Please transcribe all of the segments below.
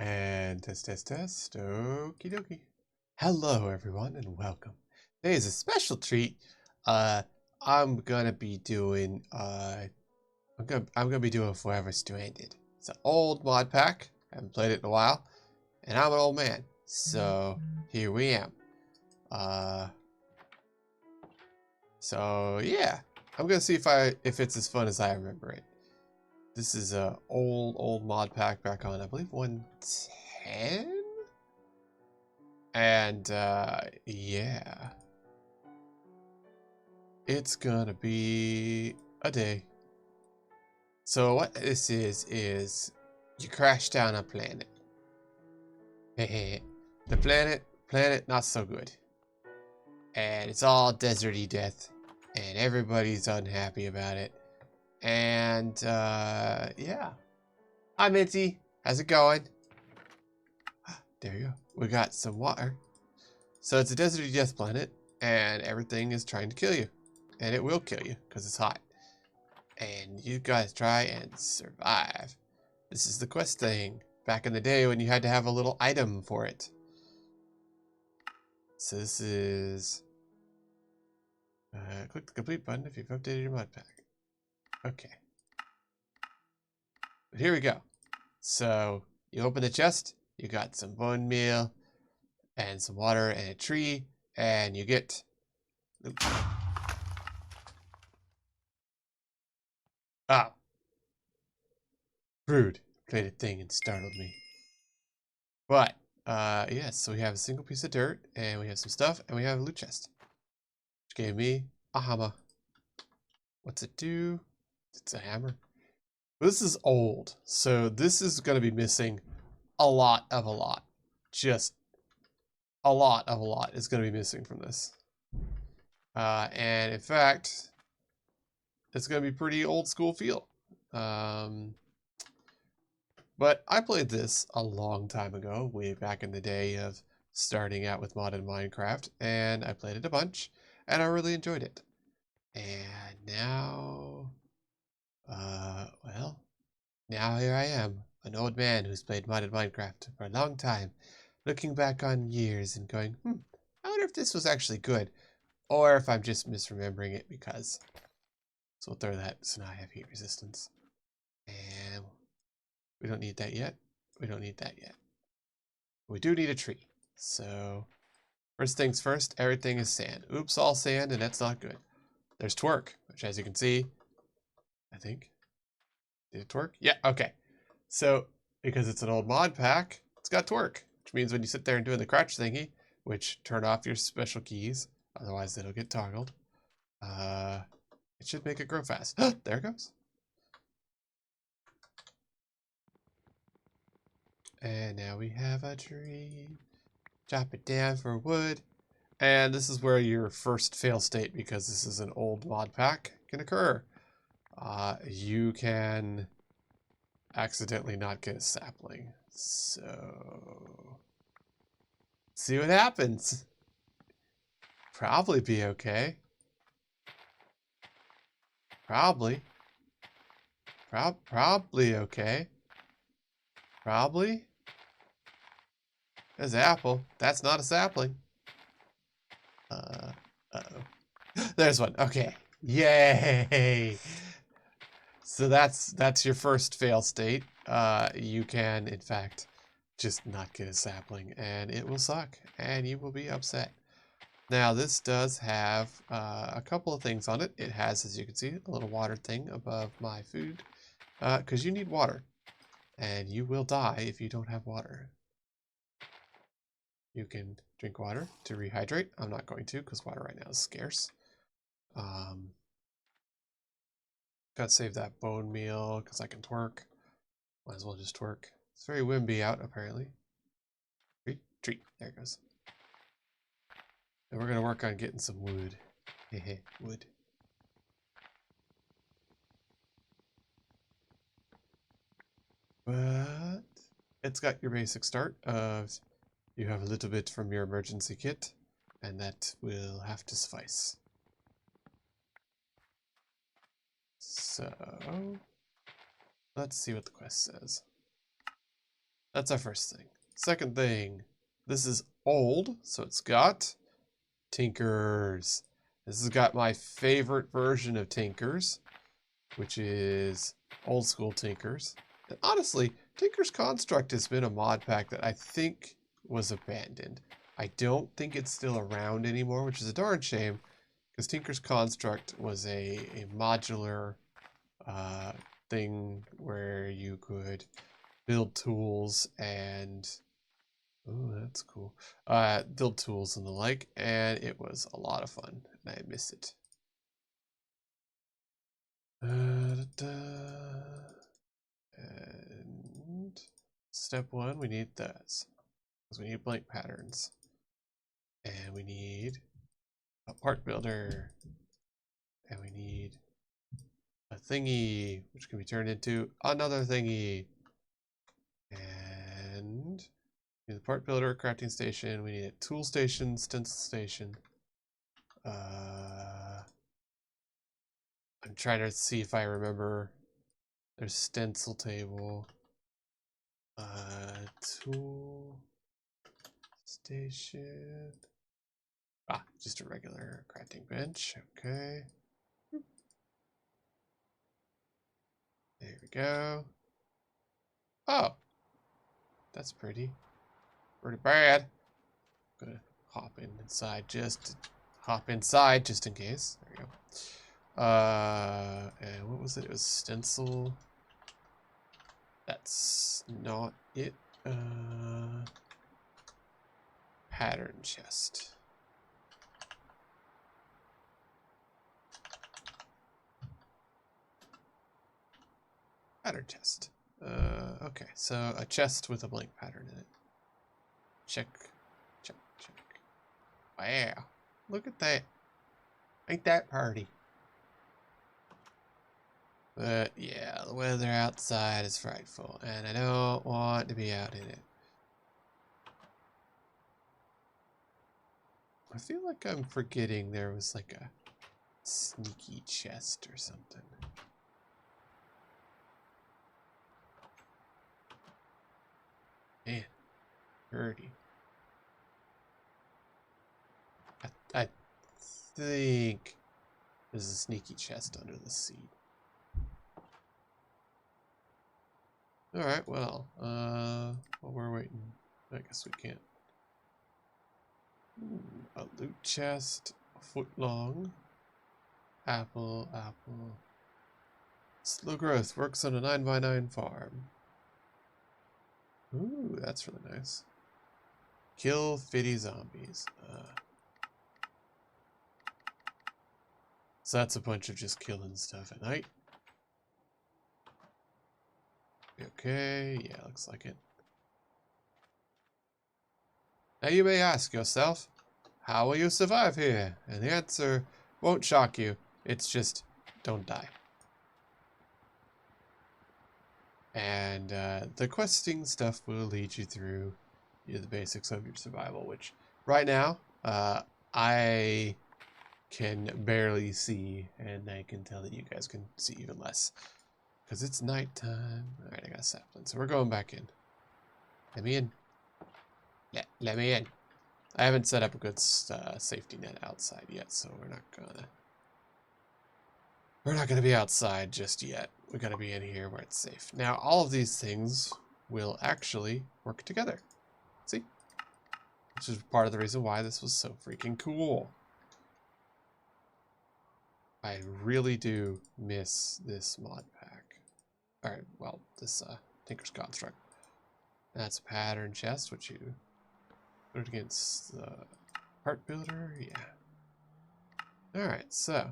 And test. Okie dokie. Hello, everyone, and welcome. Today is a special treat. I'm gonna be doing I'm gonna be doing Forever Stranded. It's an old mod pack. I haven't played it in a while, and I'm an old man, so here we am. Uh, so yeah, I'm gonna see if it's as fun as I remember it. This is a old mod pack back on, I believe, 110. And yeah, it's gonna be a day. So what this is you crash down a planet. The planet not so good. And it's all deserty death. And everybody's unhappy about it. And yeah. Hi Minty. How's it going? There you go. We got some water. So it's a deserty death planet, and everything is trying to kill you. And it will kill you, because it's hot. And you guys try and survive. This is the quest thing. Back in the day when you had to have a little item for it. So this is... click the complete button if you've updated your mod pack. Okay. But here we go. So you open the chest. You got some bone meal and some water and a tree. And you get... Oops. Ah. Rude. Played a thing and startled me. But, yes, so we have a single piece of dirt, and we have some stuff, and we have a loot chest. Which gave me a hammer. What's it do? It's a hammer. This is old, so this is going to be missing a lot of a lot. Just a lot of a lot is going to be missing from this. And in fact, it's going to be pretty old school feel. But I played this a long time ago, way back in the day of starting out with modded Minecraft, and I played it a bunch, and I really enjoyed it. And now, well, now here I am, an old man who's played modded Minecraft for a long time, looking back on years and going, I wonder if this was actually good, or if I'm just misremembering it because. So we'll throw that, so now I have heat resistance. And we don't need that yet. We don't need that yet. We do need a tree. So, first things first, everything is sand. Oops, all sand, and that's not good. There's twerk, which as you can see, I think. Did it twerk? Yeah, okay. So, because it's an old mod pack, it's got twerk, which means when you sit there and do the crouch thingy, which turn off your special keys, otherwise it'll get toggled, it should make it grow fast. There it goes. And now we have a tree. Chop it down for wood. And this is where your first fail state, because this is an old mod pack, can occur. You can accidentally not get a sapling. So, see what happens. Probably be okay. Probably. Probably okay. Probably. There's an apple. That's not a sapling. Uh-oh. There's one. Okay. Yay! So that's your first fail state. You can, in fact, just not get a sapling, and it will suck, and you will be upset. Now, this does have a couple of things on it. It has, as you can see, a little water thing above my food, because you need water, and you will die if you don't have water. You can drink water to rehydrate. I'm not going to, because water right now is scarce. Gotta save that bone meal, because I can twerk. Might as well just twerk. It's very wimby out, apparently. Treat. There it goes. And we're gonna work on getting some wood. Wood. But it's got your basic start of you have a little bit from your emergency kit, and that will have to suffice. So let's see what the quest says. That's our first thing. Second thing, this is old, so it's got tinkers. This has got my favorite version of tinkers, which is old school tinkers. And honestly, Tinker's Construct has been a mod pack that I think was abandoned. I don't think it's still around anymore, which is a darn shame, because Tinker's Construct was a modular thing where you could build tools and oh, that's cool. Build tools and the like, and it was a lot of fun, and I miss it. And step one, we need this. Because we need blank patterns. And we need a part builder. And we need a thingy, which can be turned into another thingy. And we need the part builder, crafting station. We need a tool station, stencil station. I'm trying to see if I remember. There's stencil table. Tool station. Ah, just a regular crafting bench. Okay. There we go. Oh, that's pretty. Pretty bad. Gonna hop inside just in case. There we go. And what was it? It was stencil. That's not it. Pattern chest. Pattern chest. Okay, so a chest with a blank pattern in it. Check. Check, check. Wow. Look at that. Ain't that party? But yeah, the weather outside is frightful, and I don't want to be out in it. I feel like I'm forgetting there was like a sneaky chest or something. Man, dirty. I think there's a sneaky chest under the seat. Alright, well, while we're waiting, I guess we can't. Ooh, a loot chest, a foot long. Apple, apple. Slow growth, works on a 9x9 farm. Ooh, that's really nice. Kill 50 zombies. So that's a bunch of just killing stuff at night. Okay, yeah, looks like it. Now you may ask yourself, how will you survive here? And the answer won't shock you. It's just, don't die. And the questing stuff will lead you through the basics of your survival, which right now, I can barely see, and I can tell that you guys can see even less. Because it's nighttime. Alright, I got a sapling, so we're going back in. Let me in. Let me in. I haven't set up a good safety net outside yet, so we're not gonna be outside just yet. We gotta be in here where it's safe. Now, all of these things will actually work together. See? Which is part of the reason why this was so freaking cool. I really do miss this mod pack. Alright, well, this Tinker's Construct. That's a pattern chest, which you put it against the part builder. Yeah. Alright, so.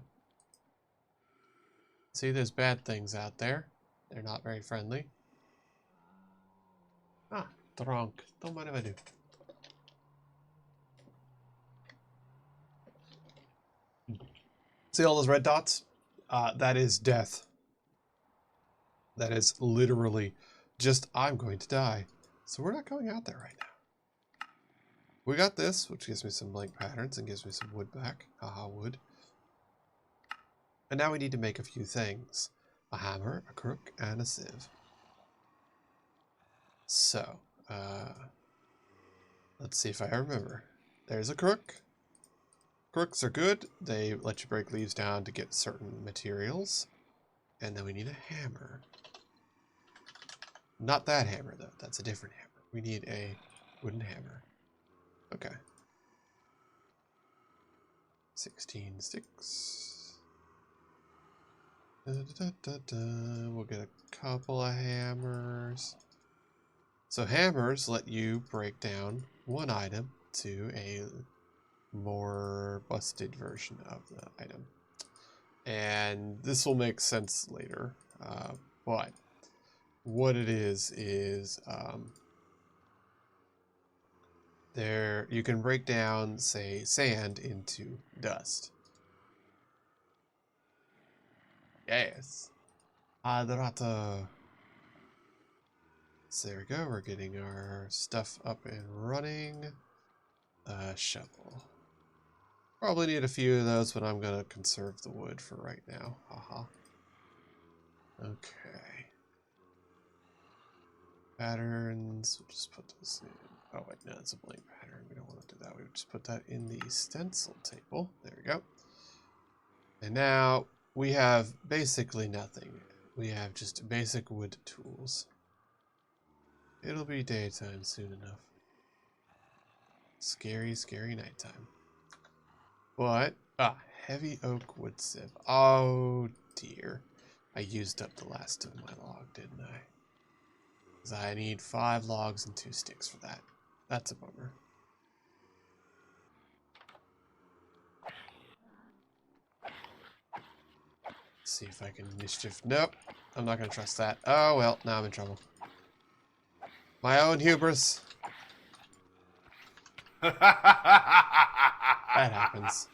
See, there's bad things out there. They're not very friendly. Ah, drunk. Don't mind if I do. See all those red dots? That is death. That is literally just, I'm going to die. So we're not going out there right now. We got this, which gives me some blank patterns and gives me some wood back. Haha, wood. And now we need to make a few things. A hammer, a crook, and a sieve. So, Let's see if I remember. There's a crook. Crooks are good. They let you break leaves down to get certain materials. And then we need a hammer. Not that hammer, though. That's a different hammer. We need a wooden hammer. Okay. 16 sticks. We'll get a couple of hammers. So hammers let you break down one item to a more busted version of the item. And this will make sense later. But what it is there you can break down, say, sand into dust. Yes. Adrata. So there we go. We're getting our stuff up and running. Shovel. Probably need a few of those, but I'm gonna conserve the wood for right now. Haha. Okay. Patterns. We'll just put those in. Oh wait, no, it's a blank pattern. We don't want to do that. We would just put that in the stencil table. There we go. And now we have basically nothing. We have just basic wood tools. It'll be daytime soon enough. Scary, scary nighttime. But, heavy oak wood sieve. Oh dear. I used up the last of my log, didn't I? Because I need 5 logs and 2 sticks for that. That's a bummer. Let's see if I can mischief. Nope. I'm not going to trust that. Oh well, now I'm in trouble. My own hubris. That happens.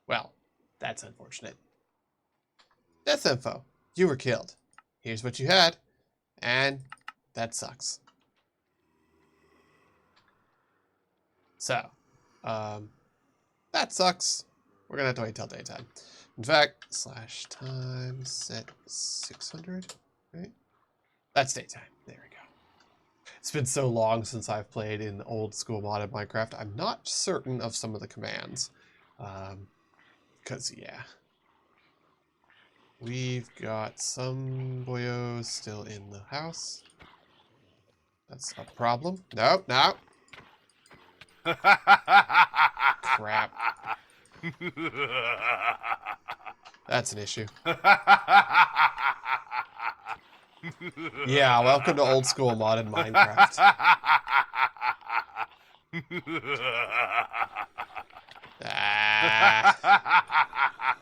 Well, that's unfortunate. Death info. You were killed. Here's what you had. And that sucks. So, that sucks. We're gonna have to wait till daytime. In fact, /time set 600, right? That's daytime. There we go. It's been so long since I've played in old school modded Minecraft. I'm not certain of some of the commands. Because, yeah. We've got some boyos still in the house. That's a problem. No, no. Crap. That's an issue. Yeah, welcome to old school modded Minecraft.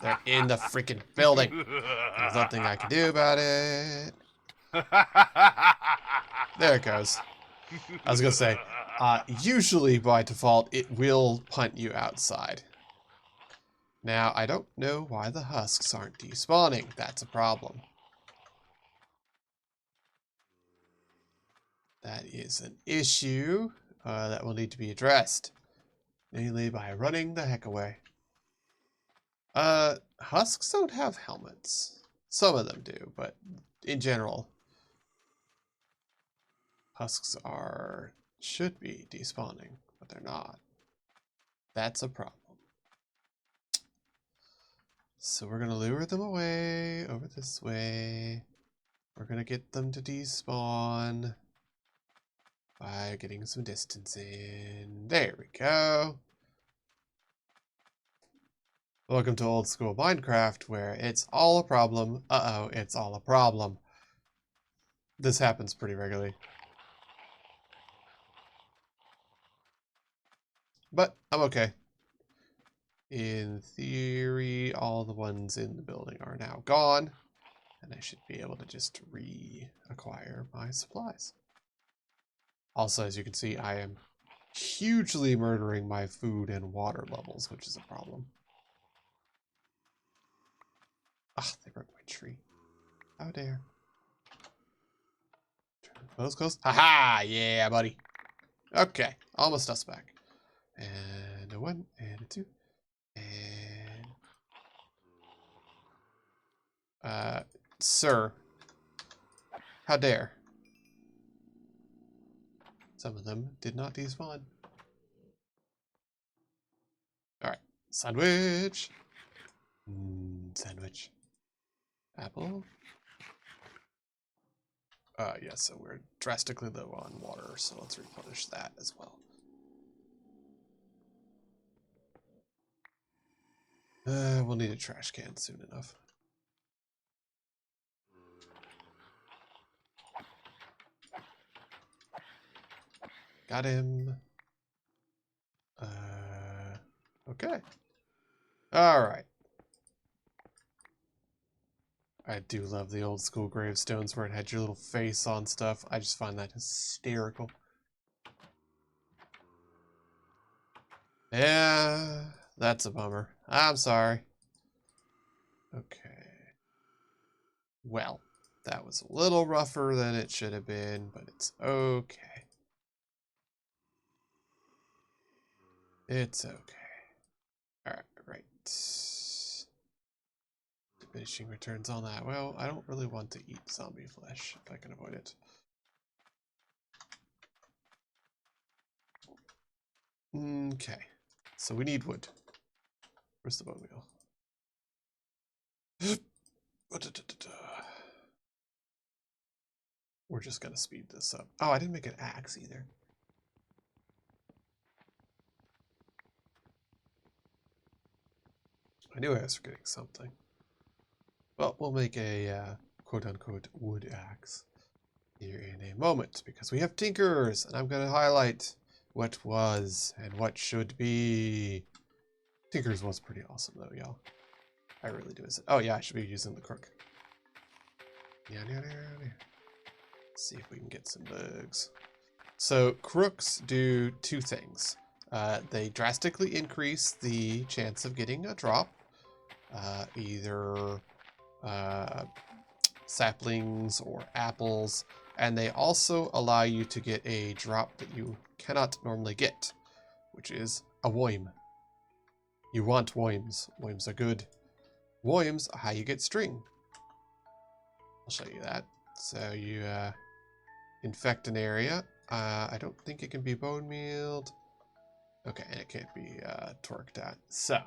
They're in the freaking building. There's nothing I can do about it. There it goes. I was gonna say, usually by default, it will punt you outside. Now, I don't know why the husks aren't despawning. That's a problem. That is an issue that will need to be addressed. Mainly by running the heck away. Husks don't have helmets. Some of them do, but in general, husks should be despawning, but they're not. That's a problem. So we're gonna lure them away over this way. We're gonna get them to despawn by getting some distance in. There we go. Welcome to old school Minecraft, where it's all a problem. Uh-oh, it's all a problem. This happens pretty regularly. But I'm okay. In theory, all the ones in the building are now gone, and I should be able to just reacquire my supplies. Also, as you can see, I am hugely murdering my food and water levels, which is a problem. Ah, they broke my tree. How dare. Close, close. Haha! Yeah, buddy. Okay, almost us back. And a 1, and a 2, and... sir. How dare. Some of them did not despawn. Alright, sandwich. Sandwich. Apple. Yeah, so we're drastically low on water, so let's replenish that as well. We'll need a trash can soon enough. Got him. Okay. Alright. I do love the old school gravestones where it had your little face on stuff. I just find that hysterical. Yeah, that's a bummer. I'm sorry. Okay. Well, that was a little rougher than it should have been, but it's okay. It's okay. Alright, right. Diminishing returns on that. Well, I don't really want to eat zombie flesh if I can avoid it. Okay. So we need wood. Where's the bone meal? We're just gonna speed this up. Oh, I didn't make an axe either. I knew I was forgetting something. Well, we'll make a quote-unquote wood axe here in a moment, because we have tinkers, and I'm going to highlight what was and what should be. Tinkers was pretty awesome, though, y'all. I really do. Oh, yeah, I should be using the crook. Yeah. Let's see if we can get some bugs. So, crooks do two things. They drastically increase the chance of getting a drop. Either saplings or apples, and they also allow you to get a drop that you cannot normally get, which is a worm. You want worms. Worms are good. Worms are how you get string. I'll show you that. So you infect an area. I don't think it can be bone mealed. Okay, and it can't be torqued at. So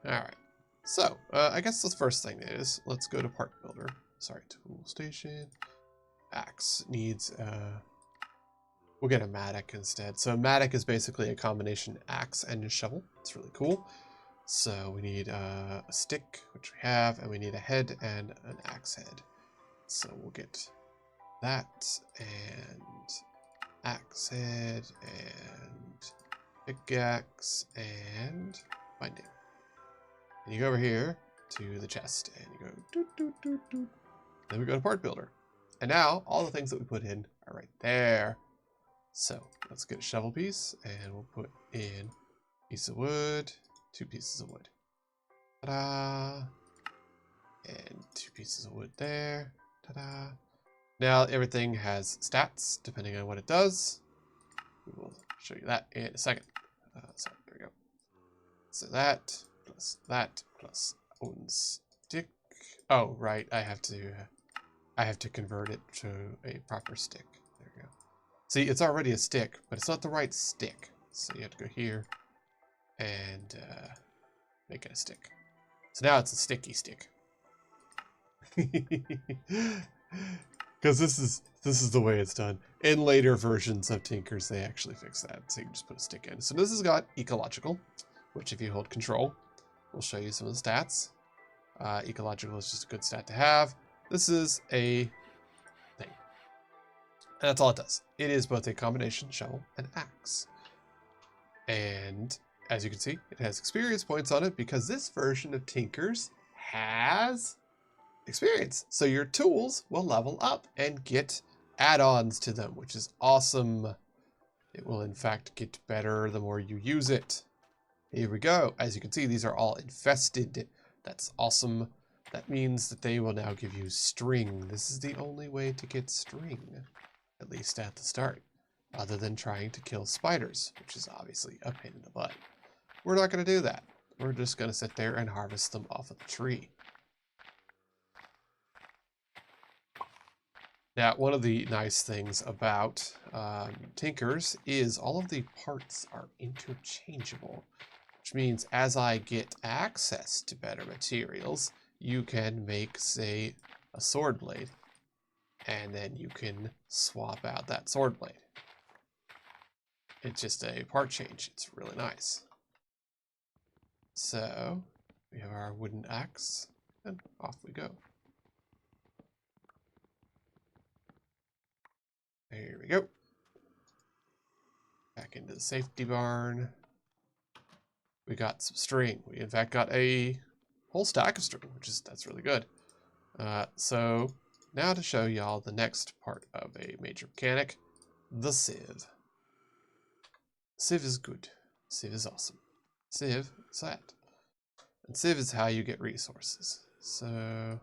alright, so I guess the first thing is, let's go to part builder. Sorry, tool station. Axe needs, we'll get a mattock instead. So a mattock is basically a combination axe and a shovel. It's really cool. So we need a stick, which we have, and we need a head and an axe head. So we'll get that, and axe head, and pickaxe, and binding. And you go over here to the chest, and you go doot, doot, doot, doot. Then we go to part builder. And now all the things that we put in are right there. So let's get a shovel piece, and we'll put in a piece of wood, 2 pieces of wood. Ta-da! And 2 pieces of wood there. Ta-da! Now everything has stats depending on what it does. We will show you that in a second. So there we go. So that plus own stick. Oh, right. I have to convert it to a proper stick. There we go. See, it's already a stick, but it's not the right stick. So you have to go here and make it a stick. So now it's a sticky stick. Because this is the way it's done. In later versions of Tinkers, they actually fix that. So you can just put a stick in. So this has got ecological, which if you hold control, will show you some of the stats. Ecological is just a good stat to have. This is a thing. And that's all it does. It is both a combination shovel and axe. And as you can see, it has experience points on it because this version of Tinkers has experience. So your tools will level up and get add-ons to them, which is awesome. It will in fact get better the more you use it. Here we go. As you can see, these are all infested. That's awesome. That means that they will now give you string. This is the only way to get string, at least at the start, other than trying to kill spiders, which is obviously a pain in the butt. We're not going to do that. We're just going to sit there and harvest them off of the tree. Now, one of the nice things about Tinkers is all of the parts are interchangeable, which means as I get access to better materials, you can make, say, a sword blade, and then you can swap out that sword blade. It's just a part change. It's really nice. So, we have our wooden axe, and off we go. There we go. Back into the safety barn. We got some string. We in fact got a whole stack of string, that's really good. So now to show y'all the next part of a major mechanic, the sieve. Sieve is good. Sieve is awesome. Sieve is that. And sieve is how you get resources. So,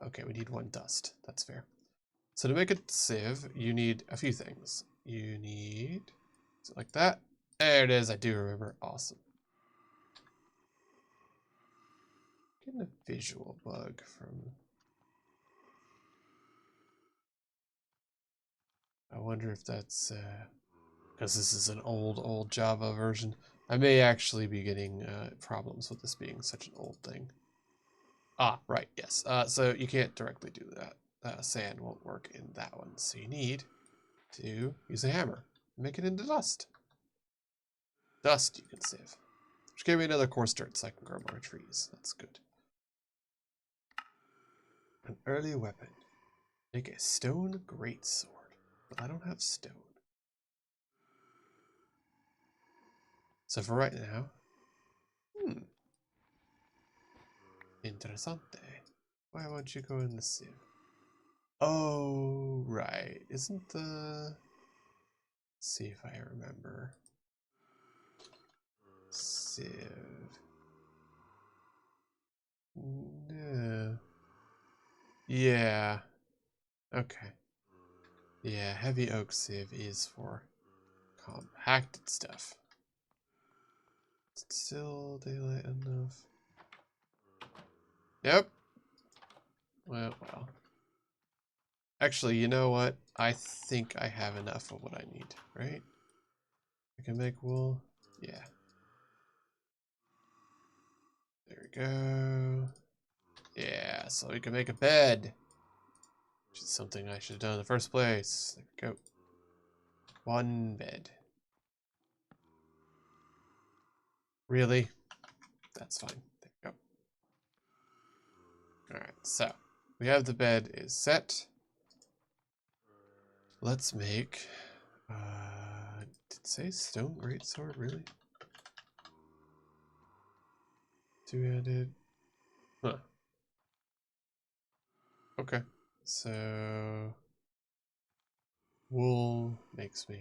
okay, we need one dust. That's fair. So to make a sieve, you need a few things. You need, is it like that? There it is, I do remember. Awesome. Getting a visual bug from... I wonder if that's, because this is an old Java version. I may actually be getting problems with this being such an old thing. Ah, right, yes. So you can't directly do that. Sand won't work in that one. So you need to use a hammer. Make it into dust. Dust you can sieve. Which gave me another coarse dirt so I can grow more trees. That's good. An early weapon. Make a stone greatsword. But I don't have stone. So for right now... Interessante. Why won't you go in the sieve? Oh, right. Isn't the... Let's see if I remember. Sieve. No. Yeah. Okay. Yeah, heavy oak sieve is for compacted stuff. Is it still daylight enough? Yep. Well. Actually, you know what? I think I have enough of what I need, right? I can make wool. Yeah. There we go. Yeah, so we can make a bed. Which is something I should have done in the first place. There we go. One bed. Really? That's fine. There we go. Alright, so we have the bed is set. Let's make did it say stone greatsword, really? Two-handed. Huh. Okay. So wool makes me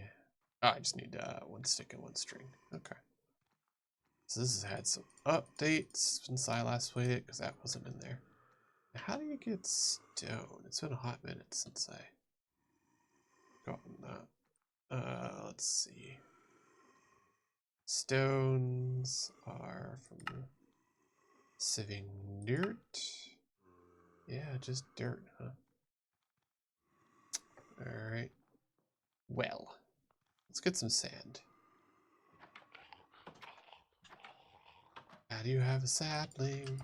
I just need one stick and one string. Okay. So this has had some updates since I last played it, because that wasn't in there. How do you get stone? It's been a hot minute since I gotten that. Let's see. Stones are from sieving dirt. Yeah, just dirt, huh? Alright. Well, let's get some sand. How do you have a sapling?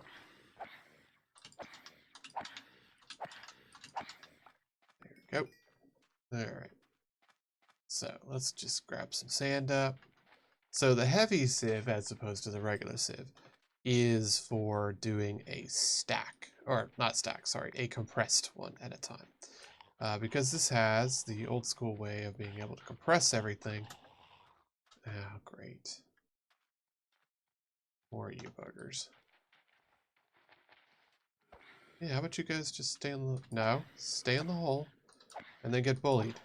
There we go. Alright. So let's just grab some sand up. So the heavy sieve, as opposed to the regular sieve, is for doing a stack, or not stack, sorry, a compressed one at a time. Because this has the old school way of being able to compress everything. Oh, great. More you buggers. Yeah, how about you guys just stay in the... No, stay in the hole, and then get bullied.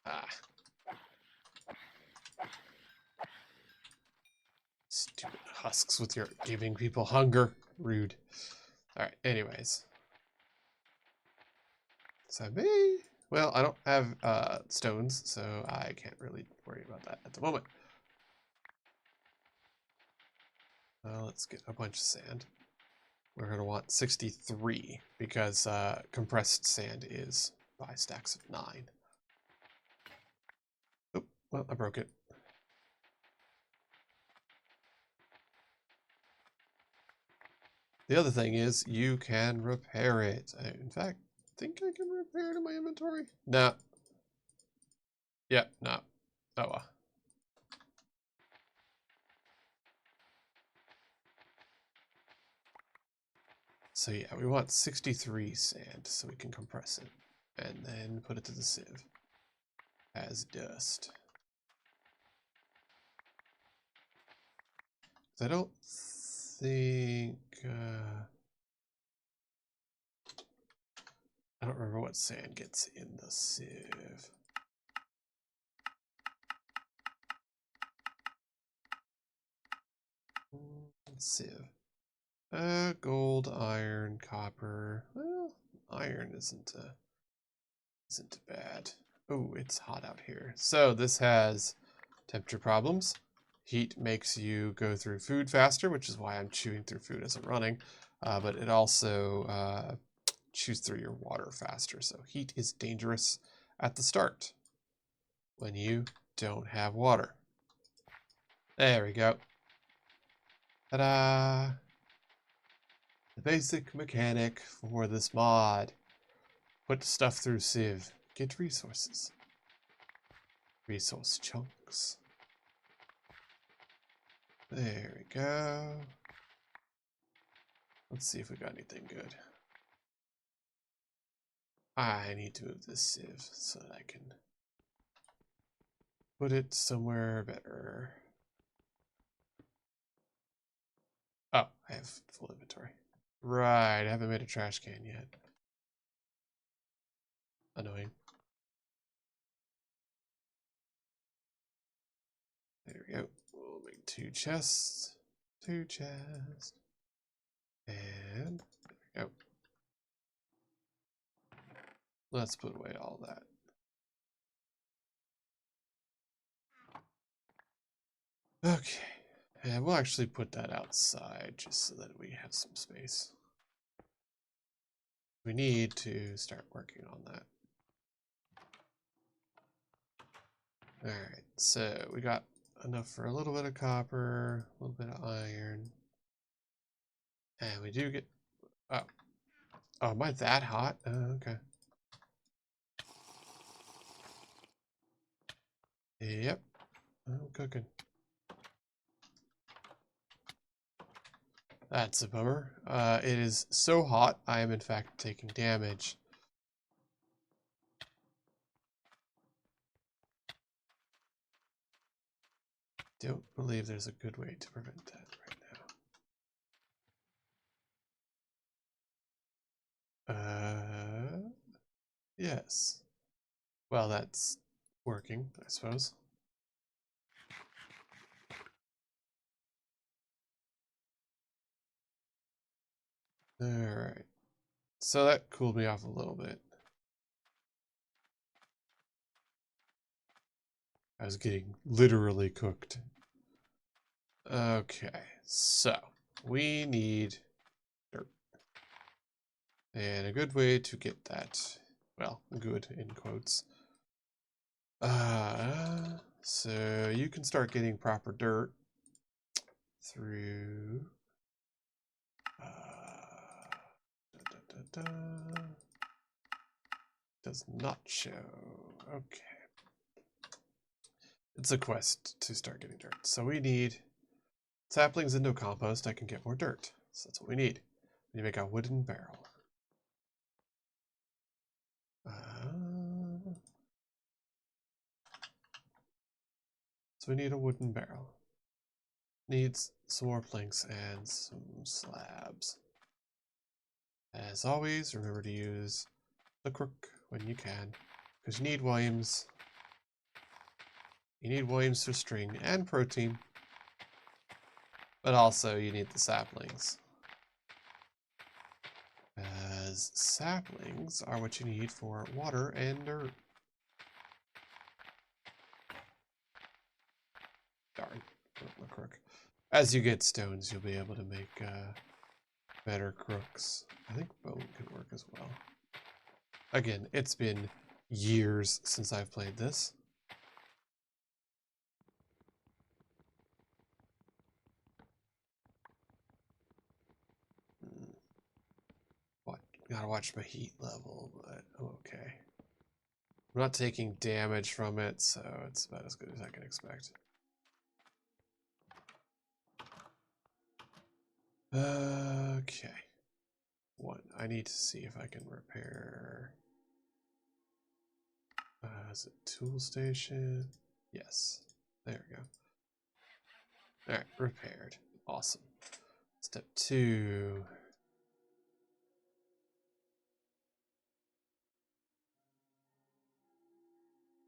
Ah. Stupid husks with your giving people hunger. Rude. Alright, anyways. So me... Well, I don't have stones, so I can't really worry about that at the moment. Let's get a bunch of sand. We're going to want 63 because compressed sand is 5 stacks of 9. Oh, well, I broke it. The other thing is you can repair it. In fact, I think I can repair it in my inventory. Nah. Yeah, nah. Oh well. So yeah, we want 63 sand so we can compress it. And then put it to the sieve as dust. I don't think... I don't remember what sand gets in the sieve. Sieve. Gold, iron, copper. Well, iron isn't bad. Oh, it's hot out here. So this has temperature problems. Heat makes you go through food faster, which is why I'm chewing through food as I'm running. But it also chews through your water faster. So heat is dangerous at the start when you don't have water. There we go. Ta-da! The basic mechanic for this mod. Put stuff through sieve. Get resources. Resource chunks. There we go. Let's see if we got anything good. I need to move this sieve so that I can put it somewhere better. Oh, I have full inventory. Right, I haven't made a trash can yet. Annoying. There we go. We'll make 2 chests. 2 chests. And there we go. Let's put away all that. Okay. And we'll actually put that outside just so that we have some space. We need to start working on that. Alright, so we got enough for a little bit of copper, a little bit of iron. And we do get... Oh. Oh, am I that hot? Oh, okay. Yep. I'm cooking. That's a bummer. It is so hot, I am in fact taking damage. Don't believe there's a good way to prevent that right now. Yes. Well, that's working, I suppose. Alright. So that cooled me off a little bit. I was getting literally cooked. Okay, so we need dirt. And a good way to get that, well, good in quotes. So you can start getting proper dirt through does not show. Okay. It's a quest to start getting dirt. So we need saplings into a compost. I can get more dirt. So that's what we need. We need to make a wooden barrel. So we need a wooden barrel. Needs some more planks and some slabs. As always, remember to use the crook when you can, because you need worms. You need worms for string and protein, but also you need the saplings. As saplings are what you need for water and dirt. Darn, the crook. As you get stones, you'll be able to make better crooks. I think bone could work as well. Again, it's been years since I've played this. What? Gotta watch my heat level, but okay. I'm not taking damage from it, so it's about as good as I can expect. Okay. One, I need to see if I can repair. Is it tool station? Yes. There we go. Alright, repaired. Awesome. Step 2.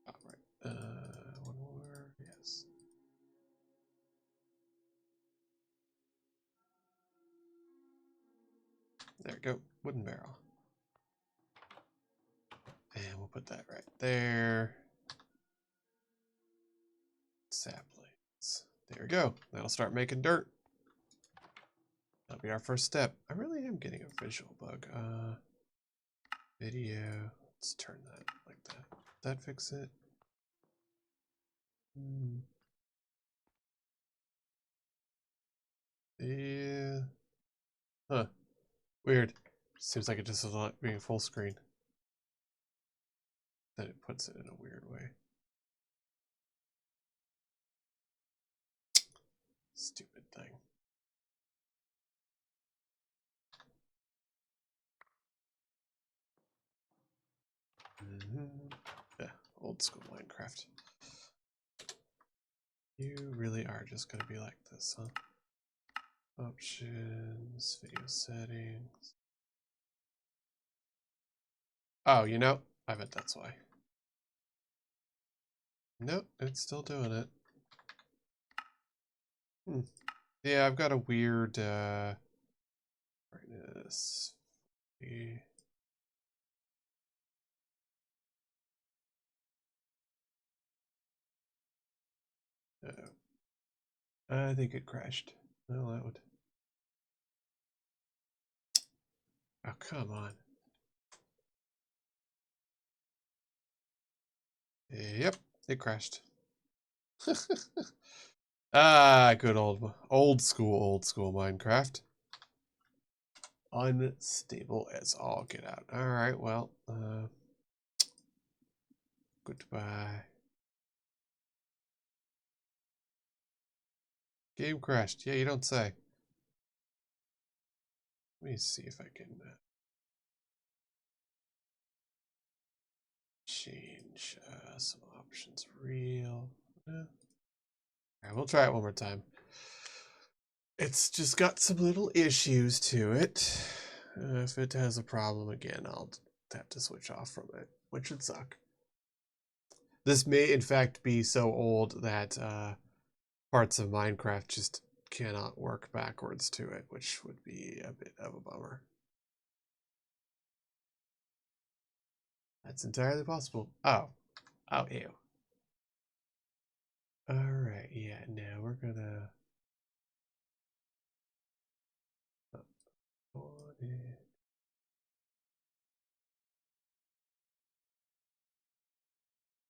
Alright. One more. Yes. There we go. Wooden barrel. And we'll put that right there. Saplings. There we go. That'll start making dirt. That'll be our first step. I really am getting a visual bug. Video. Let's turn that like that. Did that fix it? Yeah. Huh. Weird. Seems like it just is not being full screen. Then it puts it in a weird way. Stupid thing. Yeah, old school Minecraft. You really are just gonna be like this, huh? Options, video settings. Oh, you know, I bet that's why. Nope, it's still doing it. Yeah, I've got a weird brightness. I think it crashed. Well, that would. Oh, come on. Yep, it crashed. Ah, good old school Minecraft. Unstable as all get out. All right, well, goodbye. Game crashed. Yeah, you don't say. Let me see if I can change some options. Real. All right, we'll try it one more time. It's just got some little issues to it. If it has a problem again, I'll have to switch off from it, which would suck. This may, in fact, be so old that parts of Minecraft just cannot work backwards to it, which would be a bit of a bummer. That's entirely possible. Oh. Oh, ew. Alright, yeah, now we're gonna...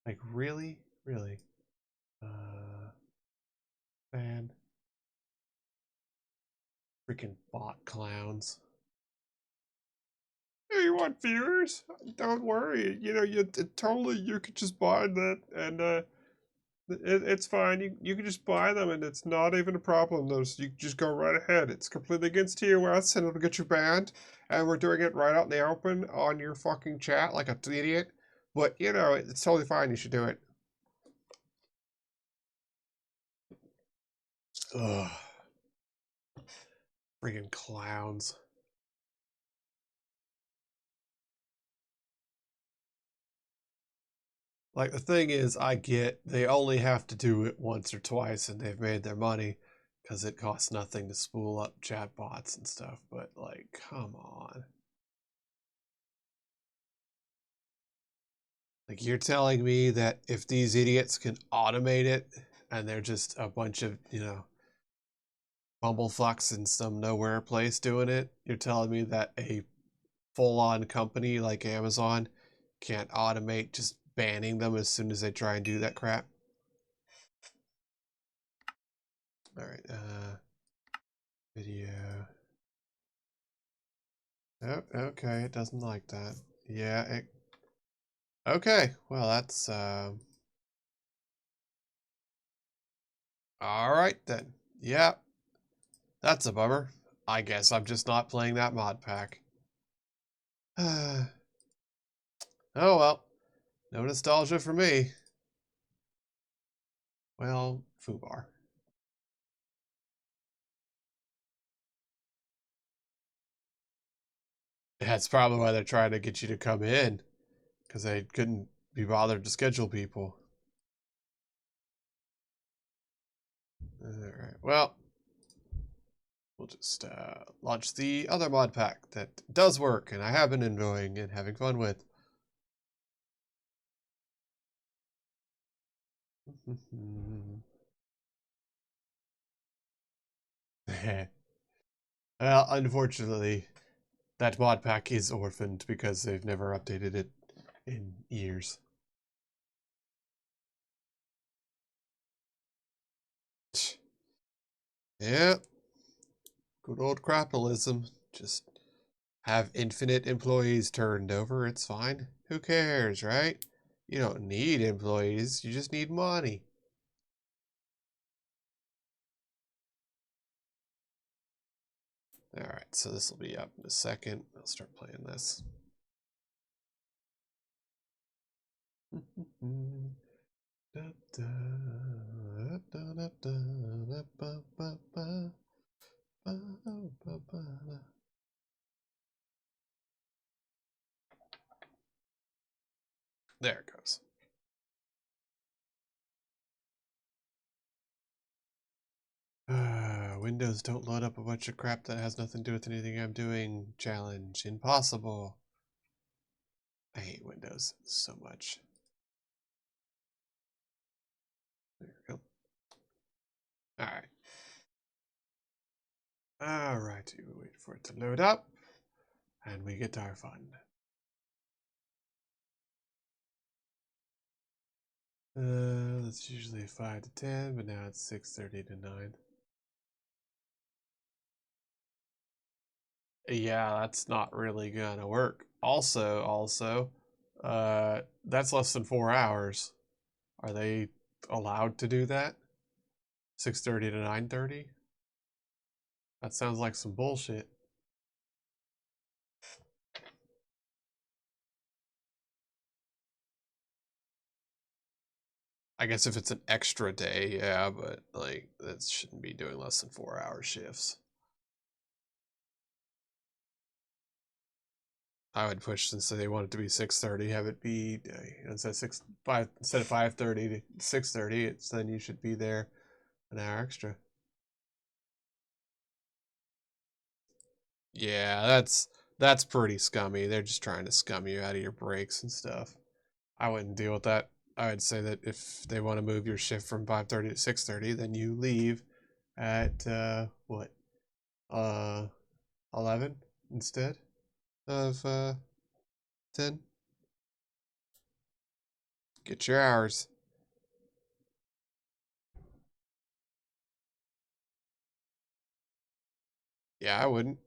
Like, really? Really? Man. Freaking bot clowns. Hey, you want viewers? Don't worry. You know, you could just buy that, and it's fine. You can just buy them, and it's not even a problem. Those you just go right ahead. It's completely against TOS, and it'll get you banned. And we're doing it right out in the open on your fucking chat, like an idiot. But you know, it's totally fine. You should do it. Ugh. Freaking clowns. Like, the thing is, I get they only have to do it once or twice and they've made their money because it costs nothing to spool up chatbots and stuff, but, like, come on. Like, you're telling me that if these idiots can automate it and they're just a bunch of, you know, Bumblefucks in some nowhere place doing it. You're telling me that a full-on company like Amazon can't automate just banning them as soon as they try and do that crap? All right, video. Oh, okay, it doesn't like that. Yeah, okay, well, that's, all right then. Yeah, that's a bummer. I guess I'm just not playing that mod pack. Oh well, no nostalgia for me. Well, foobar. That's probably why they're trying to get you to come in, because they couldn't be bothered to schedule people. Alright, well, we'll just launch the other mod pack that does work, and I have been enjoying and having fun with. Well, unfortunately, that mod pack is orphaned because they've never updated it in years. Yeah, good old capitalism. Just have infinite employees turned over. It's fine. Who cares, right? You don't need employees. You just need money. All right, so this will be up in a second. I'll start playing this. There it goes. Windows don't load up a bunch of crap that has nothing to do with anything I'm doing. Challenge impossible. I hate Windows so much. There we go. Alright. Alright, we wait for it to load up. And we get our fun. That's usually 5 to 10, but now it's 6:30 to 9. Yeah, that's not really gonna work. Also, that's less than 4 hours. Are they allowed to do that? 6:30 to 9:30? That sounds like some bullshit. I guess if it's an extra day, yeah, but like that shouldn't be doing less than 4-hour shifts. I would push since they want it to be 6:30, have it be instead of 5:30 to 6:30. It's then you should be there an hour extra. Yeah, that's pretty scummy. They're just trying to scum you out of your breaks and stuff. I wouldn't deal with that. I would say that if they want to move your shift from 5:30 to 6:30, then you leave at what? 11 instead of 10. Get your hours. Yeah, I wouldn't.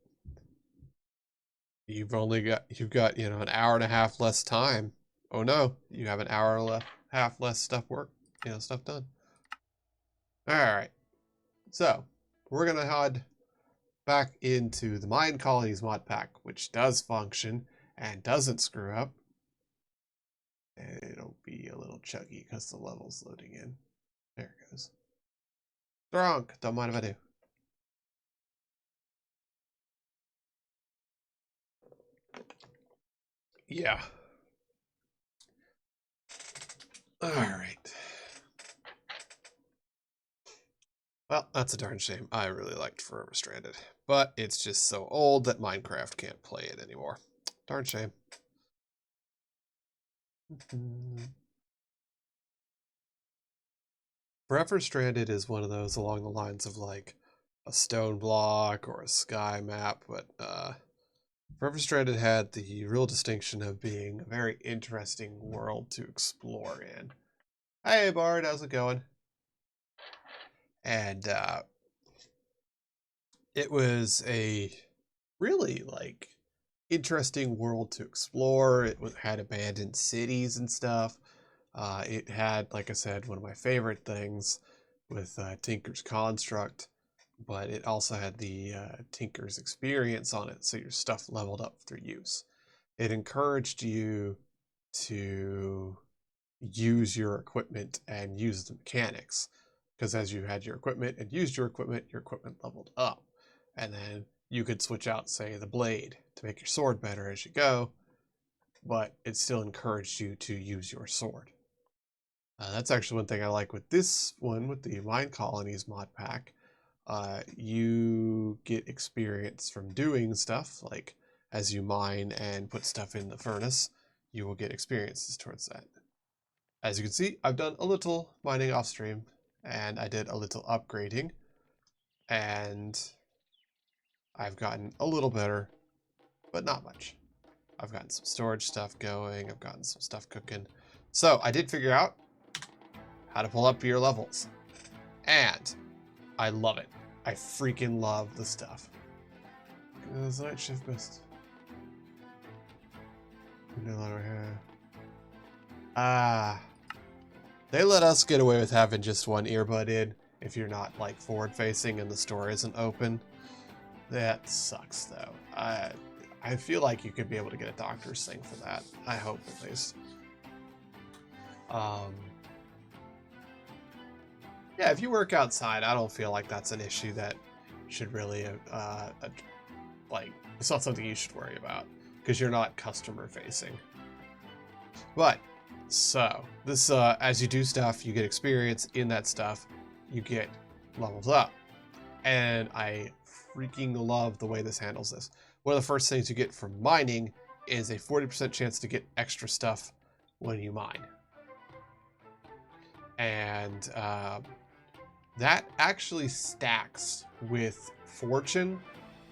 You've got, an hour and a half less time. Oh no, you have an hour and a half less stuff done. All right. So, we're going to head back into the Minecolonies mod pack, which does function and doesn't screw up. And it'll be a little chuggy because the level's loading in. There it goes. Drunk. Don't mind if I do. Yeah. All right. Well, that's a darn shame. I really liked Forever Stranded, but it's just so old that Minecraft can't play it anymore. Darn shame. Forever Stranded is one of those along the lines of like a stone block or a sky map, but Forever Stranded had the real distinction of being a very interesting world to explore in. Hey Bard, how's it going? And it was a really like interesting world to explore. It had abandoned cities and stuff. It had, like I said, one of my favorite things with Tinker's Construct, but it also had the Tinker's Experience on it, so your stuff leveled up through use. It encouraged you to use your equipment and use the mechanics, because as you had your equipment and used your equipment leveled up. And then you could switch out, say, the blade to make your sword better as you go, but it still encouraged you to use your sword. That's actually one thing I like with this one, with the Minecolonies mod pack. You get experience from doing stuff, like as you mine and put stuff in the furnace, you will get experiences towards that. As you can see, I've done a little mining off stream, and I did a little upgrading, and I've gotten a little better, but not much. I've gotten some storage stuff going, I've gotten some stuff cooking. So I did figure out how to pull up your levels, and I love it. I freaking love the stuff. There's night shift mist. They let us get away with having just one earbud in if you're not like forward facing and the store isn't open. That sucks though. I feel like you could be able to get a doctor's thing for that. I hope at least. Yeah, if you work outside, I don't feel like that's an issue that should really, like, it's not something you should worry about because you're not customer facing. But, so, this, as you do stuff, you get experience in that stuff, you get levels up. And I freaking love the way this handles this. One of the first things you get from mining is a 40% chance to get extra stuff when you mine. And that actually stacks with fortune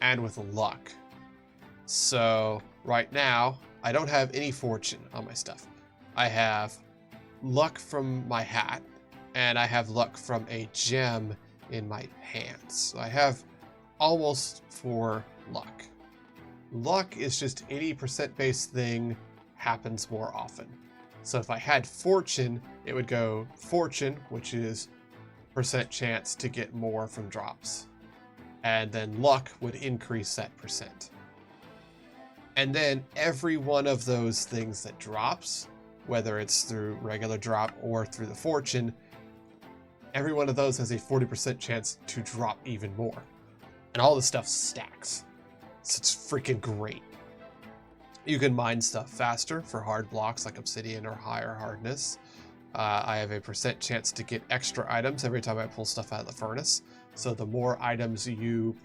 and with luck. So right now, I don't have any fortune on my stuff. I have luck from my hat, and I have luck from a gem in my hands. So I have almost 4 luck. Luck is just any percent-based thing happens more often. So if I had fortune, it would go fortune, which is percent chance to get more from drops. And then luck would increase that percent. And then every one of those things that drops, whether it's through regular drop or through the fortune, every one of those has a 40% chance to drop even more. And all the stuff stacks. So it's freaking great. You can mine stuff faster for hard blocks like obsidian or higher hardness. I have a percent chance to get extra items every time I pull stuff out of the furnace. So the more items you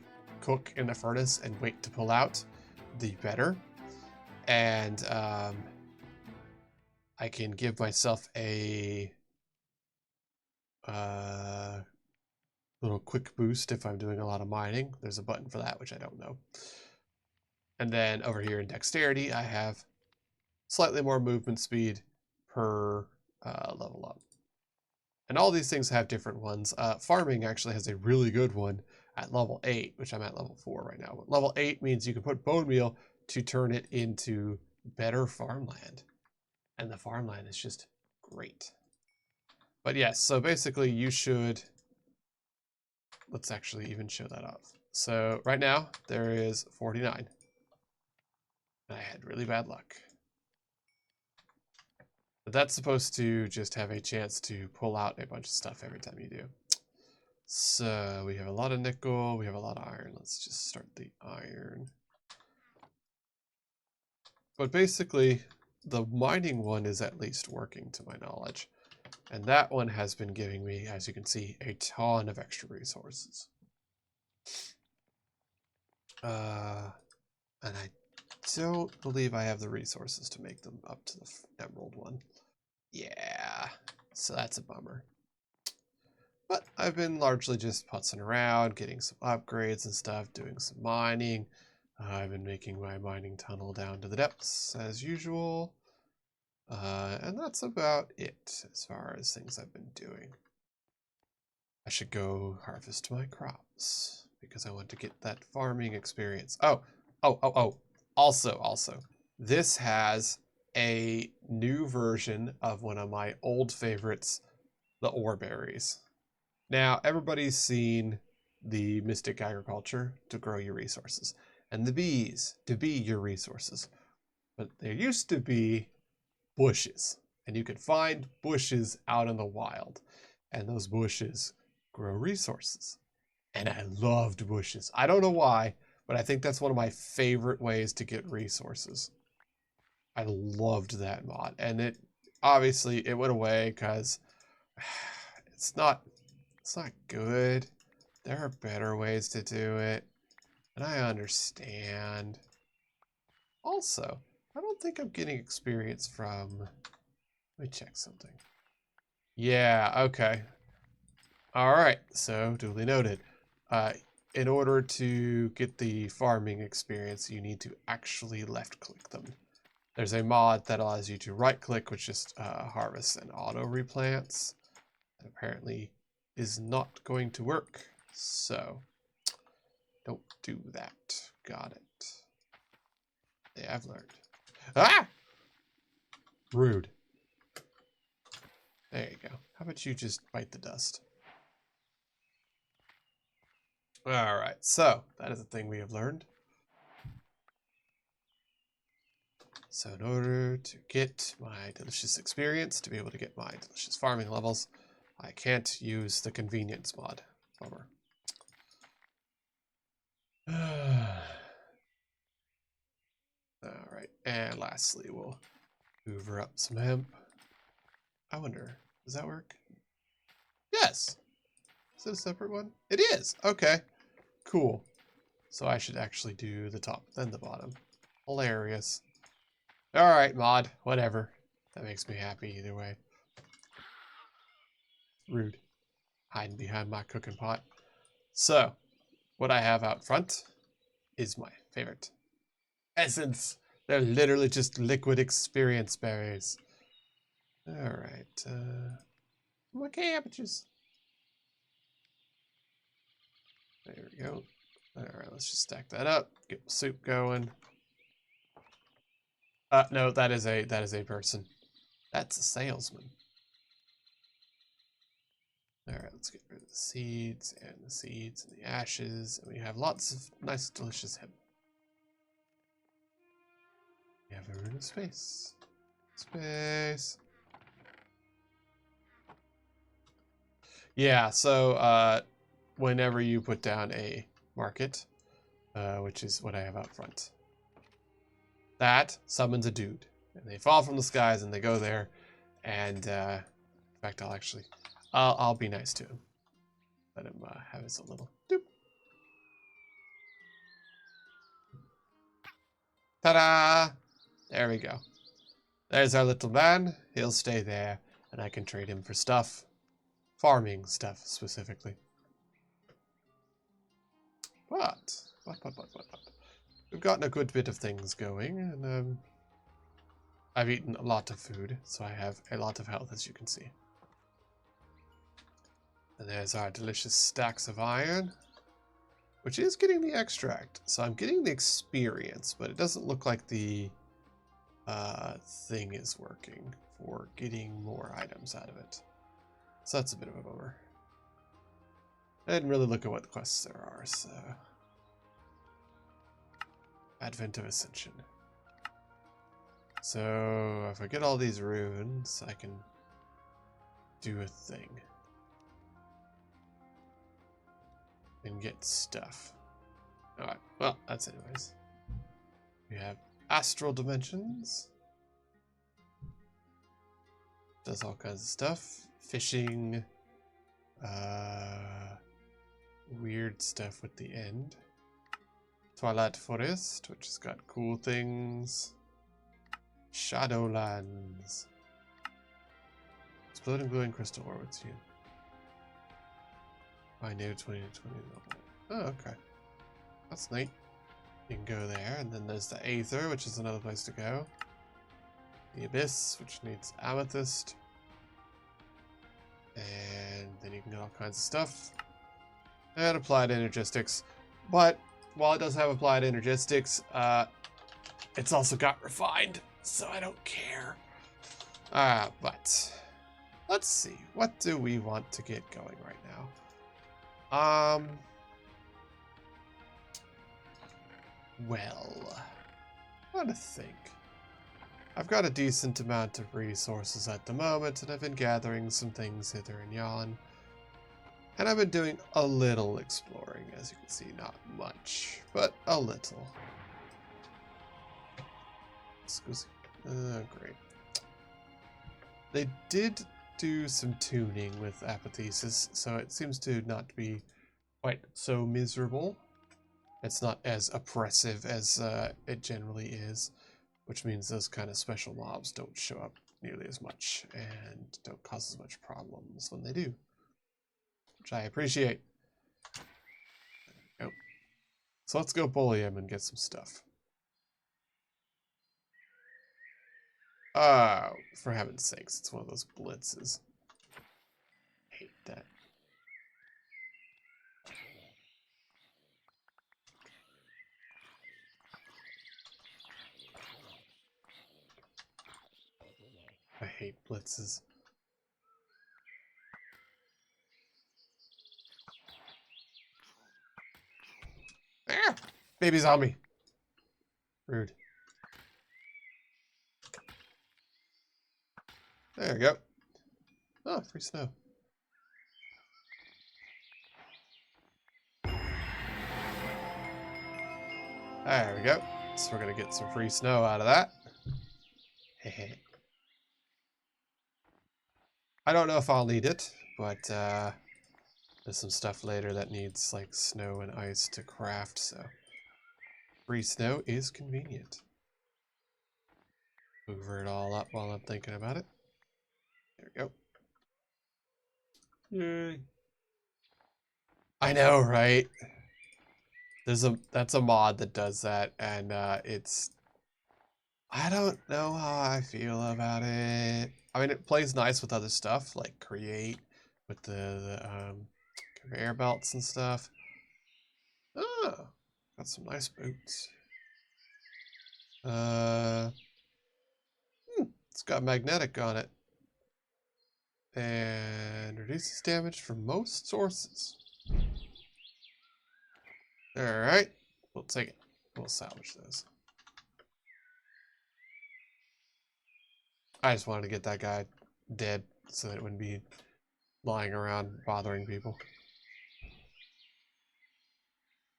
cook in the furnace and wait to pull out, the better. And I can give myself a little quick boost if I'm doing a lot of mining. There's a button for that, which I don't know. And then over here in dexterity, I have slightly more movement speed per level up. And all these things have different ones. Farming actually has a really good one at level 8, which I'm at level 4 right now. But level 8 means you can put bone meal to turn it into better farmland. And the farmland is just great. But yes, so basically you should... Let's actually even show that off. So right now, there is 49. I had really bad luck. But that's supposed to just have a chance to pull out a bunch of stuff every time you do. So we have a lot of nickel, we have a lot of iron. Let's just start the iron. But basically, the mining one is at least working to my knowledge. And that one has been giving me, as you can see, a ton of extra resources. And I don't believe I have the resources to make them up to the emerald one. Yeah, so that's a bummer. But I've been largely just putzing around, getting some upgrades and stuff, doing some mining. I've been making my mining tunnel down to the depths as usual. And that's about it as far as things I've been doing. I should go harvest my crops because I want to get that farming experience. Oh. Also, this has a new version of one of my old favorites, the ore berries. Now, everybody's seen the Mystic Agriculture to grow your resources, and the bees to be your resources. But there used to be bushes, and you could find bushes out in the wild, and those bushes grow resources. And I loved bushes. I don't know why, but I think that's one of my favorite ways to get resources. I loved that mod, and it obviously it went away because it's not good. There are better ways to do it, and I understand. Also, I don't think I'm getting experience from. Let me check something. Yeah, okay. All right, so duly noted. In order to get the farming experience, you need to actually left-click them. There's a mod that allows you to right-click, which just harvests and auto-replants. That apparently is not going to work, so don't do that. Got it. Yeah, I've learned. Ah! Rude. There you go. How about you just bite the dust? Alright, so that is a thing we have learned. So in order to get my delicious experience, to be able to get my delicious farming levels, I can't use the convenience mod. Bummer. Alright, and lastly, we'll hoover up some hemp. I wonder, does that work? Yes! Is it a separate one? It is! Okay, cool. So I should actually do the top, then the bottom. Hilarious. Alright, mod, whatever. That makes me happy either way. Rude. Hiding behind my cooking pot. So, what I have out front is my favorite. Essence! They're literally just liquid experience berries. Alright, more cabbages. There we go. Alright, let's just stack that up. Get the soup going. No, that is a person. That's a salesman. Alright, let's get rid of the seeds and the ashes. And we have lots of nice, delicious hemp. We have a room of space. Space. Yeah, so whenever you put down a market, which is what I have out front, that summons a dude. And they fall from the skies and they go there. And in fact, I'll be nice to him. Let him have his little doop. Ta-da! There we go. There's our little man. He'll stay there, and I can trade him for stuff. Farming stuff, specifically. But. We've gotten a good bit of things going, and I've eaten a lot of food, so I have a lot of health, as you can see. And there's our delicious stacks of iron, which is getting the extract. So I'm getting the experience, but it doesn't look like the thing is working for getting more items out of it. So that's a bit of a bummer. I didn't really look at what quests there are, so... Advent of Ascension. So, if I get all these runes, I can do a thing. And get stuff. Alright, well, that's anyways. We have Astral Dimensions. Does all kinds of stuff. Fishing. Weird stuff with the end. Twilight Forest, which has got cool things. Shadowlands. Exploding glowing crystal ore, what's you? I knew 20 to 20 level. Oh, okay. That's neat. You can go there, and then there's the Aether, which is another place to go. The Abyss, which needs Amethyst. And then you can get all kinds of stuff. And Applied Energistics. But, while it does have Applied Energistics, it's also got Refined, so I don't care. But let's see. What do we want to get going right now? Well, I'm trying to think. I've got a decent amount of resources at the moment, and I've been gathering some things hither and yon. And I've been doing a little exploring, as you can see. Not much, but a little. Excuse me. Great. They did do some tuning with Apathesis, so it seems to not be quite so miserable. It's not as oppressive as it generally is, which means those kind of special mobs don't show up nearly as much and don't cause as much problems when they do, which I appreciate. There we go. So let's go bully him and get some stuff. For heaven's sakes, it's one of those blitzes. I hate that. I hate blitzes. Ah! Baby zombie. Rude. There we go. Oh, free snow. There we go. So we're going to get some free snow out of that. I don't know if I'll need it, but there's some stuff later that needs like snow and ice to craft, so free snow is convenient. Hoover it all up while I'm thinking about it. There we go. Yay. I know, right? That's a mod that does that, and it's, I don't know how I feel about it. I mean, it plays nice with other stuff like create with the conveyor belts and stuff. Oh, got some nice boots. It's got magnetic on it. And reduces damage from most sources. Alright, we'll take it. We'll salvage those. I just wanted to get that guy dead so that it wouldn't be lying around bothering people.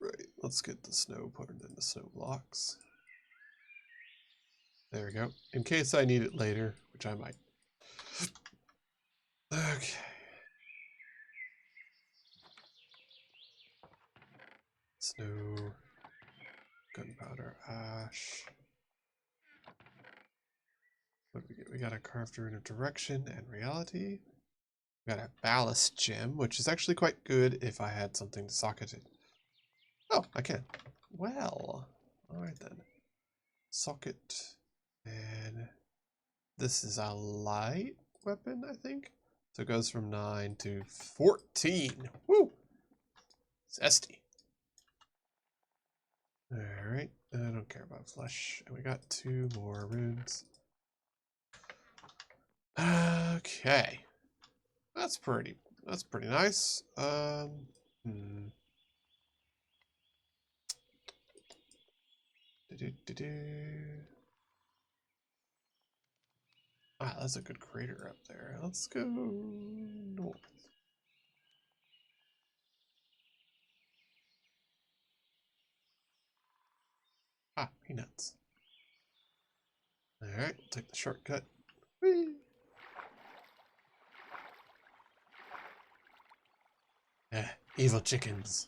Right, let's get the snow, put it in the snow blocks. There we go. In case I need it later, which I might. Okay. Snow, gunpowder, ash. What do we get? We got a carved rune of direction and reality. We got a ballast gem, which is actually quite good if I had something to socket it. Oh, I can. Well, alright then. Socket. And this is a light weapon, I think. So it goes from 9 to 14. Woo! Zesty. Alright, I don't care about flesh. And we got 2 more runes. Okay. That's pretty nice. Ah, that's a good crater up there. Let's go north. Ah, peanuts. Alright, we'll take the shortcut. Whee! Evil chickens.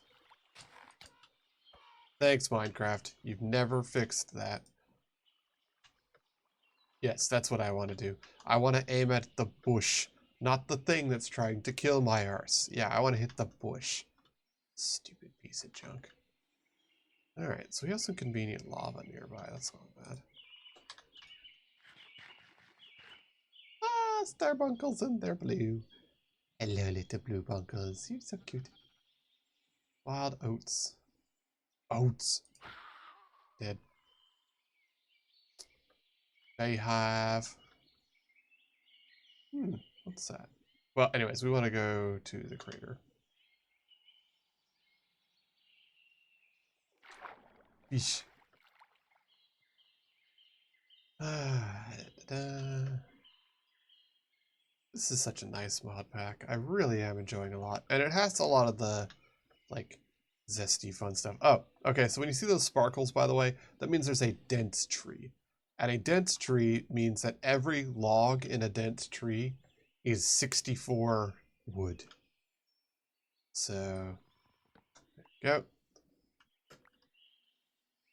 Thanks, Minecraft. You've never fixed that. Yes, that's what I want to do. I want to aim at the bush, not the thing that's trying to kill my arse. Yeah, I want to hit the bush. Stupid piece of junk. Alright, so we have some convenient lava nearby. That's not bad. Ah, starbunkles and they're blue. Hello, little blue bunkles. You're so cute. Wild oats. Oats. Dead. They have... what's that? Well, anyways, we want to go to the crater. Eesh. This is such a nice mod pack. I really am enjoying a lot. And it has a lot of the, like, zesty fun stuff. Oh, okay, so when you see those sparkles, by the way, that means there's a dense tree. And a dense tree means that every log in a dense tree is 64 wood. So, there you go.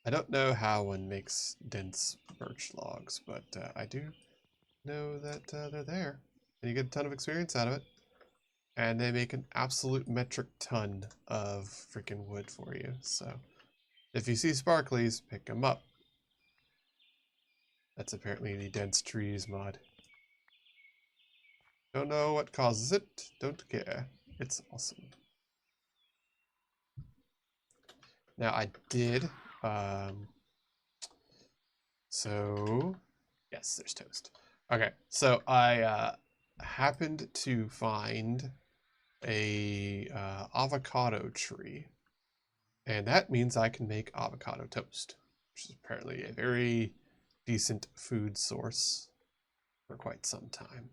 I don't know how one makes dense birch logs, but I do know that they're there. And you get a ton of experience out of it. And they make an absolute metric ton of freaking wood for you. So, if you see sparklies, pick them up. That's apparently the dense trees mod. Don't know what causes it. Don't care. It's awesome. Now I did, so, yes, there's toast. Okay, so I happened to find a avocado tree. And that means I can make avocado toast, which is apparently a very decent food source for quite some time.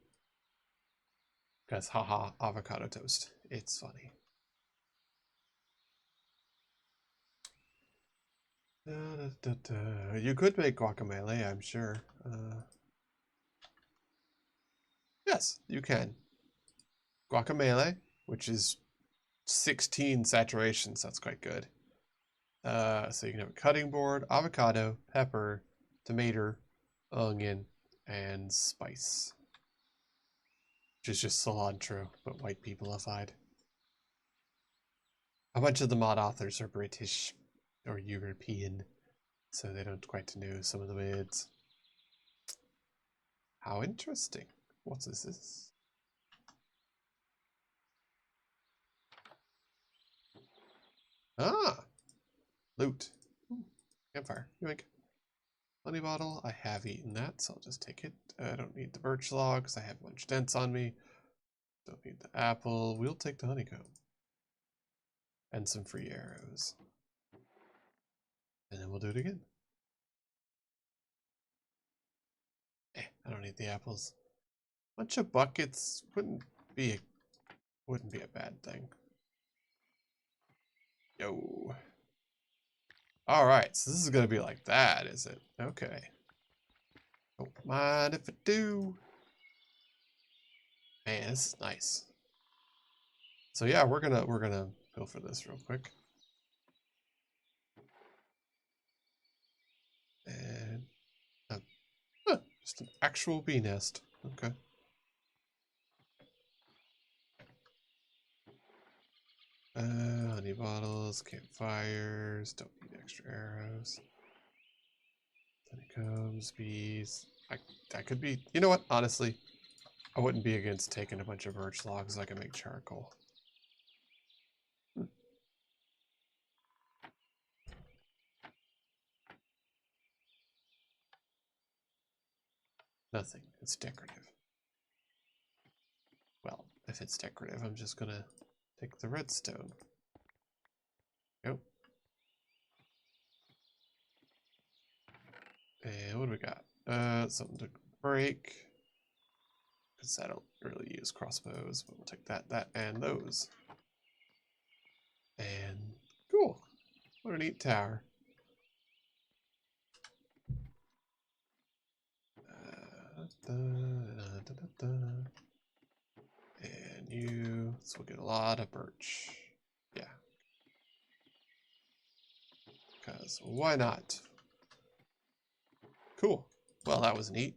Because, haha, avocado toast. It's funny. You could make guacamole, I'm sure. Yes, you can. Guacamole, which is 16 saturations, that's quite good. So you can have a cutting board, avocado, pepper, tomato, onion, and spice. Which is just cilantro, but white peopleified. A bunch of the mod authors are British or European, so they don't quite know some of the words. How interesting. What is this? Ah! Loot. Campfire. Yoink. Honey bottle. I have eaten that, so I'll just take it. I don't need the birch log because I have a bunch of dents on me. Don't need the apple. We'll take the honeycomb. And some free arrows. And then we'll do it again. I don't need the apples. Bunch of buckets wouldn't be a bad thing. Yo. Alright, so this is gonna be like that, is it? Okay. Don't mind if I do. Man, this is nice. So yeah, we're gonna go for this real quick. And just an actual bee nest. Okay. Honey bottles, campfires, don't need extra arrows. Honeycombs, bees. I could be, you know what, honestly, I wouldn't be against taking a bunch of birch logs so I can make charcoal. Nothing, it's decorative. Well, if it's decorative, I'm just gonna take the redstone. Go. And what do we got? Something to break. Because I don't really use crossbows, but we'll take that, and those. And cool. What a neat tower. And you, so we'll get a lot of birch. Yeah. Because why not? Cool. Well, that was neat.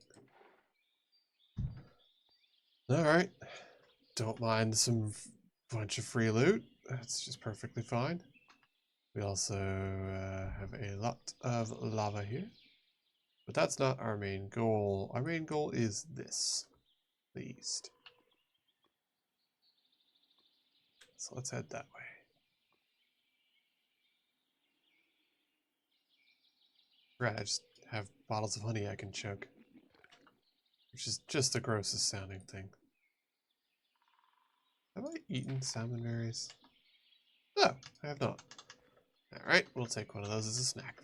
Alright. Don't mind some bunch of free loot. That's just perfectly fine. We also have a lot of lava here. But that's not our main goal. Our main goal is this, the east. So let's head that way. Right, I just have bottles of honey I can chug. Which is just the grossest sounding thing. Have I eaten salmon berries? No, I have not. Alright, we'll take one of those as a snack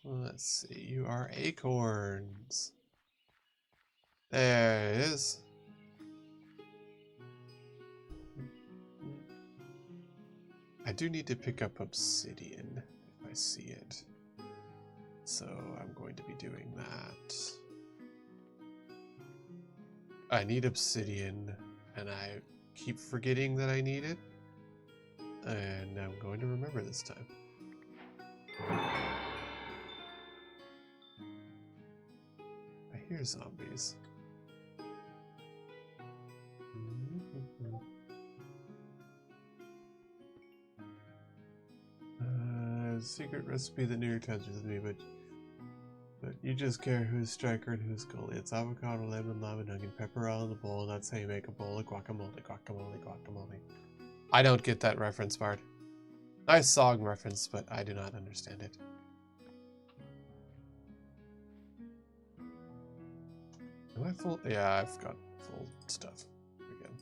then. Let's see, you are acorns. There it is. I do need to pick up obsidian if I see it. So I'm going to be doing that. I need obsidian, and I keep forgetting that I need it. And I'm going to remember this time. I hear zombies. Secret recipe that New York Times with me, but you just care who's striker and who's goalie. It's avocado, lemon, lime, onion, pepper all in the bowl. That's how you make a bowl of guacamole, guacamole, guacamole. I don't get that reference, Bart. Nice song reference, but I do not understand it. Am I full? Yeah, I've got full stuff. Again.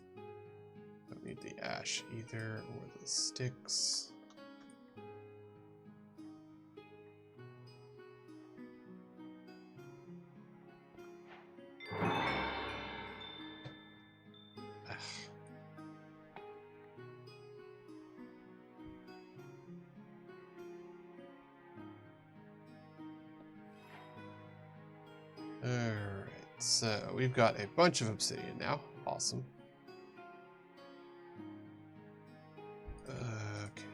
Don't need the ash either, or the sticks. Alright, so we've got a bunch of obsidian now. Awesome. Okay,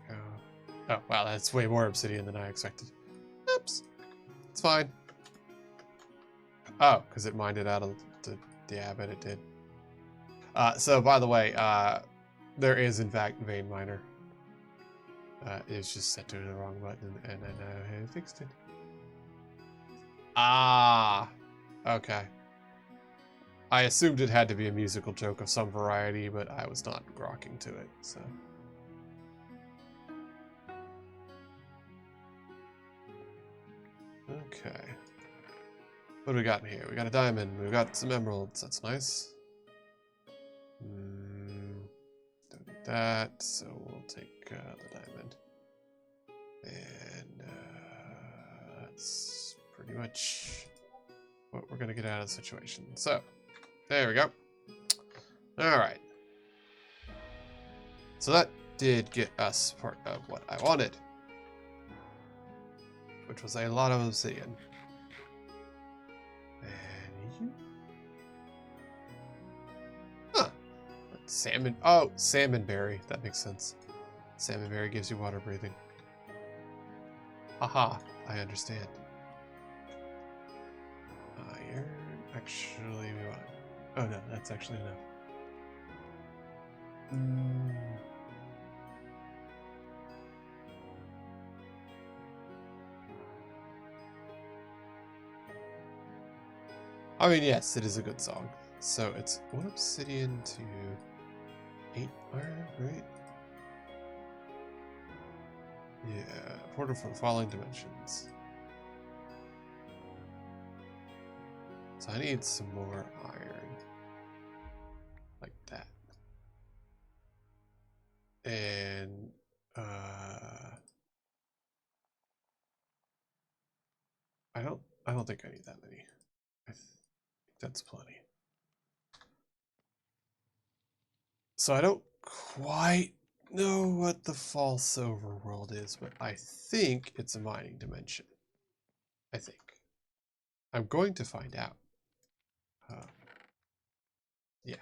here we go. Oh, wow, that's way more obsidian than I expected. Oops. It's fine. Oh, because it mined it out of the... Yeah, I bet it did. So, by the way, there is, in fact, vein miner. It's just set to the wrong button, and I know how I fixed it. Ah, okay. I assumed it had to be a musical joke of some variety, but I was not grokking to it, so. Okay. What do we got in here? We got a diamond. We've got some emeralds. That's nice. Don't need that, so we'll take the diamond. And that's pretty much what we're going to get out of the situation. So, there we go. Alright. So that did get us part of what I wanted. Which was a lot of obsidian. And you? Huh. Salmon. Oh, salmon berry. That makes sense. Salmon berry gives you water breathing. Aha. I understand. Iron. Actually, we want... Oh no, that's actually enough. I mean, yes, it is a good song. So it's 1 obsidian to 8 iron, right? Yeah, portal for the following dimensions. So I need some more iron. Like that. And, I don't think I need that many. I think that's plenty. So I don't quite know what the false overworld is, but I think it's a mining dimension. I think. I'm going to find out. Yeah.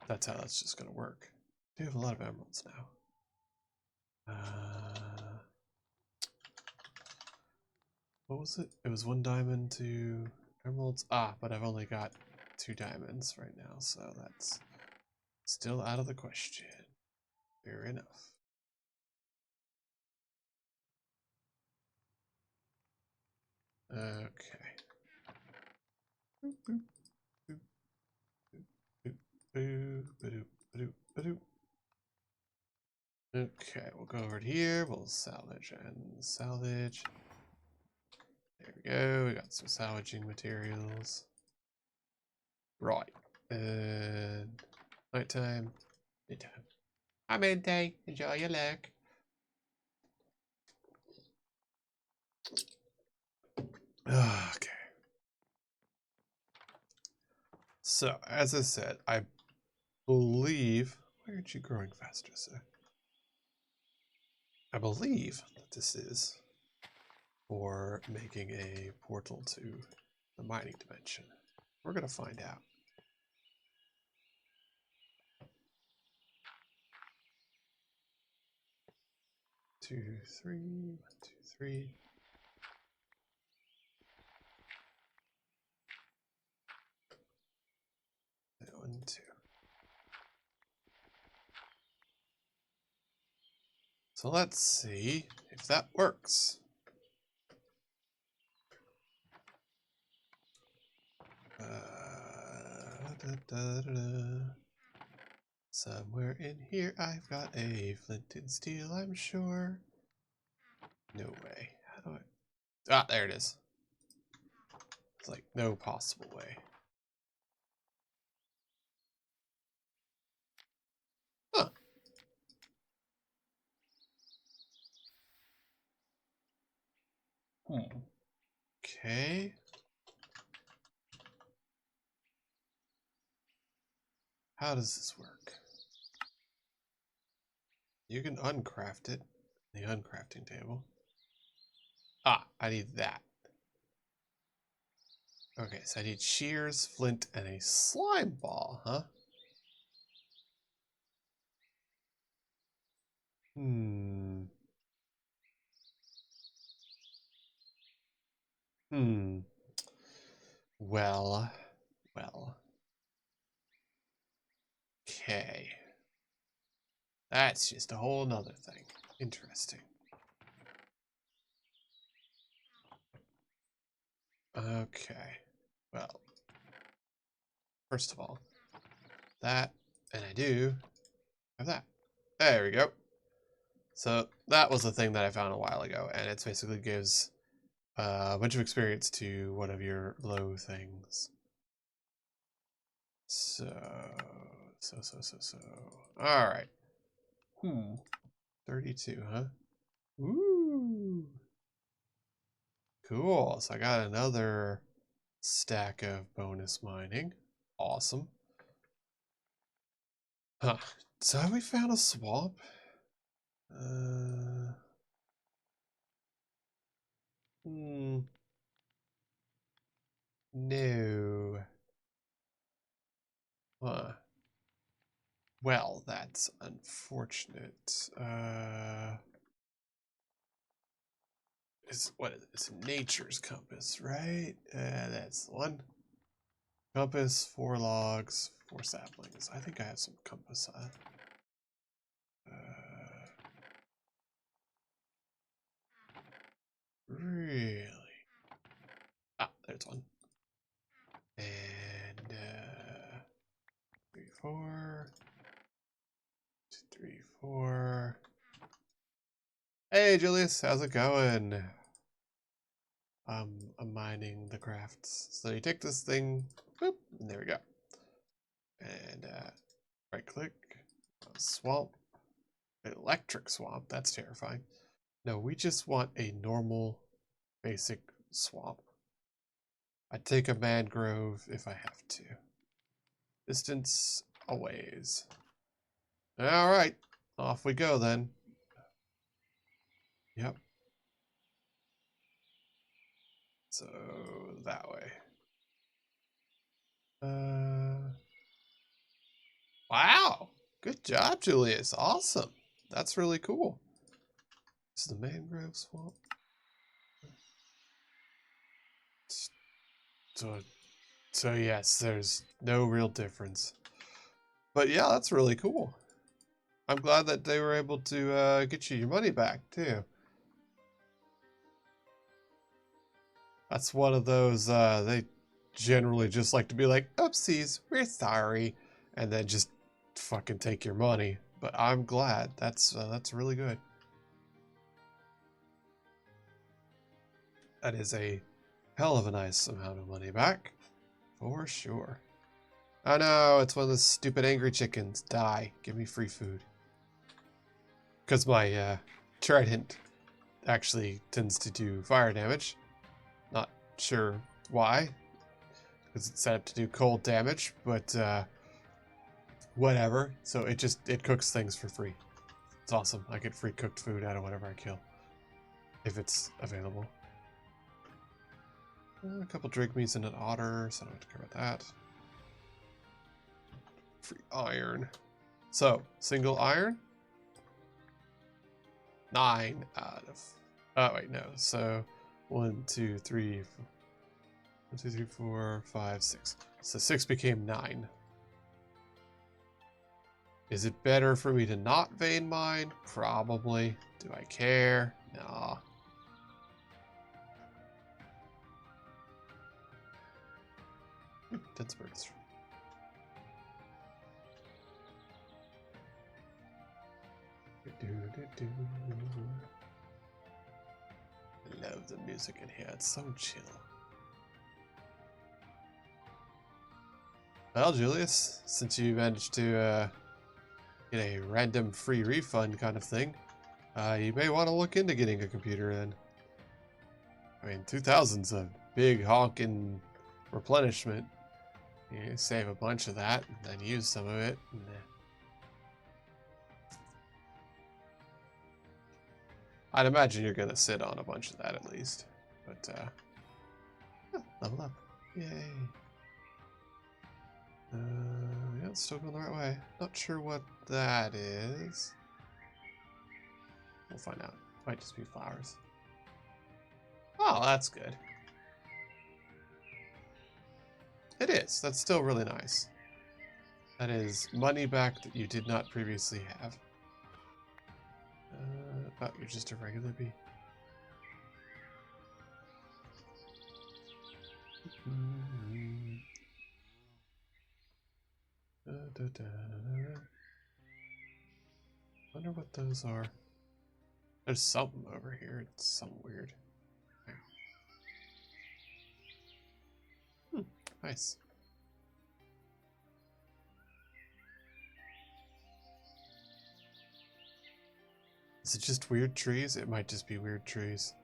That's how that's just going to work. I do have a lot of emeralds now. What was it? It was 1 diamond, 2 emeralds. Ah, but I've only got 2 diamonds right now, so that's Still out of the question. Fair enough. Okay. Okay, we'll go over here. We'll salvage and salvage. There we go. We got some salvaging materials. Right. And nighttime. Daytime. Hi, midday. Enjoy your luck. Okay. So, as I said, I believe... Why aren't you growing faster, sir? I believe that this is for making a portal to the mining dimension. We're going to find out. Two, three, 1, 2, 3. And 1, 2. So let's see if that works. Somewhere in here I've got a flint and steel, I'm sure. No way. How do I... Ah, there it is. It's like no possible way. Huh. Okay. How does this work? You can uncraft it. The uncrafting table. Ah, I need that. Okay, so I need shears, flint, and a slime ball, huh? Hmm. Well. Okay. That's just a whole nother thing. Interesting. Okay. Well. First of all, that, and I do have that. There we go. So that was the thing that I found a while ago, and it basically gives a bunch of experience to one of your low things. So. All right. 32, huh? Ooh. Cool. So I got another stack of bonus mining. Awesome. Huh. So have we found a swamp? No. Huh. Well, that's unfortunate. What is it? It's nature's compass, right? That's the one. Compass, 4 logs, 4 saplings. I think I have some compass. Really? Ah, there's one. And 3, 4. 2, 3, 4. Hey, Julius, how's it going? I'm mining the crafts. So you take this thing, boop, and there we go. And right click, swamp, electric swamp. That's terrifying. No, we just want a normal, basic swamp. I take a mangrove if I have to. Distance a ways. All right, off we go then. Yep. So that way. Wow. Good job, Julius. Awesome. That's really cool. This is the mangrove swamp. So yes, there's no real difference. But yeah, that's really cool. I'm glad that they were able to get you your money back, too. That's one of those, they generally just like to be like, oopsies, we're sorry, and then just fucking take your money. But I'm glad. That's really good. That is a hell of a nice amount of money back, for sure. Oh no, it's one of those stupid angry chickens. Die. Give me free food. Because my trident actually tends to do fire damage. Not sure why. Because it's set up to do cold damage, but whatever. So it cooks things for free. It's awesome. I get free cooked food out of whatever I kill. If it's available. A couple drake meats and an otter, so I don't have to care about that. Free iron. So, single iron. 9 out of... Oh, wait, no. So, 1, 2, 3, 4... 1, 2, 3, 4, 5, 6. So 6 became 9. Is it better for me to not vein mine? Probably. Do I care? Nah. Dense birds. I love the music in here. It's so chill. Well, Julius, since you managed to get a random free refund kind of thing, you may want to look into getting a computer then. I mean, 2000's a big honking replenishment. You save a bunch of that, and then use some of it. And, I'd imagine you're going to sit on a bunch of that at least. But, level up. Yay. Yeah, it's still going the right way. Not sure what that is. We'll find out. Might just be flowers. Oh, that's good. It is. That's still really nice. That is money back that you did not previously have. Oh, you're just a regular bee. Wonder what those are. There's something over here. It's something weird. Nice. Is it just weird trees? It might just be weird trees.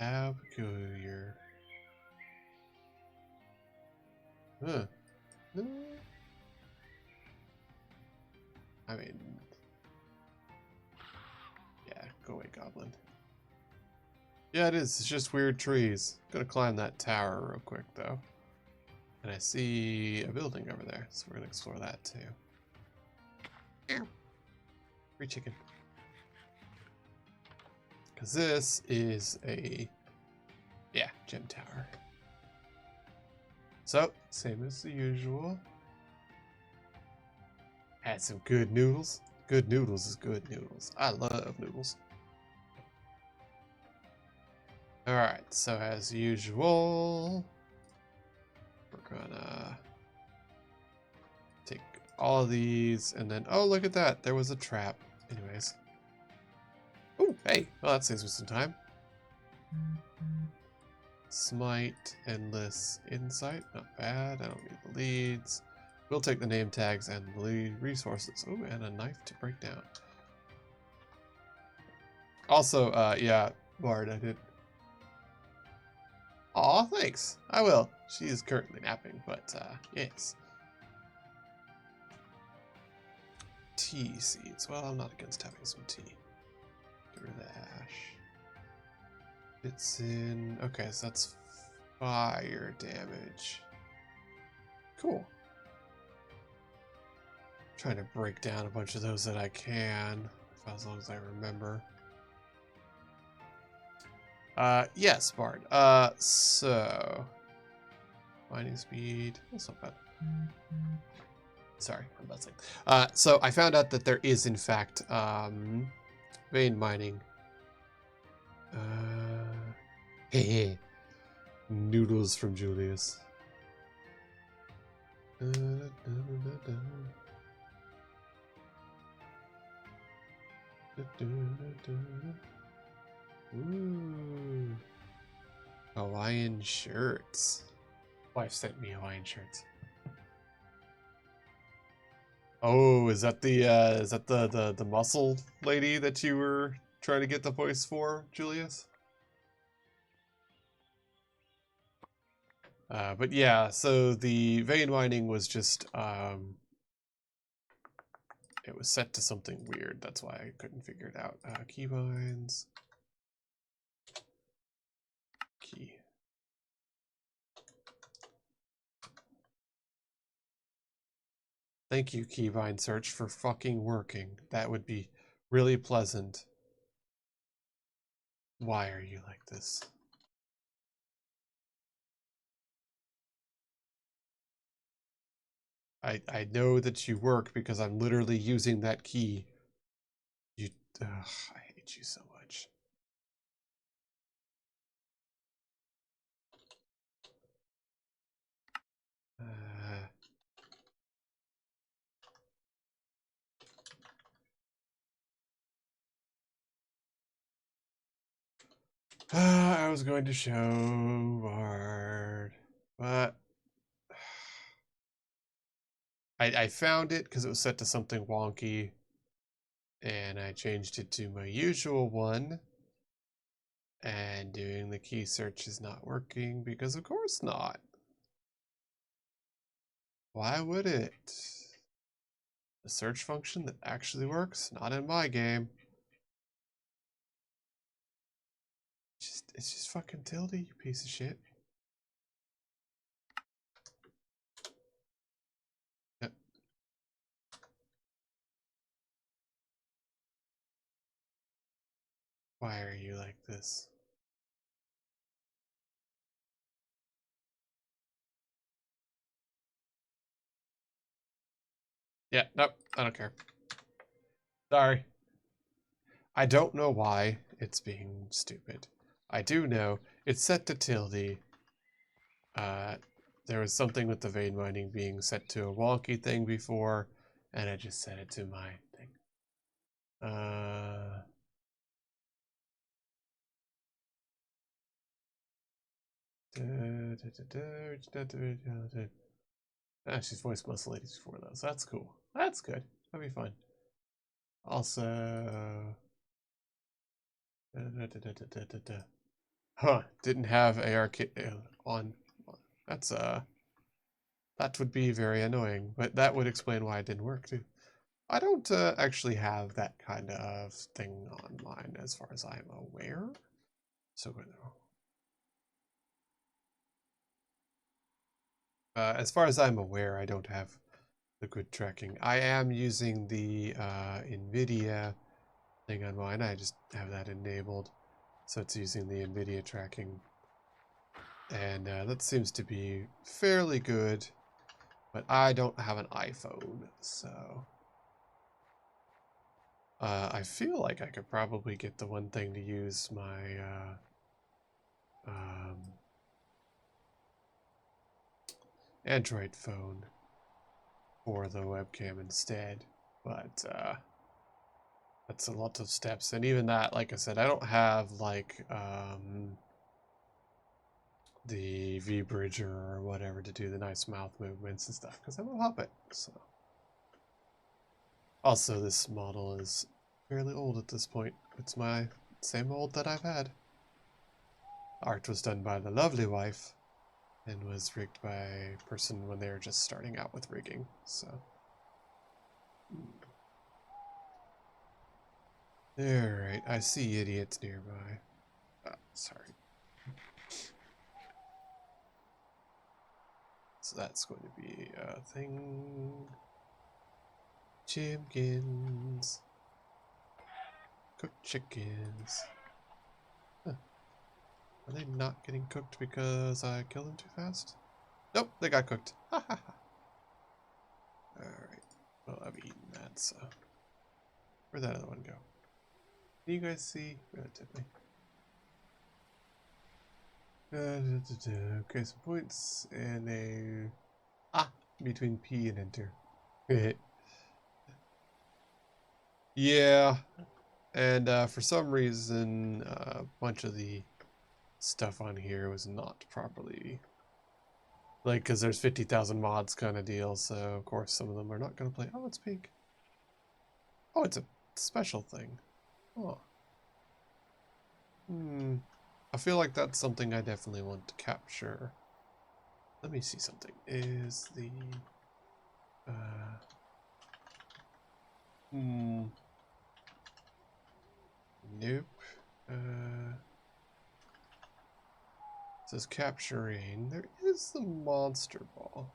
How peculiar. Huh. I mean... Yeah, go away, goblin. Yeah, it is. It's just weird trees. Gonna climb that tower real quick, though. And I see a building over there, so we're gonna explore that, too. Ow. Free chicken. Because this is a... Yeah, gem tower. So, same as the usual. Had some good noodles. Good noodles is good noodles. I love noodles. Alright, so as usual, we're gonna take all of these and then, oh, look at that. There was a trap. Anyways. Oh, hey. Well, that saves me some time. Smite, endless insight. Not bad. I don't need the leads. We'll take the name tags and the resources. Oh, and a knife to break down. Also, yeah, Bard, I did. Aw, thanks. I will. She is currently napping, but, yes. Tea seeds. Well, I'm not against having some tea. Get rid of the ash. It's in... Okay, so that's fire damage. Cool. Trying to break down a bunch of those that I can, as long as I remember. Yes, Bard. So Mining speed. That's not bad. Sorry, I'm buzzing. So I found out that there is, in fact, vein mining. Hey, noodles from Julius. Ooh. Hawaiian shirts. Wife sent me Hawaiian shirts. Oh, is that the muscle lady that you were trying to get the voice for, Julius? But yeah, so the vein mining was just it was set to something weird. That's why I couldn't figure it out. Keybinds. Key. Thank you, Keybind Search, for fucking working. That would be really pleasant. Why are you like this? I know that you work because I'm literally using that key. You, I hate you so much. I was going to show Bard, but I found it because it was set to something wonky, and I changed it to my usual one, and doing the key search is not working because of course not. Why would it? The search function that actually works? Not in my game. It's just fucking tilde, you piece of shit. Yep. Why are you like this? Yeah, nope, I don't care. Sorry. I don't know why it's being stupid. I do know it's set to tilde. There was something with the vein mining being set to a wonky thing before, and I just set it to my thing. She's voiced most ladies before though, so that's cool. That's good. That'll be fun. Also, huh? Didn't have ARK on. That's that would be very annoying, but that would explain why it didn't work too. I don't actually have that kind of thing on mine as far as I'm aware. So, as far as I'm aware, I don't have the good tracking. I am using the NVIDIA thing on mine. I just have that enabled. So it's using the NVIDIA tracking. And that seems to be fairly good. But I don't have an iPhone, so... I feel like I could probably get the one thing to use my Android phone for the webcam instead, but that's a lot of steps, and even that, like I said, I don't have like the V-bridger or whatever to do the nice mouth movements and stuff because I'm a puppet. So also, this model is fairly old at this point. It's my same mold that I've had. Art was done by the lovely wife and was rigged by a person when they were just starting out with rigging, so. Alright, I see idiots nearby. Oh, sorry. So that's going to be a thing. Chimkins. Cooked chickens. Huh. Are they not getting cooked because I killed them too fast? Nope, they got cooked. Ha ha ha. Alright. Well, I've eaten that, so. Where'd that other one go? Can you guys see? Relatively. Okay, some points and a... Ah! Between P and enter. Yeah. And for some reason, a bunch of the stuff on here was not properly... Like, because there's 50,000 mods kind of deal, so of course some of them are not going to play. Oh, it's pink. Oh, it's a special thing. Oh. I feel like that's something I definitely want to capture. Let me see something. Is the... Nope. It says capturing. There is the monster ball.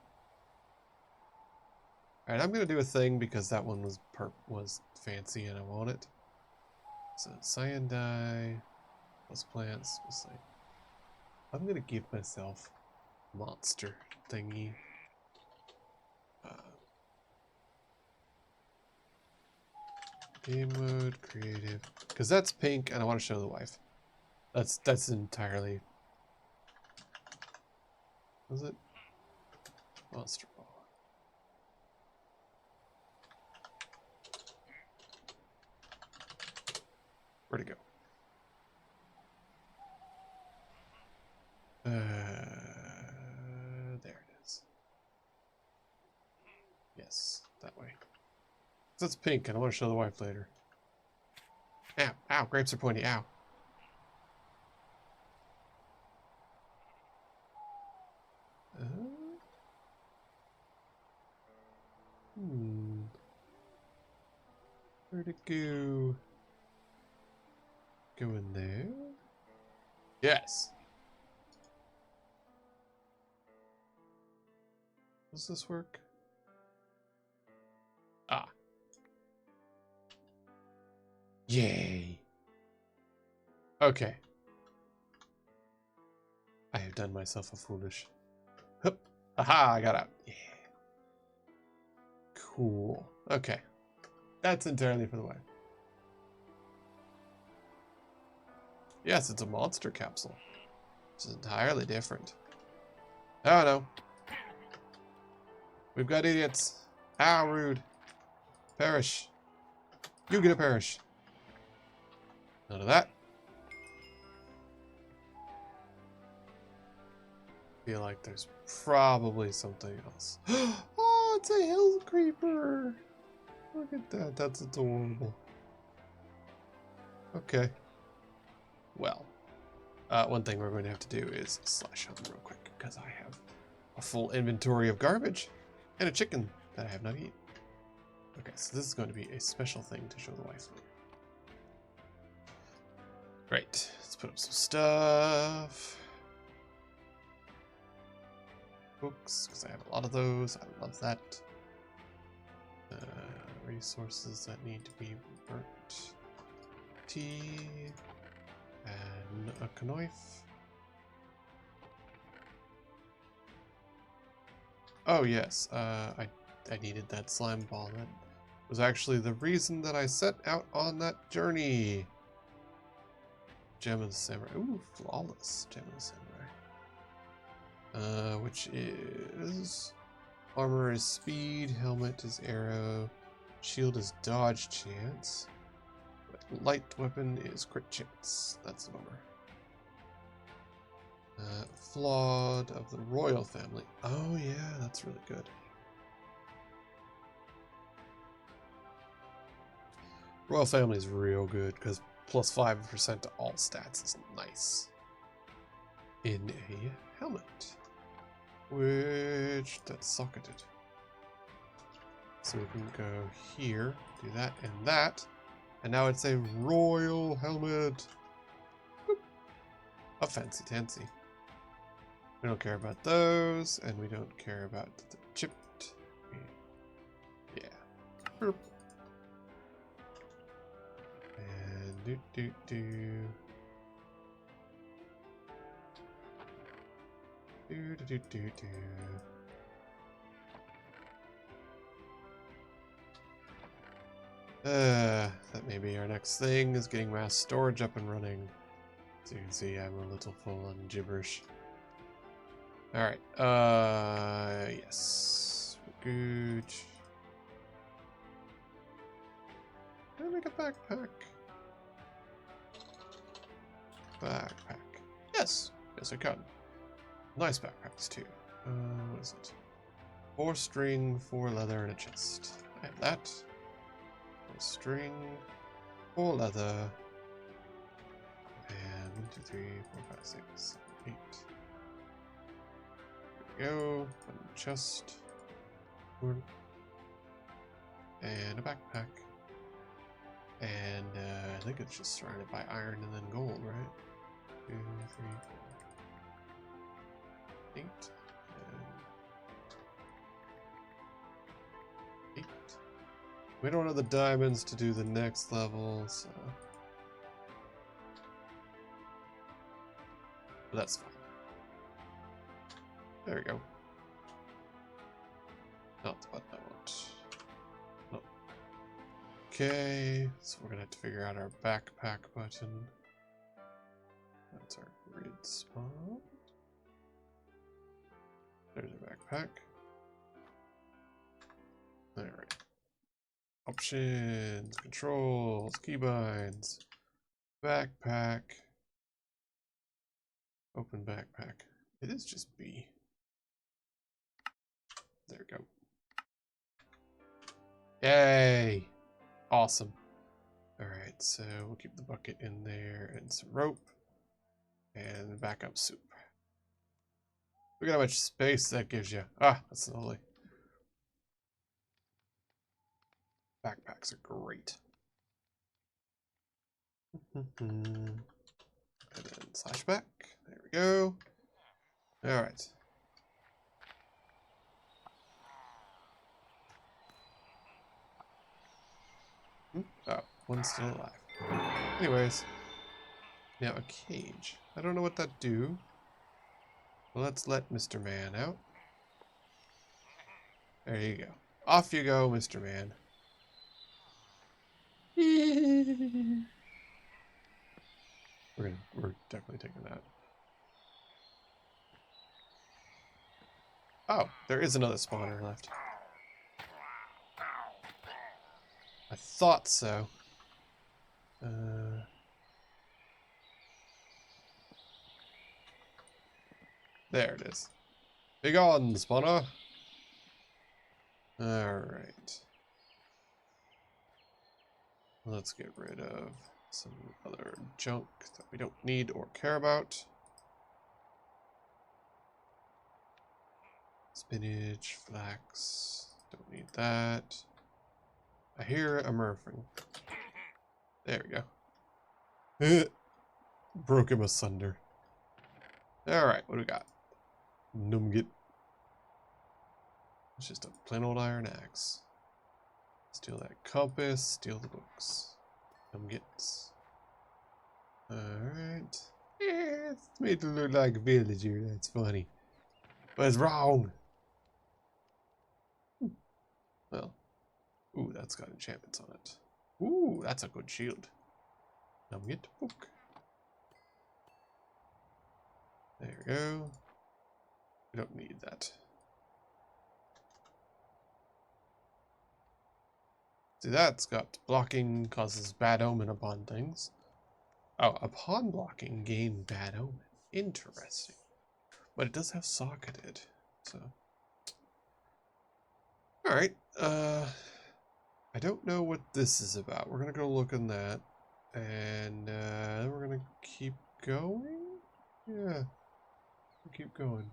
Alright, I'm gonna do a thing because that one was fancy and I want it. So cyan dye plus plants plus like, I'm gonna give myself monster thingy. Game mode, creative. Because that's pink and I want to show the wife. That's entirely... Was it? Monster ball. Where'd it go? There it is. Yes, that way. That's pink, and I want to show the wife later. Ow, ow, grapes are pointy, ow. Where'd it go? Go in there? Yes. Does this work? Ah. Yay. Okay. I have done myself a foolish. Hup. Aha, I got out. Yeah. Cool. Okay. That's entirely for the way. Yes, it's a monster capsule. It's entirely different. Oh no. We've got idiots. How rude. Perish. You get a perish. None of that. Feel like there's probably something else. Oh, it's a hill creeper. Look at that. That's adorable. Okay. Well, one thing we're going to have to do is slash home real quick because I have a full inventory of garbage and a chicken that I have not eaten. Okay, so this is going to be a special thing to show the wife later. Right, let's put up some stuff. Books, because I have a lot of those. I love that. Resources that need to be burnt. Tea. And a knife. Oh yes, I needed that slime ball. That was actually the reason that I set out on that journey. Gem of the Samurai. Ooh, flawless Gem of the Samurai. Which is... Armor is speed, helmet is arrow, shield is dodge chance, light weapon is crit chance. That's the bummer. Flawed of the royal family. Oh yeah, that's really good. Royal family is real good because plus 5% to all stats is nice. In a helmet. Which that's socketed. So we can go here, do that and that. And now it's a royal helmet. Boop. A fancy tansy. We don't care about those, and we don't care about the chipped. Yeah. Boop. And do. Do, do, do, do, do. That may be our next thing, is getting mass storage up and running. So you can see I'm a little full on gibberish. Alright, yes. Good. Can I make a backpack? Backpack. Yes! Yes, I can. Nice backpacks, too. What is it? 4 string, 4 leather, and a chest. I have that. 4 string, 4 leather, and 1, 2, 3, 4, 5, 6, 7, 8. There we go. 1 chest. And a backpack. And I think it's just surrounded by iron and then gold, right? 2, 3, 4, 8. And 8. We don't have the diamonds to do the next level, so. But that's fine. There we go. Not the button I want. No. Okay, so we're gonna have to figure out our backpack button. That's our grid spot. There's our backpack. Alright. Options, controls, keybinds, backpack. Open backpack. It is just B. There we go. Yay! Awesome. Alright, so we'll keep the bucket in there and some rope. And backup soup. Look at how much space that gives you. Ah, that's lovely. Backpacks are great. And then slash back. There we go. Alright. Oh, one's still alive. Anyways. Now a cage. I don't know what that do. Well, let's let Mr. Man out. There you go. Off you go, Mr. Man. We're definitely taking that. Oh, there is another spawner left. I thought so. There it is. Big on, spawner. Alright. Let's get rid of some other junk that we don't need or care about. Spinach, flax, don't need that. I hear a murphing. There we go. Broke him asunder. Alright, what do we got? Numgit. It's just a plain old iron axe. Steal that compass, steal the books. Numgits. Alright. Yeah, it's made to look like a villager, that's funny. But it's wrong! Well. Ooh, that's got enchantments on it. Ooh, that's a good shield. Numgit book. There we go. We don't need that. See, that's got blocking causes bad omen upon things. Oh, upon blocking gain bad omen. Interesting. But it does have socketed, so. Alright, I don't know what this is about. We're gonna go look in that. And then we're gonna keep going? Yeah. We'll keep going.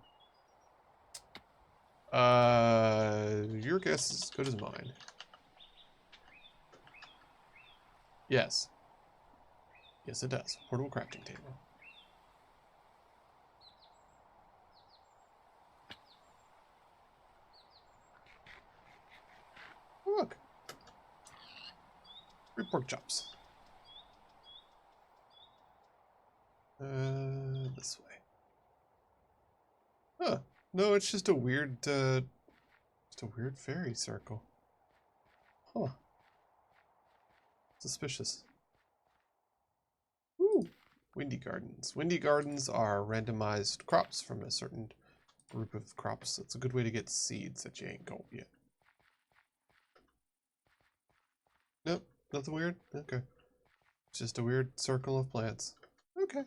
Your guess is as good as mine. Yes. Yes, it does. Portable crafting table. Oh, look. 3 pork chops. This way. No, it's just a weird fairy circle. Huh. Suspicious. Ooh. Windy gardens. Windy gardens are randomized crops from a certain group of crops. It's a good way to get seeds that you ain't got yet. Nope, nothing weird? Okay. It's just a weird circle of plants. Okay.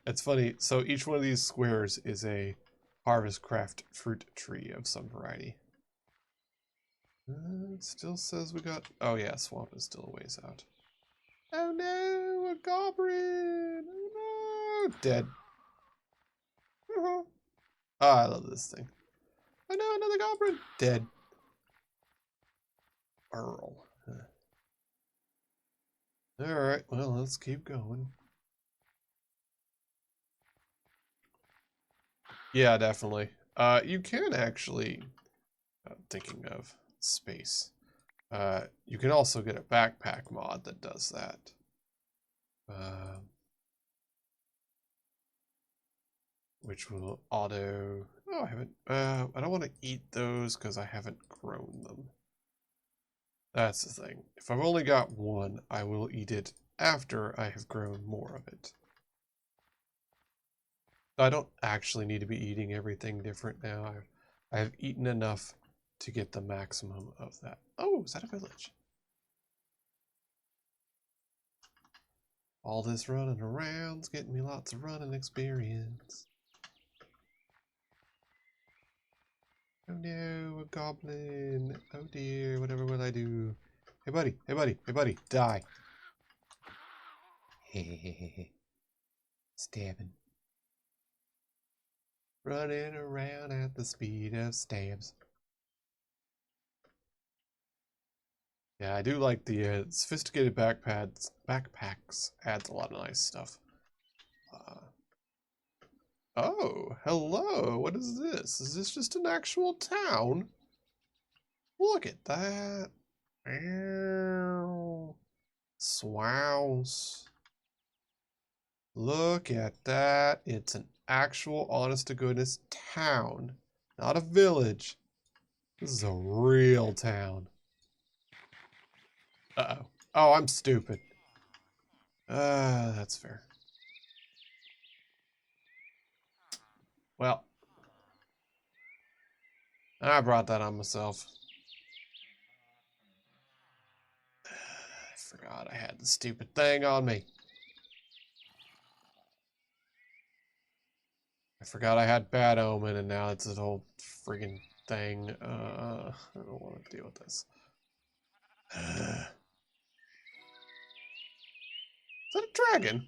It's funny, so each one of these squares is a Harvest Craft fruit tree of some variety. It still says we got... Oh yeah, swamp is still a ways out. Oh no, a goblin! Oh no! Dead. Oh, I love this thing. Oh no, another goblin! Dead. Earl. Alright, well, let's keep going. Yeah, definitely. You can actually... thinking of space. You can also get a backpack mod that does that. Which will auto... Oh, I haven't... I don't want to eat those because I haven't grown them. That's the thing. If I've only got one, I will eat it after I have grown more of it. I don't actually need to be eating everything different now. I have eaten enough to get the maximum of that. Oh, is that a village? All this running around's getting me lots of running experience. Oh no, a goblin. Oh dear, whatever will I do? Hey buddy, hey buddy, hey buddy, die. Hehehehe. Stabbing. Running around at the speed of stabs. Yeah, I do like the sophisticated backpacks adds a lot of nice stuff. Oh, hello. What is this? Is this just an actual town? Look at that. Swouse. Look at that. It's an actual, honest to goodness town. Not a village. This is a real town. Uh-oh. Oh, I'm stupid. That's fair. Well, I brought that on myself. I forgot I had the stupid thing on me. I forgot I had Bad Omen, and now it's this whole friggin' thing. I don't want to deal with this. Is that a dragon?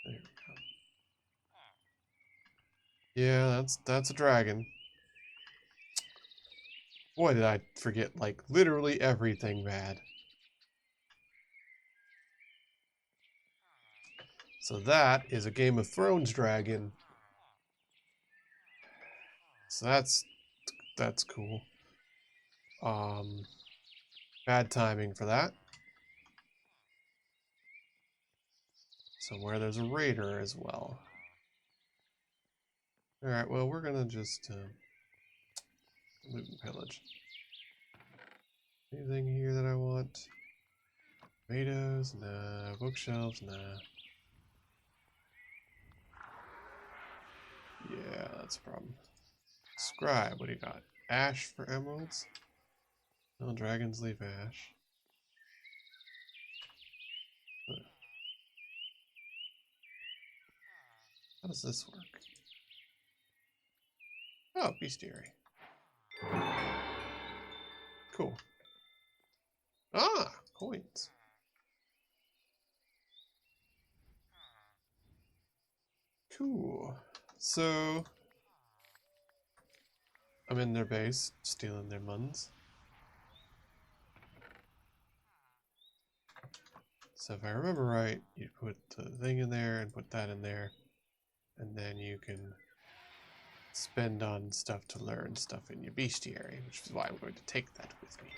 There we go. Yeah, that's a dragon. Boy, did I forget, like, literally everything bad. So that is a Game of Thrones dragon. So that's cool. Bad timing for that. Somewhere there's a raider as well. Alright, well, we're gonna just loot and pillage. Anything here that I want? Tomatoes? Nah. Bookshelves? Nah. Yeah, that's a problem. Scribe, what do you got? Ash for emeralds? No, dragons leave ash. How does this work? Oh, bestiary. Cool. Ah, coins. Cool. So, I'm in their base, stealing their muns. So if I remember right, you put the thing in there and put that in there, and then you can spend on stuff to learn stuff in your bestiary, which is why I'm going to take that with me.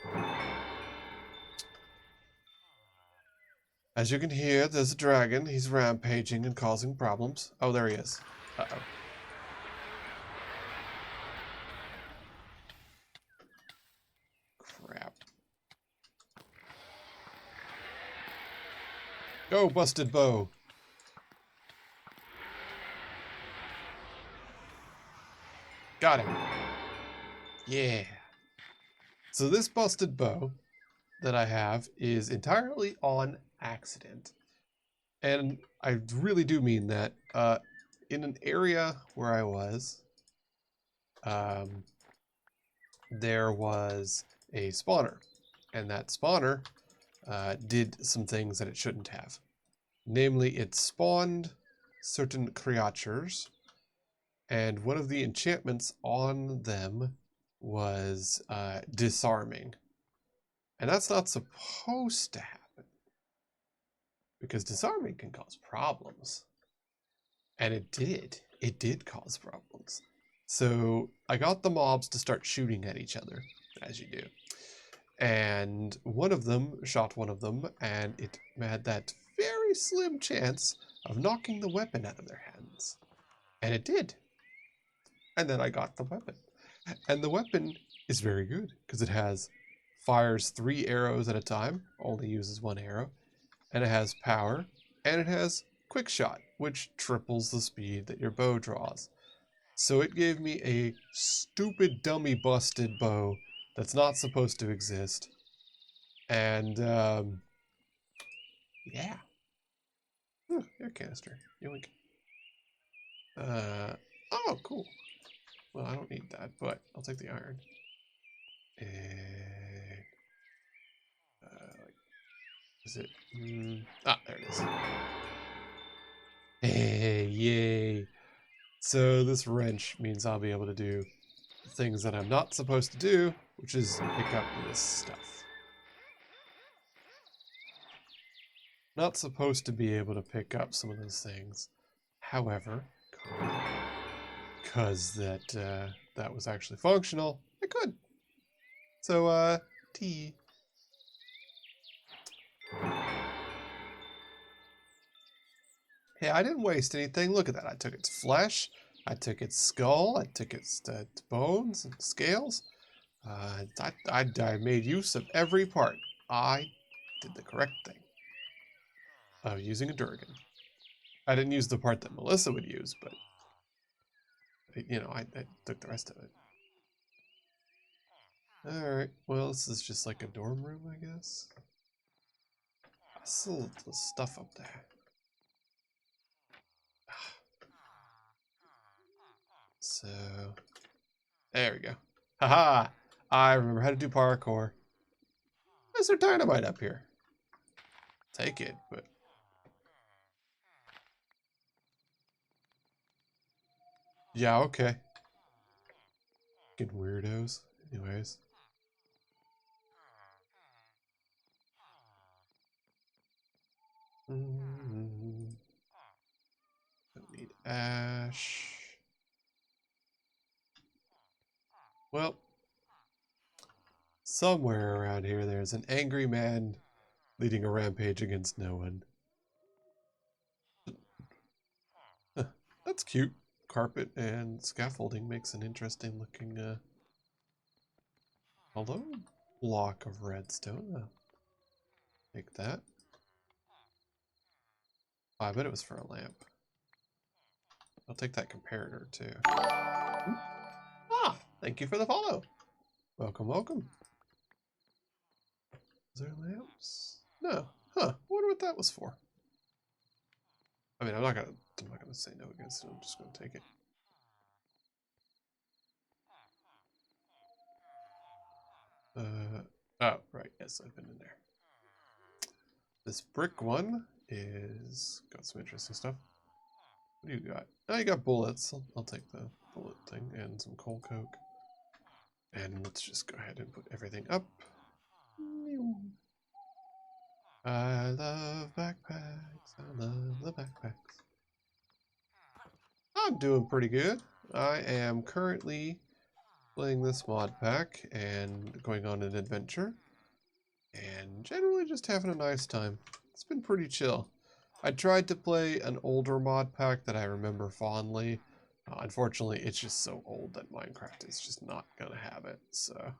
As you can hear, there's a dragon. He's rampaging and causing problems. Oh, there he is. Uh-oh. Crap. Go, busted bow. Got him. Yeah. So this busted bow that I have is entirely on accident. And I really do mean that. In an area where I was, there was a spawner. And that spawner did some things that it shouldn't have. Namely, it spawned certain creatures, and one of the enchantments on them was disarming. And that's not supposed to happen, because disarming can cause problems. And it did. It did cause problems. So I got the mobs to start shooting at each other, as you do. And one of them shot one of them, and it had that very slim chance of knocking the weapon out of their hands. And it did. And then I got the weapon. And the weapon is very good, because it fires 3 arrows at a time, only uses 1 arrow, and it has power, and it has quick shot, which triples the speed that your bow draws. So it gave me a stupid dummy busted bow that's not supposed to exist. And yeah. Air canister. Yoink. Oh, cool. Well, I don't need that, but I'll take the iron. And is it? There it is. Hey, yay! So this wrench means I'll be able to do things that I'm not supposed to do, which is pick up this stuff. Not supposed to be able to pick up some of those things. However, because that was actually functional, I could. So, tea. Hey, I didn't waste anything. Look at that. I took its flesh. I took its skull. I took its bones and scales. I made use of every part. I did the correct thing of using a Durgan. I didn't use the part that Melissa would use, but, you know, I took the rest of it. Alright, well, this is just like a dorm room, I guess. I still the stuff up there. So, there we go. Haha! I remember how to do parkour. Is there dynamite up here? Take it, but... Yeah, okay. Fucking weirdos. Anyways. Don't need ash. Well, somewhere around here there's an angry man leading a rampage against no one. That's cute. Carpet and scaffolding makes an interesting looking hello block of redstone. Take that. Oh, I bet it was for a lamp. I'll take that comparator too. Ah, thank you for the follow. Welcome, welcome. Is there lamps? No. Huh. I wonder what that was for. I mean, I'm not gonna say no against it. I'm just gonna take it. Oh, right. Yes, I've been in there. This brick one is got some interesting stuff. What do you got? Oh, you got bullets. I'll take the bullet thing and some coal coke. And let's just go ahead and put everything up. I love backpacks. I love the backpacks. I'm doing pretty good. I am currently playing this mod pack and going on an adventure. And generally just having a nice time. It's been pretty chill. I tried to play an older mod pack that I remember fondly. Unfortunately, it's just so old that Minecraft is just not going to have it, so...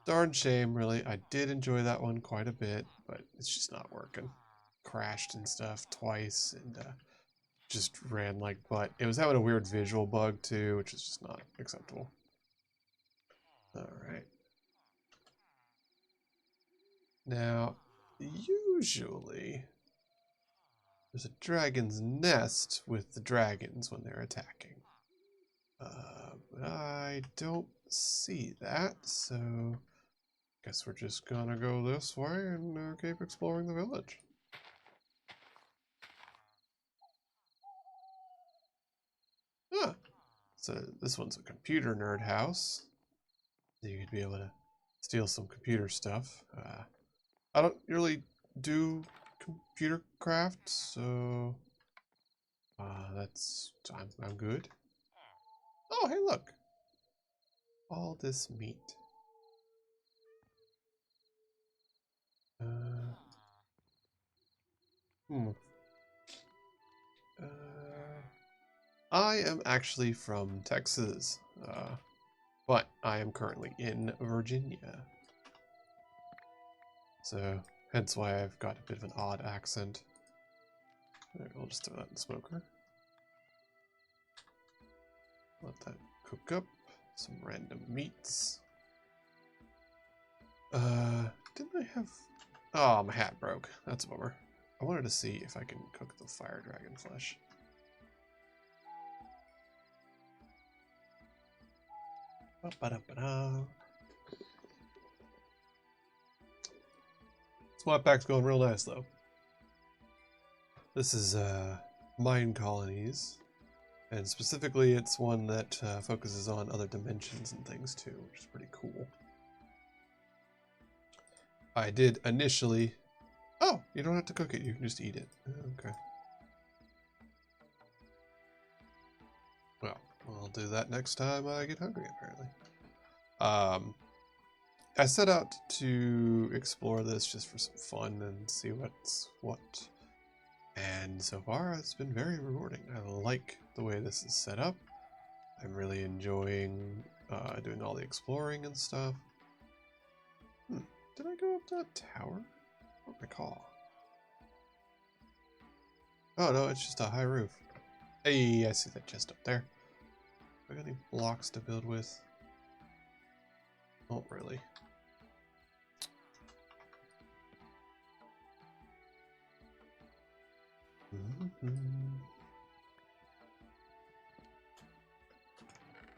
darn shame, really. I did enjoy that one quite a bit, but it's just not working. Crashed and stuff twice, and just ran like butt. It was having a weird visual bug, too, which is just not acceptable. Alright. Now, usually... there's a dragon's nest with the dragons when they're attacking. But I don't see that, so guess we're just gonna go this way and keep exploring the village. Ah, so this one's a computer nerd house. You could be able to steal some computer stuff. I don't really do computer craft, so I'm good. Oh, hey, look. All this meat. I am actually from Texas, but I am currently in Virginia. So, hence why I've got a bit of an odd accent. Right, I'll just throw that in the smoker. Let that cook up. Some random meats. Didn't I have... oh, my hat broke. That's a bummer. I wanted to see if I can cook the fire dragon flesh. Ba-ba-da-ba-da. This mod pack's going real nice, though. This is Minecolonies, and specifically it's one that focuses on other dimensions and things too, which is pretty cool. I did initially... oh, you don't have to cook it, you can just eat it. Okay. Well, I'll do that next time I get hungry, apparently. I set out to explore this just for some fun and see what's what. And so far, it's been very rewarding. I like the way this is set up. I'm really enjoying doing all the exploring and stuff. Did I go up that tower? I don't recall. Oh no, it's just a high roof. Hey, I see that chest up there. Do I got any blocks to build with? Not really.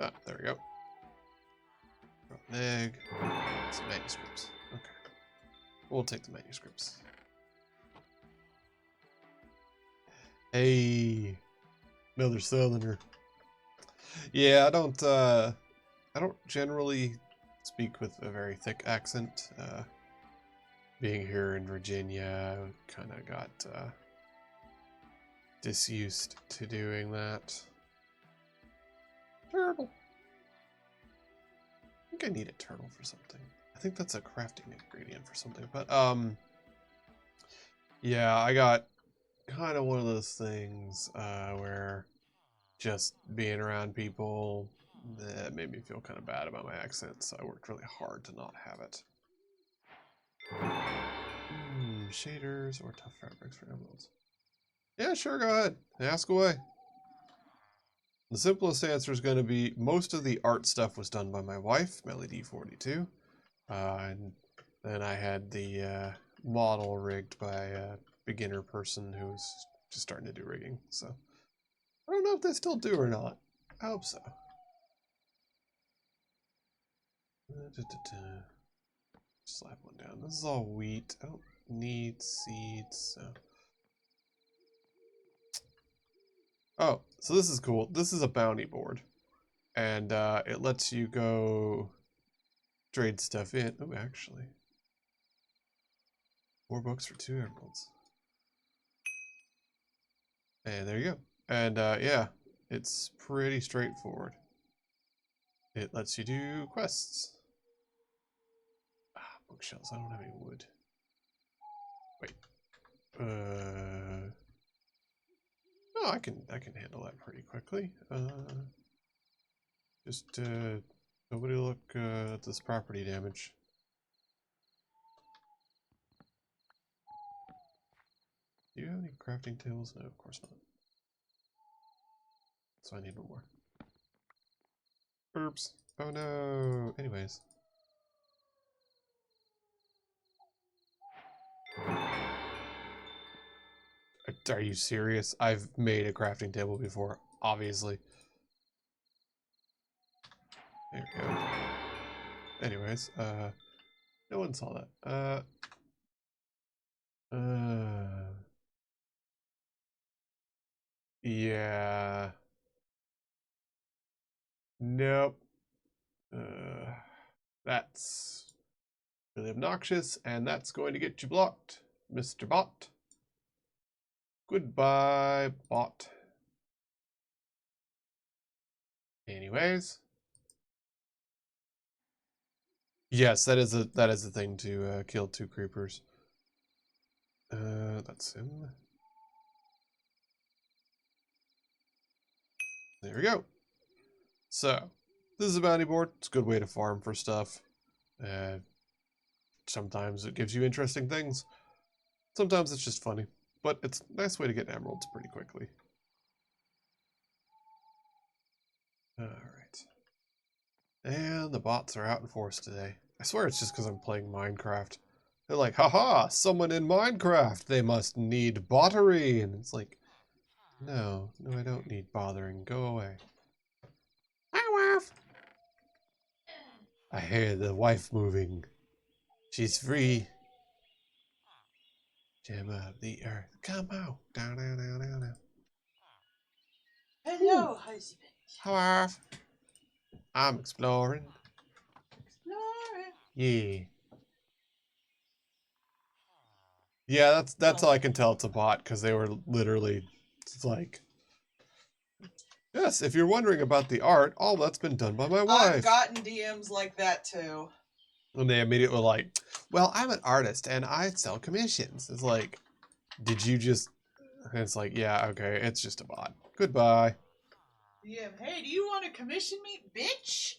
Ah, there we go. Drop an egg. Some manuscripts. Okay. We'll take the manuscripts. Hey, another southerner. Yeah, I don't generally speak with a very thick accent. Being here in Virginia, I kind of got disused to doing that. Turtle. I think I need a turtle for something. I think that's a crafting ingredient for something. But yeah, I got kind of one of those things where just being around people that made me feel kind of bad about my accent, so I worked really hard to not have it. Shaders or tough fabrics for emeralds? Yeah, sure, go ahead. Ask away. The simplest answer is going to be most of the art stuff was done by my wife, MellyD42. And then I had the model rigged by a beginner person who's just starting to do rigging. So I don't know if they still do or not. I hope so. Slap one down. This is all wheat. I don't need seeds, so... oh, so this is cool. This is a bounty board. And it lets you go trade stuff in. Oh, actually. 4 books for 2 emeralds. And there you go. And yeah, it's pretty straightforward. It lets you do quests. Ah, bookshelves. I don't have any wood. Wait. Oh, I can handle that pretty quickly. Just nobody look at this property damage. Do you have any crafting tables? No, of course not. So I need one more. Oops. Oh no. Anyways. Are you serious? I've made a crafting table before, obviously. There we go. Anyways, no one saw that. Yeah. Nope. That's really obnoxious, and that's going to get you blocked, Mr. Bot. Goodbye, bot. Anyways. Yes, that is a thing to kill 2 creepers. That's him. There we go. So, this is a bounty board. It's a good way to farm for stuff. Sometimes it gives you interesting things. Sometimes it's just funny. But it's a nice way to get emeralds pretty quickly. Alright. And the bots are out in force today. I swear it's just because I'm playing Minecraft. They're like, haha, someone in Minecraft. They must need bottery. And it's like, no, I don't need bothering. Go away. Hi, wife. I hear the wife moving. She's free. Gem of the earth. Come out. Down, down, down, down, down. Hello, husband. Hi, wife. I'm exploring. Exploring. Yeah. Yeah, that's how I can tell it's a bot, because they were literally like, yes, if you're wondering about the art, all that's been done by my wife. I've gotten DMs like that too. And they immediately were like, well, I'm an artist and I sell commissions. It's like, did you just... And it's like, yeah, okay, it's just a bot. Goodbye. Yeah, hey, do you want to commission me? Bitch!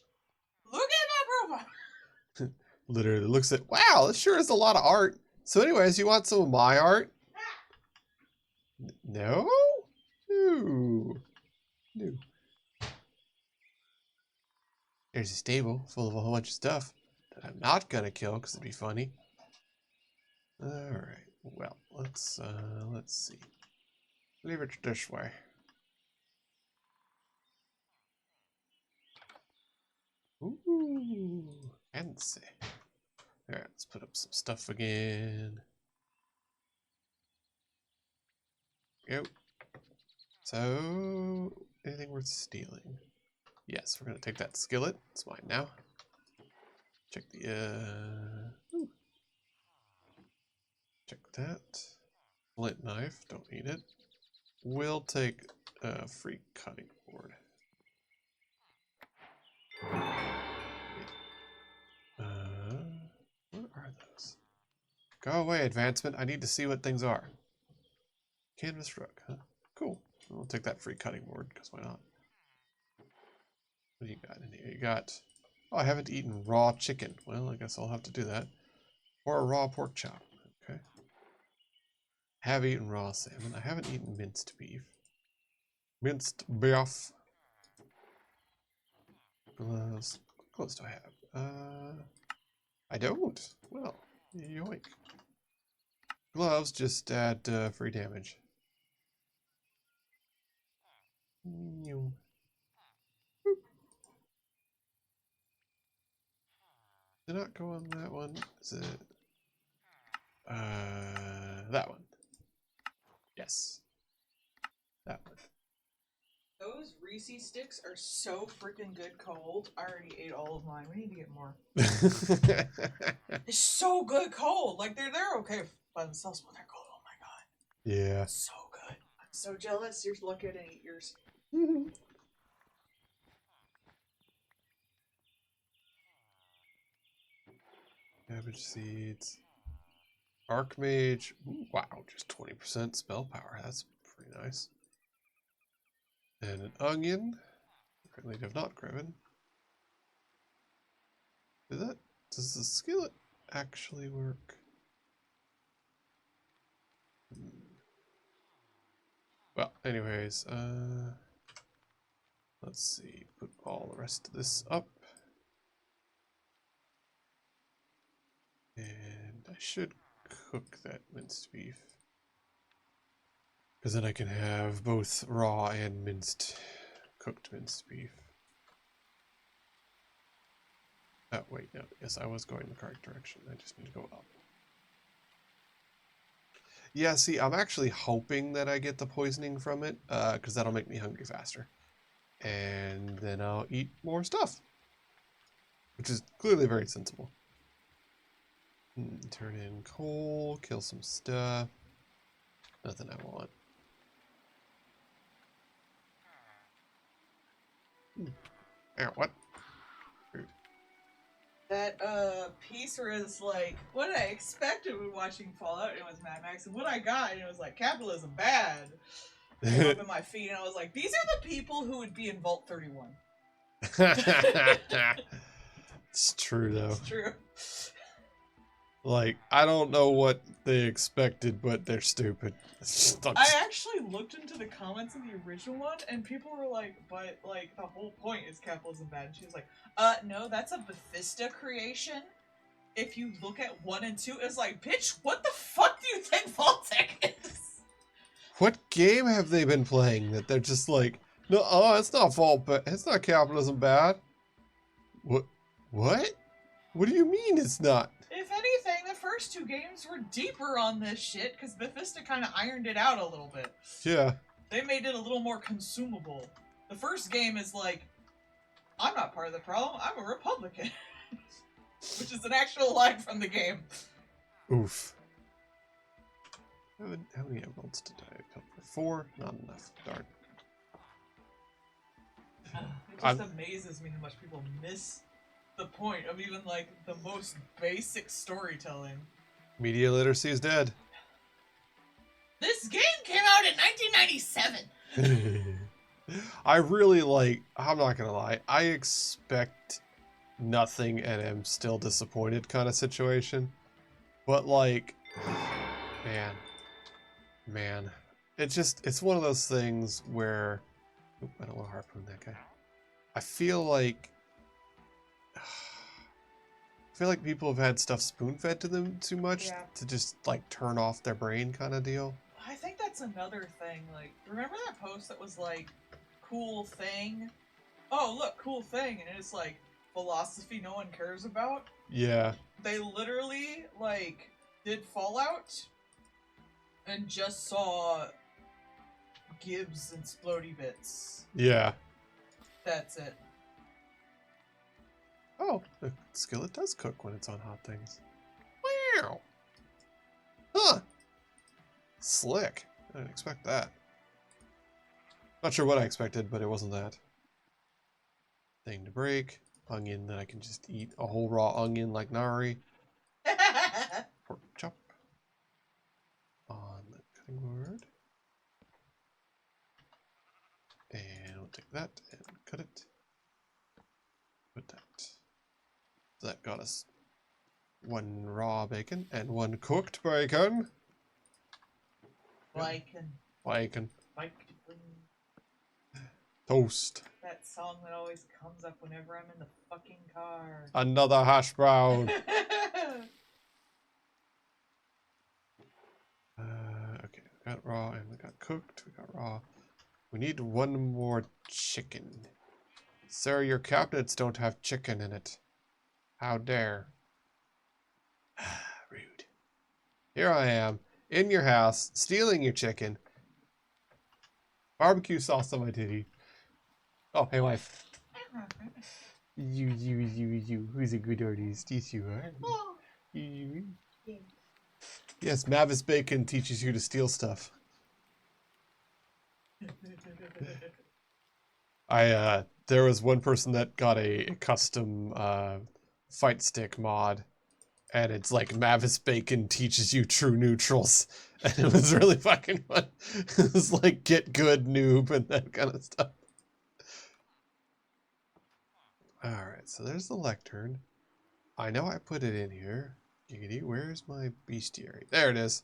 Look at my profile! Literally looks at, wow, this sure is a lot of art. So anyways, you want some of my art? No? No. No. There's a stable full of a whole bunch of stuff that I'm not gonna kill because it'd be funny. Alright, well, let's see. Leave it this way. Ooh, fancy. Alright, let's put up some stuff again. Go. So, anything worth stealing? Yes, we're gonna take that skillet. It's mine now. Check the, check that. Flint knife, don't need it. We'll take a free cutting board. What are those? Go away, advancement. I need to see what things are. Canvas rug, huh? Cool. We'll take that free cutting board, because why not? What do you got in here? You got... Oh, I haven't eaten raw chicken. Well, I guess I'll have to do that. Or a raw pork chop. Okay. Have eaten raw salmon. I haven't eaten minced beef. Minced beef. Gloves. What gloves do I have? I don't. Well, yoink. Gloves just add free damage. Boop. Did not go on that one. Is it? That one. Yes. That one. Those Reese's sticks are so freaking good cold. I already ate all of mine. We need to get more. It's so good cold. Like, they're okay by themselves, but they're cold. Oh my god. Yeah. So good. I'm so jealous. You're lucky I didn't eat yours. Cabbage seeds. Archmage. Ooh, wow, just 20% spell power. That's pretty nice. And an onion. Apparently have not Griven. Does the skillet actually work? Well, anyways, let's see. Put all the rest of this up. And I should cook that minced beef. Because then I can have both raw and cooked minced beef. Oh, wait, no. Yes, I was going the correct direction. I just need to go up. Yeah, see, I'm actually hoping that I get the poisoning from it, because that'll make me hungry faster. And then I'll eat more stuff. Which is clearly very sensible. Turn in coal, kill some stuff. Nothing I want. What? Rude. That piece where it's like, what I expected when watching Fallout, and it was Mad Max, and what I got, and it was like, capitalism bad. Came up in my feed, and I was like, these are the people who would be in Vault 31. It's true, though. It's true. Like, I don't know what they expected, but they're stupid. I actually looked into the comments of the original one, and people were like, but, like, the whole point is capitalism bad. And she was like, no, that's a Bethesda creation. If you look at 1 and 2, it's like, bitch, what the fuck do you think Vault-Tec is? What game have they been playing that they're just like, no, it's not it's not capitalism bad. What? What? What do you mean it's not? If anything, the first 2 games were deeper on this shit, because Bethesda kind of ironed it out a little bit. Yeah. They made it a little more consumable. The first game is like, I'm not part of the problem, I'm a Republican. Which is an actual line from the game. Oof. How many emeralds did I pick for? 4? Not enough. Darn. It just amazes me how much people miss the point of even, like, the most basic storytelling. Media literacy is dead. This game came out in 1997! I really I'm not gonna lie, I expect nothing and am still disappointed kind of situation. But, like, man, it's one of those things where, oop, I don't want to harpoon that guy. I feel like people have had stuff spoon-fed to them too much to just, like, turn off their brain kind of deal. I think that's another thing. Like, remember that post that was like, cool thing? Oh, look, cool thing. And it's like, philosophy no one cares about? Yeah. They literally, like, did Fallout and just saw Gibbs and Splody bits. Yeah. That's it. Oh, the skillet does cook when it's on hot things. Wow. Huh. Slick. I didn't expect that. Not sure what I expected, but it wasn't that. Thing to break. Onion that I can just eat. A whole raw onion like Nari. Pork chop. On the cutting board. And we'll take that and cut it. Put that. So that got us 1 raw bacon and 1 cooked bacon. Bacon. Toast. That song that always comes up whenever I'm in the fucking car. Another hash brown. Okay, we got raw and we got cooked. We got raw. We need 1 more chicken. Sir, your cabinets don't have chicken in it. How dare. Rude. Here I am, in your house, stealing your chicken. Barbecue sauce on my titty. Oh, hey, wife. You. Who's a good artist? Yes, you are. You. Yes, Mavis Bacon teaches you to steal stuff. There was one person that got a custom fight stick mod, And it's like Mavis Bacon teaches you true neutrals. And it was really fucking fun. It was like get good noob and that kind of stuff. Alright, so there's the lectern. I know I put it in here. Giggity, where's my bestiary? There it is.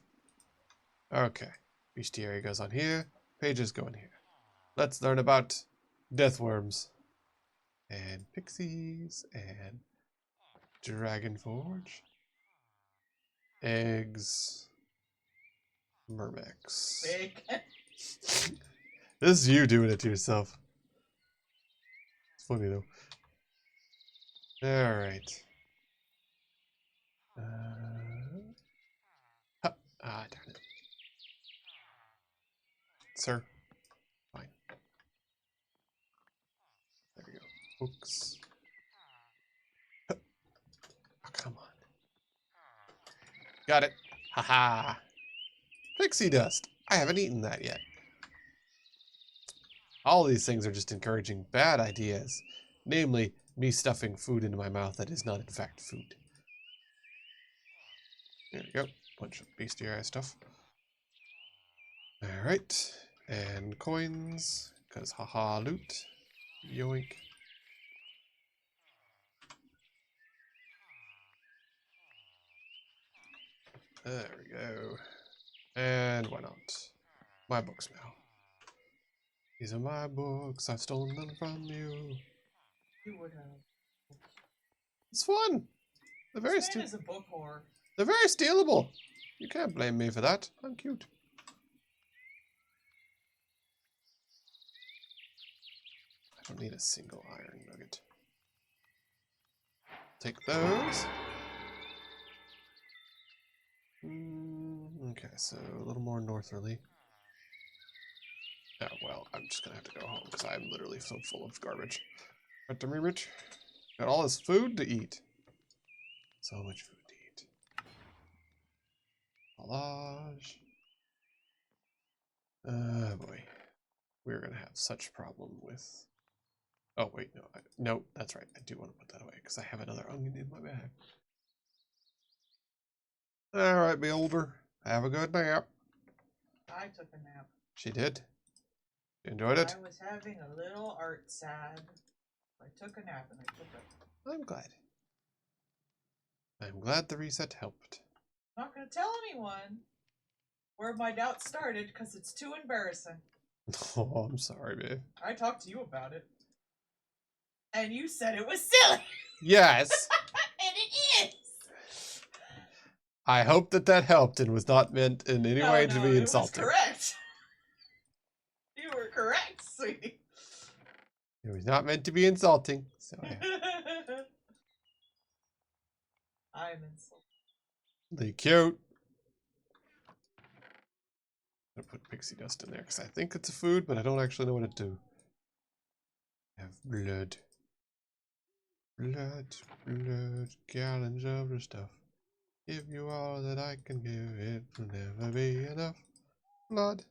Okay. Bestiary goes on here. Pages go in here. Let's learn about death worms. And pixies. And dragon forge. Eggs. Mermex. Bacon. This is you doing it to yourself. It's funny though. Alright. Darn it. Sir. Fine. There we go. Hooks. Oh, come on. Got it. Haha. Pixie dust. I haven't eaten that yet. All these things are just encouraging bad ideas. Namely, me stuffing food into my mouth that is not in fact food. There we go. Bunch of bestiary stuff. Alright. And coins. Because haha loot. Yoink. There we go. And why not? My books now. These are my books. I've stolen them from you. You would have. It's fun. They're very This man is a book whore. They're very stealable. You can't blame me for that. I'm cute. I don't need a single iron nugget. Take those. Okay, so a little more northerly. Oh, well, I'm just gonna have to go home because I'm literally so full of garbage. Got to rich. Got all this food to eat. So much food to eat. Collage. Oh boy. We're gonna have such problem with... Oh wait, no. No, that's right. I do want to put that away because I have another onion in my bag. Alright, Beholder. Have a good nap. I took a nap. She did? You enjoyed it? I was having a little art sad. I took a nap and I took it. I'm glad. I'm glad the reset helped. I'm not going to tell anyone where my doubts started because it's too embarrassing. Oh, I'm sorry, babe. I talked to you about it. And you said it was silly. Yes. And it is. I hope that that helped and was not meant in any way to be insulting. It was correct. You were correct, sweetie. It was not meant to be insulting. So yeah. I'm insulted. They cute. I'm gonna put pixie dust in there because I think it's a food, but I don't actually know what it do. I have blood. Blood, gallons of the stuff. Give you all that I can give, it will never be enough. Blood.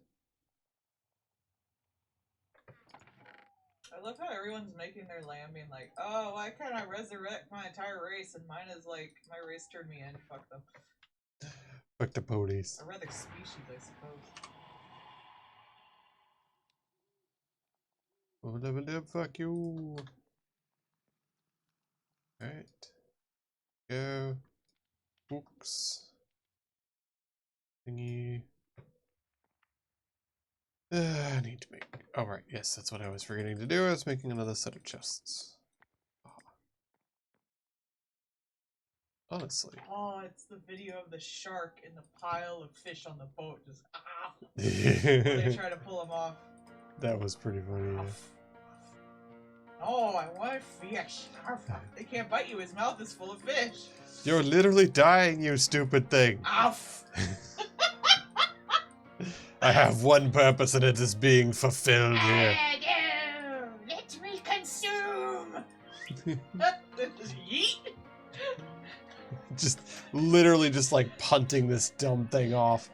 I love how everyone's making their lamb being like, oh, why can't I resurrect my entire race? And mine is like, my race turned me in. Fuck them. Fuck the police. Or rather, species, I suppose. Fuck you. Alright. Go. Books. Thingy. I need to make... Oh, right. Yes, that's what I was forgetting to do. I was making another set of chests. Oh. Honestly. Oh, it's the video of the shark in the pile of fish on the boat. Just, when they try to pull him off. That was pretty funny, yeah. Oh, I want fish. They can't bite you. His mouth is full of fish. You're literally dying, you stupid thing. Off. I have one purpose and it is being fulfilled here. Let me consume. Yeet. Just literally just like punting this dumb thing off.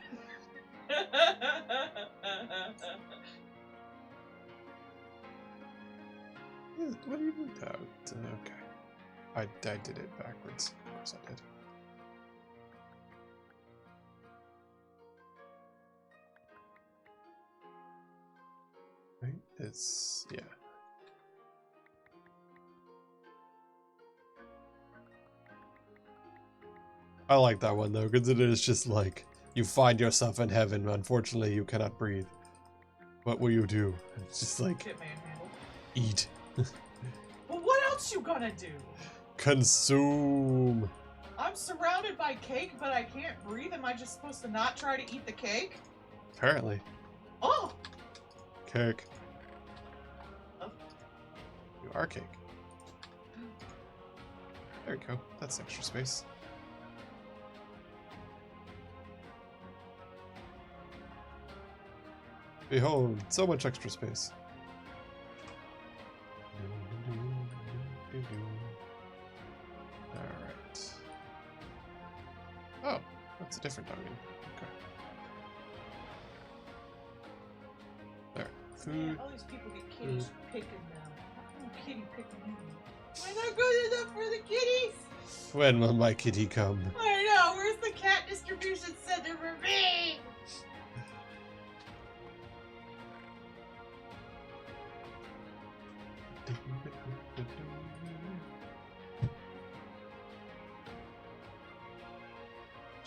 What do you do? Okay. I did it backwards. Of course I did. it's, yeah. I like that one though, because it is just like, you find yourself in heaven, unfortunately you cannot breathe. What will you do? It's just like, Get manhandled. eat. Well, what else you gonna do? Consume. I'm surrounded by cake, but I can't breathe. Am I just supposed to not try to eat the cake? Apparently. Oh! Cake. Oh. You are cake. There we go. That's extra space. Behold, so much extra space. Alright. Oh, that's a different onion. Okay. Alright, food. Man, all these people get kitties picking now. Kitty picking me. Why not good enough for the kitties? When will my kitty come? I know. Where's the cat distribution center for me?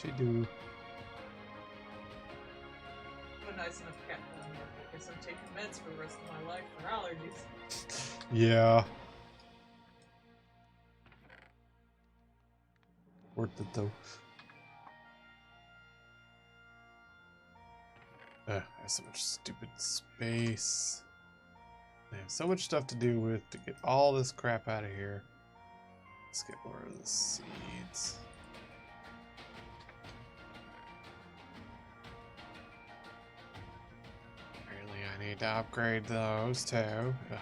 She do. A nice enough cat for me. I guess I'm taking meds for the rest of my life for allergies. Yeah. Worth it though. I have so much stupid space. I have so much stuff to do with to get all this crap out of here. Let's get more of the seeds. Apparently I need to upgrade those too. Ugh.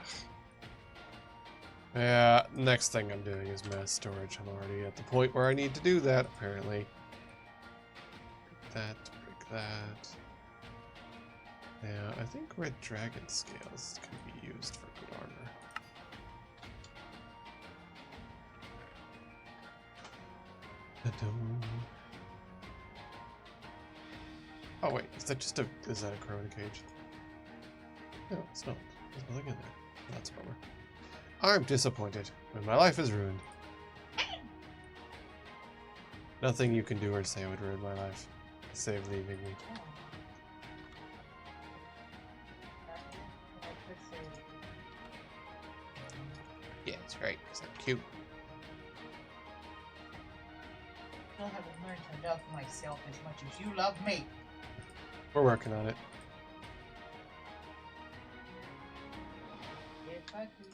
Yeah, next thing I'm doing is mass storage. I'm already at the point where I need to do that, apparently. Break that. Yeah, I think red dragon scales can be used for good armor. Oh wait, is that a crow in a cage? No, it's not. There's nothing in there. That's a bummer. I'm disappointed when my life is ruined. Nothing you can do or say would ruin my life, save leaving me. Yeah, it's great because I'm cute. I haven't learned to love myself as much as you love me. We're working on it. If I could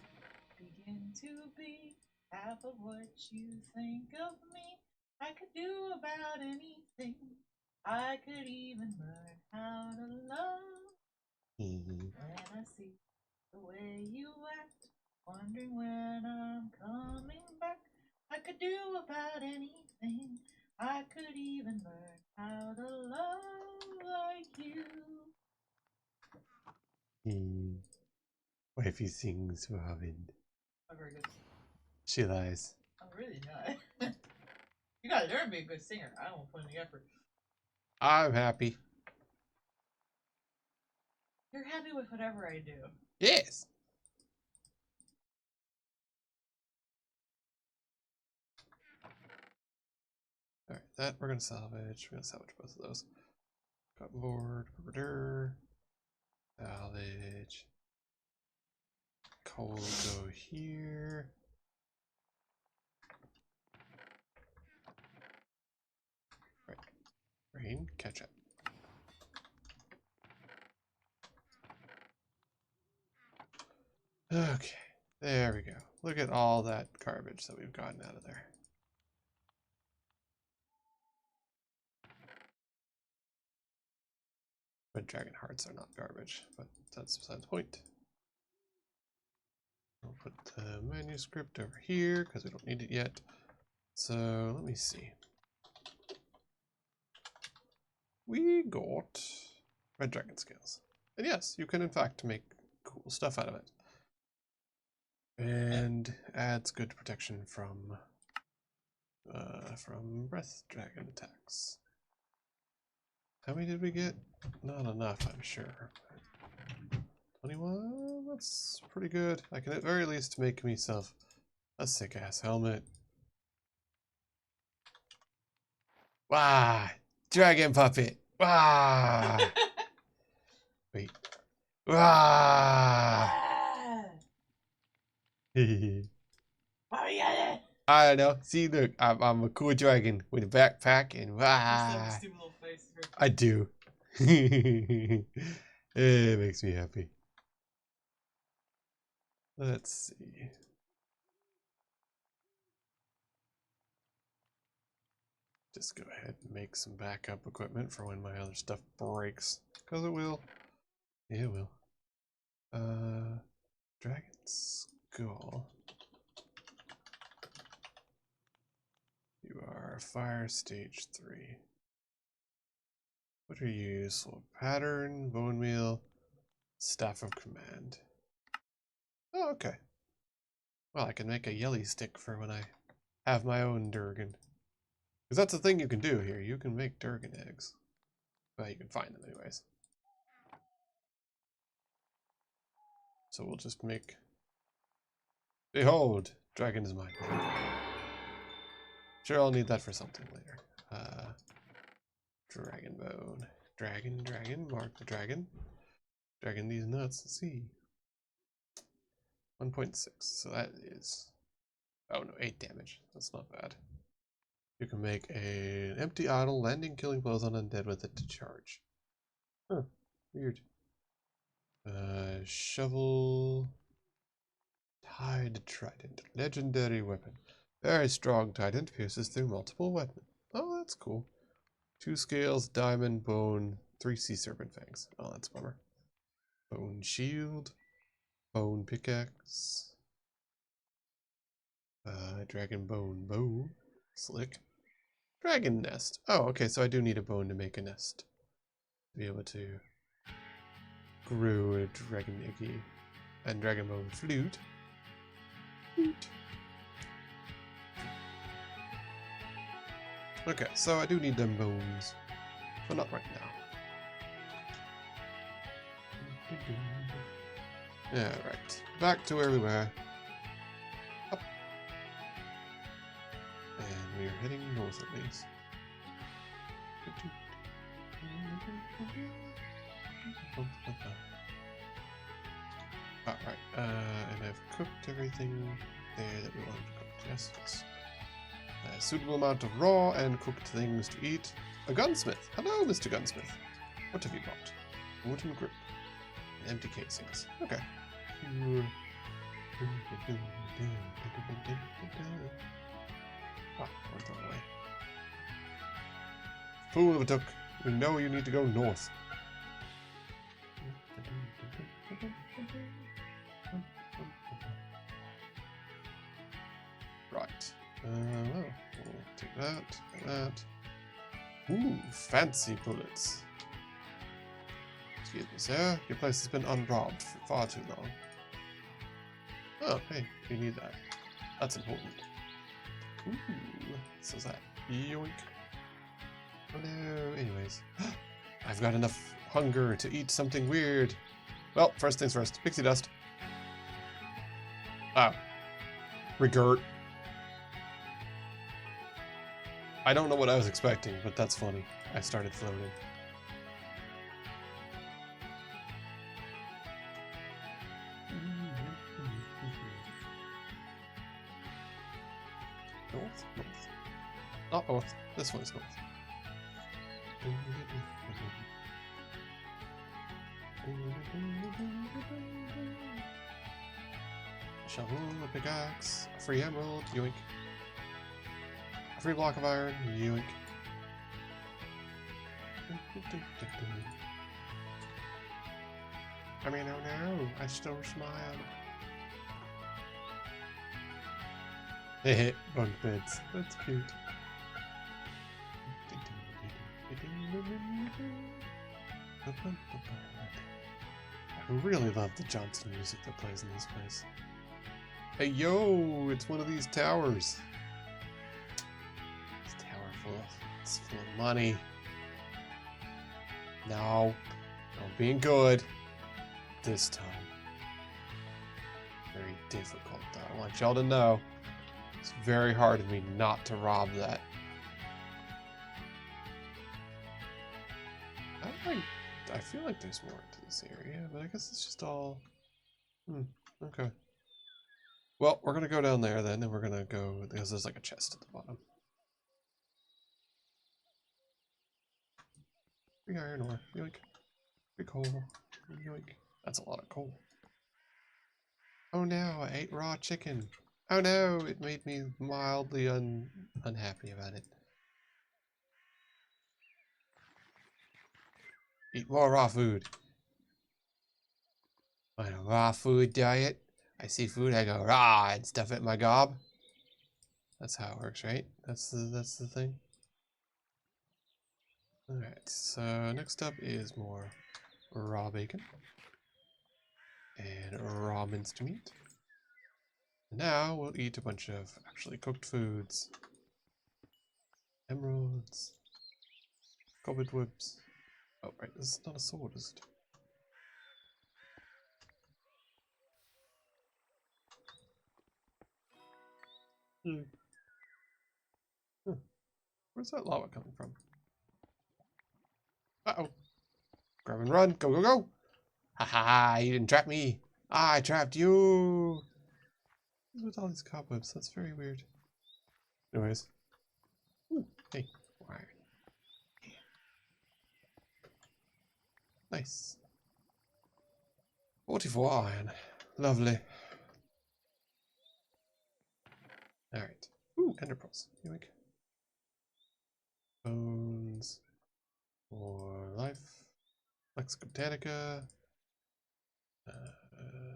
begin to be half of what you think of me, I could do about anything. I could even learn how to love. When I see the way you act, wondering when I'm coming back, I could do about anything. I could even learn how to love like you. Wifey sings Robin. I'm very good. She lies. I'm really not. You gotta learn to be a good singer. I don't put any effort. I'm happy. You're happy with whatever I do. Yes. Alright, that we're gonna salvage. We're gonna salvage both of those. Cutboard, salvage. Coal will go here. Right. Rain, catch up. Okay, there we go. Look at all that garbage that we've gotten out of there. Red dragon hearts are not garbage, but that's beside the point. I'll put the manuscript over here because we don't need it yet. So let me see. We got red dragon scales. And yes, you can in fact make cool stuff out of it. And adds good protection from breath dragon attacks. How many did we get? Not enough, I'm sure. 21? that's pretty good. I can at very least make myself a sick-ass helmet. Wah! Dragon puppet! Wah! Wait. Wah! Ah! I don't know. See, look, I'm a cool dragon with a backpack and wah! Stupid little face. I do. It makes me happy. Let's see. Just go ahead and make some backup equipment for when my other stuff breaks. Because it will. Yeah, it will. Dragon Skull. You are fire stage 3. What are you useful? Pattern, bone meal, staff of command. Oh, okay. Well, I can make a yelly stick for when I have my own Durgan. Because that's the thing you can do here. You can make Durgan eggs. Well, you can find them anyways. So we'll just make... Behold! Dragon is mine. Sure, I'll need that for something later. Dragon bone. Dragon. Mark the dragon. Dragon these nuts. Let's see. 1.6. So that is... Oh no, 8 damage. That's not bad. You can make an empty idol, landing killing blows on undead with it to charge. Huh. Weird. Shovel. Tide Trident. Legendary weapon. Very strong trident, pierces through multiple weapons. Oh, that's cool. 2 scales, diamond, bone, 3 sea serpent fangs. Oh, that's a bummer. Bone shield. Bone pickaxe. Dragon bone bow. Slick. Dragon nest. Oh, okay, so I do need a bone to make a nest. To be able to grow a dragon eggy. And dragon bone flute. Okay, so I do need them bones, but not right now. Yeah, right. Back to where we were. Up. And we are heading north at least. Alright, and I've cooked everything there that we wanted to cook. Yes, yes. A suitable amount of raw and cooked things to eat. A gunsmith. Hello, Mr. Gunsmith. What have you brought? Wooden grip. And empty casings. Okay. Ah, went the wrong way. Fool of a duck. We know you need to go north. Right. Well, we'll take that. Ooh, fancy bullets. Excuse me, sir. Your place has been unrobbed for far too long. Oh, hey, you need that. That's important. Ooh, so is that yoink? Oh no, anyways. I've got enough hunger to eat something weird. Well, first things first, pixie dust. Ah. Regurt. I don't know what I was expecting, but that's funny. I started floating. North? North. Not north. This one's north. Shovel, a pickaxe, a free emerald, yoink. A free block of iron, yoink. I mean, oh no, I still smile. Heh, bunk beds. That's cute. I really love the Johnson music that plays in this place. Hey yo, it's one of these towers. This tower it's full of money. No, I'm being good this time. difficult, though. I want y'all to know it's very hard of me not to rob that. I feel like there's more into this area, but I guess it's just all... okay. Well, we're going to go down there then, and we're going to go... because there's like a chest at the bottom. 3 iron ore. Yoink. 3 coal. Yoink. That's a lot of coal. Oh no, I ate raw chicken. Oh no, it made me mildly unhappy about it. Eat more raw food. On a raw food diet, I see food, I go raw and stuff it in my gob. That's how it works, right? That's the thing. Alright, so next up is more raw bacon. And raw minced meat. Now we'll eat a bunch of actually cooked foods. Emeralds. Cobwebs. Oh, right, this is not a sword, is it? Huh. Where's that lava coming from? Uh-oh. Grab and run. Go, go, go. Ha ha ha, you didn't trap me. I trapped you. What's with all these cobwebs? That's very weird. Anyways. Ooh, hey. Wire. Yeah. Nice. 44 iron. Lovely. Alright. Ooh, ender pearls. Yoink. Bones. More life. Lex Botanica.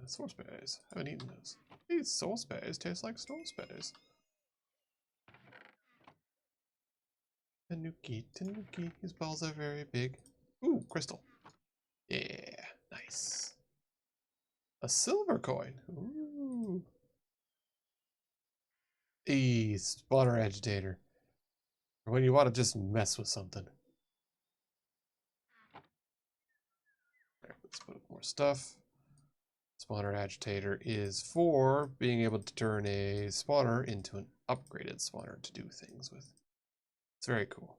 Source berries. I haven't eaten those. These source berries taste like source berries. Tanuki, Tanuki. His balls are very big. Ooh, crystal. Yeah, nice. A silver coin. Ooh. Spawner agitator. Or when you want to just mess with something. Alright, let's put up more stuff. Spawner agitator is for being able to turn a spawner into an upgraded spawner to do things with. It's very cool.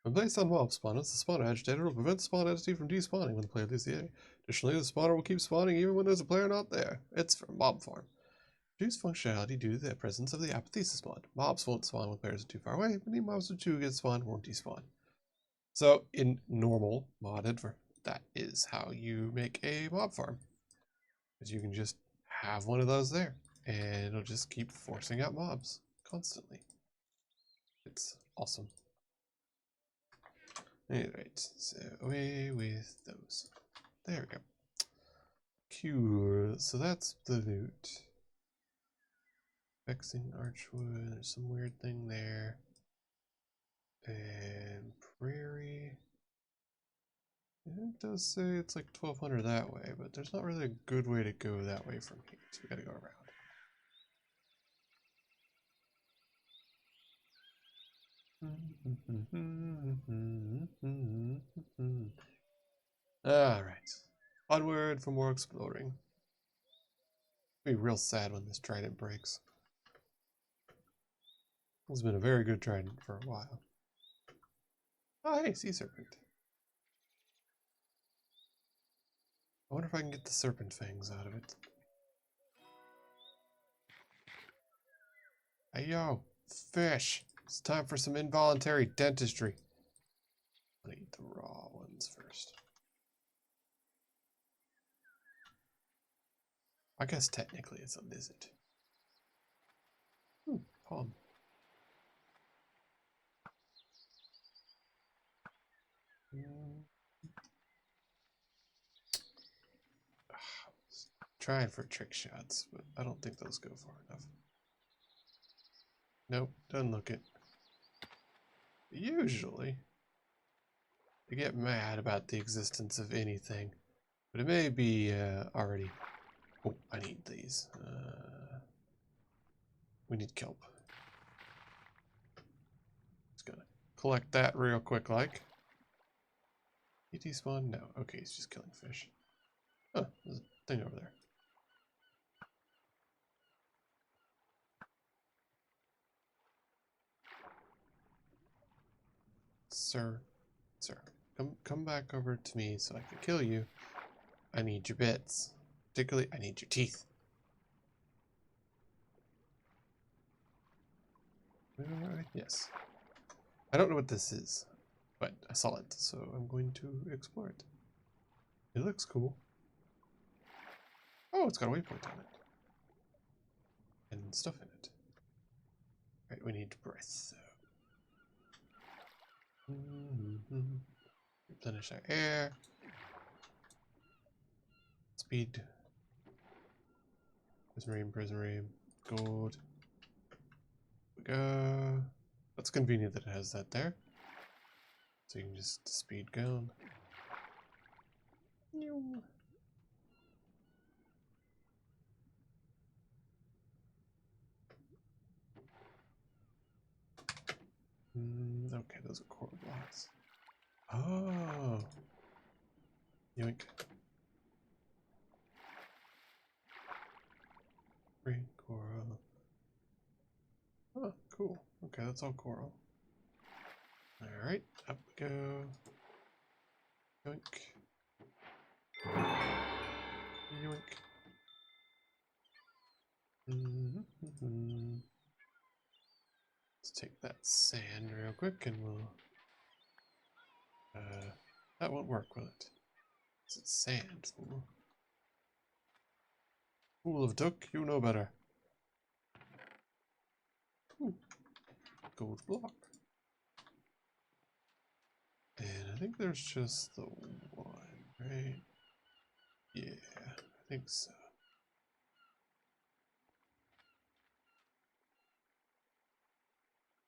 When placed on mob spawners, the spawner agitator will prevent the spawn entity from despawning when the player leaves the area. Additionally, the spawner will keep spawning even when there's a player not there. It's for mob farm. Reduce functionality due to the presence of the apotheosis mod. Mobs won't spawn when players are too far away, but any mobs with 2 get spawned won't despawn. So, in normal modded, that is how you make a mob farm. Because you can just have one of those there, and it'll just keep forcing out mobs constantly. It's awesome. Alright, so away with those. There we go. Cool. So that's the loot. Vexing Archwood, there's some weird thing there. And Prairie. It does say it's like 1200 that way, but there's not really a good way to go that way from here, so we gotta go around. Alright. Onward for more exploring. It'll be real sad when this trident breaks. It's been a very good trident for a while. Oh, hey, sea serpent. I wonder if I can get the serpent fangs out of it. Hey, yo, fish. It's time for some involuntary dentistry. I'm gonna eat the raw ones first. I guess technically it's a lizard. Palm. Trying for trick shots, but I don't think those go far enough. Nope, doesn't look it. Usually, they get mad about the existence of anything, but it may be already. Oh, I need these. We need kelp. Just gonna collect that real quick, like. ET spawn? No. Okay, he's just killing fish. Oh, there's a thing over there. Sir, sir, come back over to me so I can kill you. I need your bits. Particularly, I need your teeth. Yes. I don't know what this is, but I saw it, so I'm going to explore it. It looks cool. Oh, it's got a waypoint on it. And stuff in it. Right, we need breath. Replenish our air. Speed. Prismarine. Gold. We go. That's convenient that it has that there. So you can just speed down. Okay, those are coral blocks. Oh. Yoink. Green coral. Oh, cool. Okay, that's all coral. Alright, up we go. Yoink. Yoink. Let's take that sand real quick and we'll... that won't work, will it? It's sand. Fool of duck, you know better. Gold block. And I think there's just the one, right? Yeah, I think so.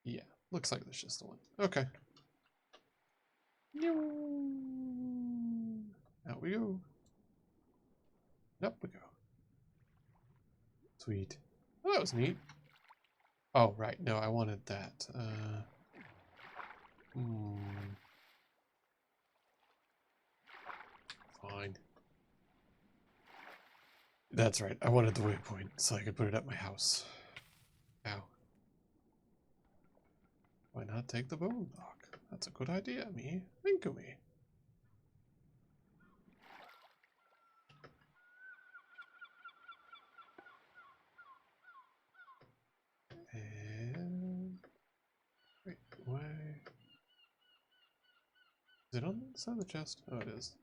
Yeah, looks like there's just the one. Okay. Out we go. Up we go. Sweet. Oh, that was neat. Oh, right. No, I wanted that. Fine. That's right. I wanted the waypoint so I could put it at my house. Ow. Why not take the bone block? That's a good idea, me. Think of me. And... wait, why... is it on the side of the chest? Oh, it is.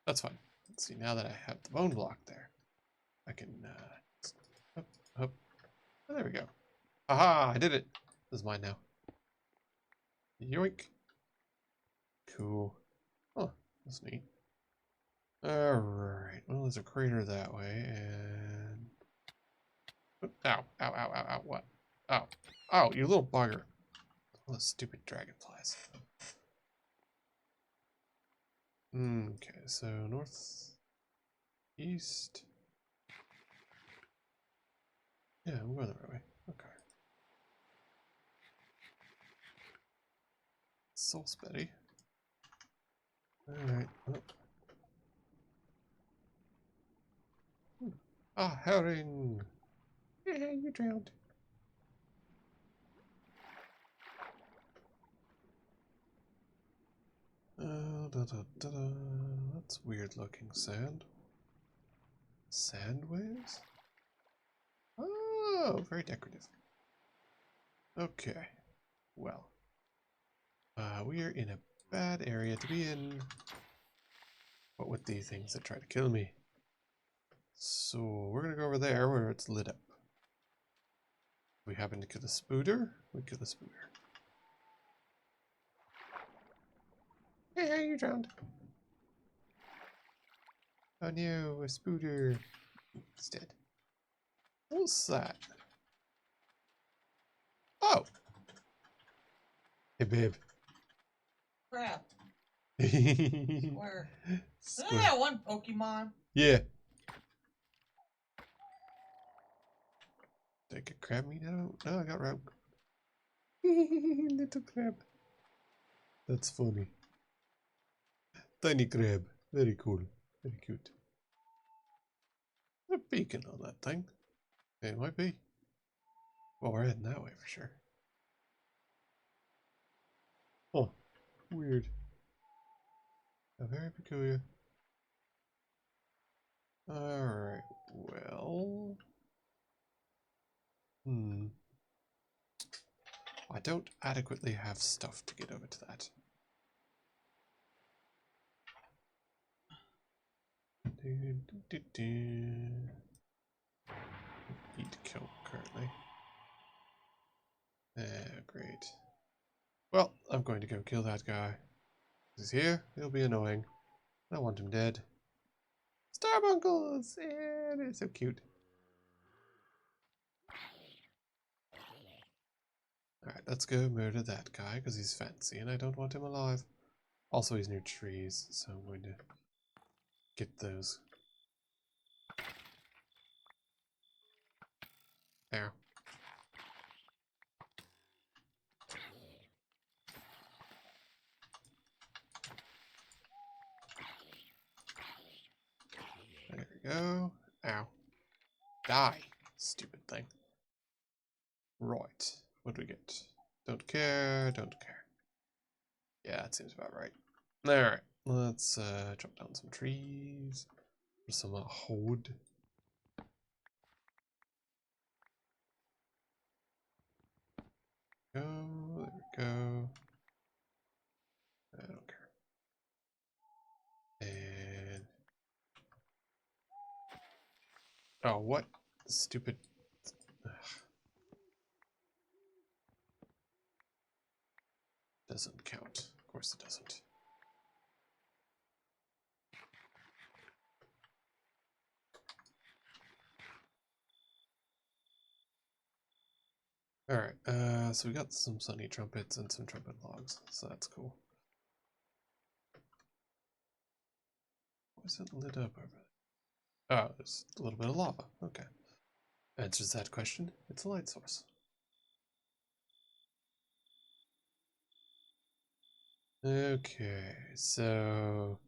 That's fine. Let's see, now that I have the bone block there, I can, up, up. Oh, there we go. Aha! I did it! This is mine now. Yoink! Cool. Oh, that's neat. Alright, well, there's a crater that way, and... ow, ow, ow, ow, ow, what? Ow. Oh, you little bugger. All those stupid dragonflies. Okay, so north, east. Yeah, I'm going the right way. Okay. Soul spetty. Alright. Oh. Ah, herring! Yeah, you drowned. That's weird looking sand. Sand waves? Oh, very decorative. Okay. Well. We are in a bad area to be in. What with the things that try to kill me? So we're gonna go over there where it's lit up. We happen to kill the spooter. We kill the spooter. Hey, you drowned. Oh no, a spooter. It's dead. What's that? Oh. Hey, babe. Crap. Square. Where? Isn't that one Pokemon? Yeah. Did I get crab meat? No, I got rope. Little crab. That's funny. Tiny crab. Very cool. Very cute. A beacon on that thing. It might be. Well, we're heading that way for sure. Oh. Weird. Very peculiar. Alright, well... I don't adequately have stuff to get over to that. Need to kill currently. Great. Well, I'm going to go kill that guy. He's here, he'll be annoying. I want him dead. Starbunkles! Yeah, they're so cute. Alright, let's go murder that guy because he's fancy and I don't want him alive. Also, he's near trees, so I'm going to get those. There. There we go. Ow. Die, stupid thing. Right. What do we get? Don't care, don't care. Yeah, that seems about right. Alright, let's chop down some trees. For some wood. Go, there we go. I don't care. And... oh, what? Stupid... ugh. Doesn't count. Of course it doesn't. Alright, so we got some sunny trumpets and some trumpet logs, so that's cool. Why is it lit up over there? Oh, there's a little bit of lava. Okay. Answers that question. It's a light source. Okay, so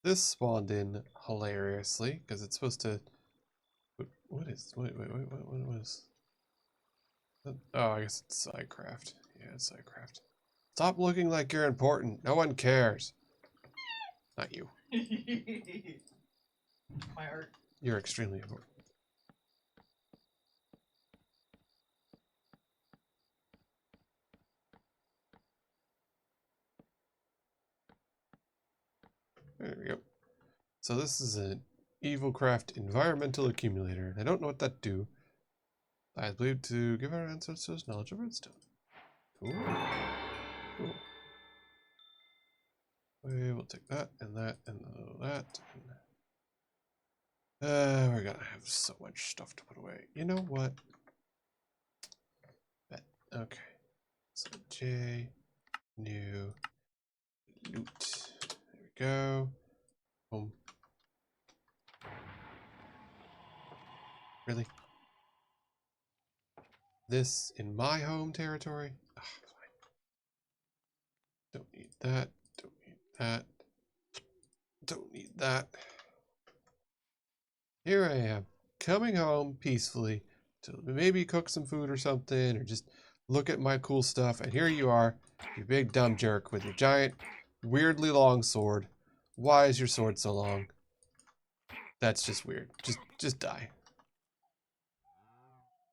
this spawned in hilariously because it's supposed to. What is? Wait, what was? Oh, I guess it's Sidecraft. Yeah, it's Sidecraft. Stop looking like you're important. No one cares. Not you. My art. You're extremely important. There we go. So this is an Evilcraft environmental accumulator. I don't know what that do. I believe to give our ancestors knowledge of redstone. Cool. Cool. Okay, we'll take that and that and that. We're gonna have so much stuff to put away. You know what? Bet. Okay. So J, new, loot. There we go. Boom. Really? This in my home territory? Ugh, fine. Don't need that. Don't need that. Don't need that. Here I am, coming home peacefully to maybe cook some food or something, or just look at my cool stuff, and here you are, you big dumb jerk with your giant, weirdly long sword. Why is your sword so long? That's just weird. Just die.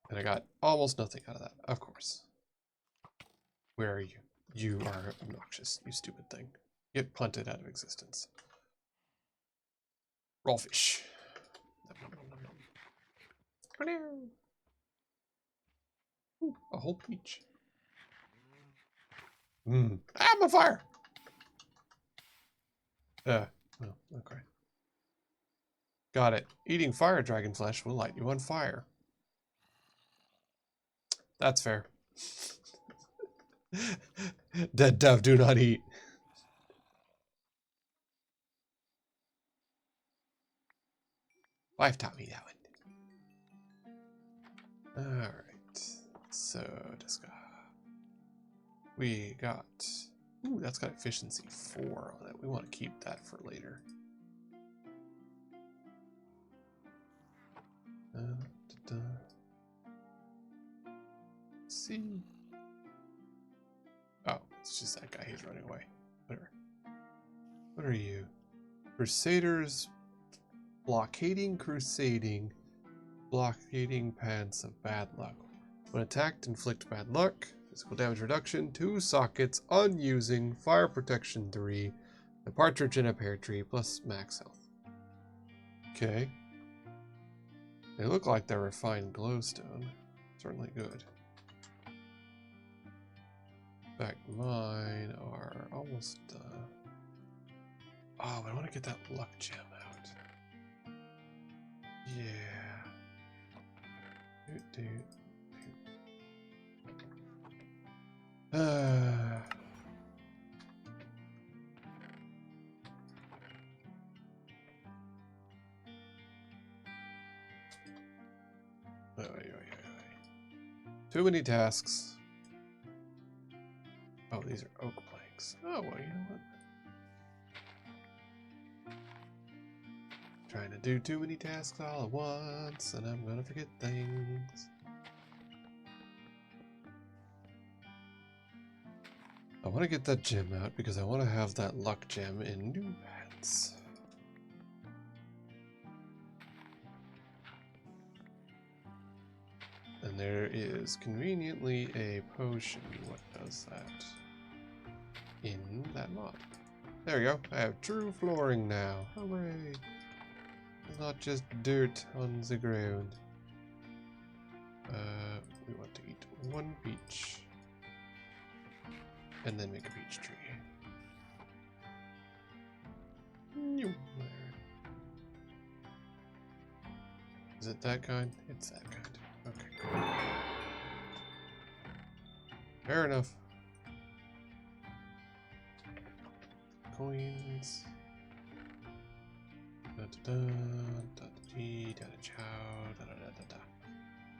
And I got almost nothing out of that, of course. Where are you? You are obnoxious, you stupid thing. Get punted out of existence. Raw fish. Ooh, a whole peach. Ah, I'm on fire! Oh, okay. Got it. Eating fire dragon flesh will light you on fire. That's fair. Dead dove do not eat. Wife taught me that one. Alright. So, we got... ooh, that's got efficiency 4 on it. We want to keep that for later. See. Oh, it's just that guy. He's running away. There. What are you? Crusaders blockading pants of bad luck. When attacked, inflict bad luck. Physical damage reduction, 2 sockets, unusing, fire protection 3, a partridge in a pear tree, plus max health. Okay. They look like they're refined glowstone. Certainly good. In fact, mine are almost oh, I want to get that luck gem out. Yeah. Too many tasks. Oh, these are oak planks. Oh, well, you know what? Trying to do too many tasks all at once, and I'm gonna forget things. I want to get that gem out because I want to have that luck gem in new hands. And there is conveniently a potion. What does that? In that mod. There we go. I have true flooring now. Hooray! It's not just dirt on the ground. We want to eat 1 peach. And then make a peach tree. Is it that kind? It's that kind. Okay, cool. Fair enough. Coins.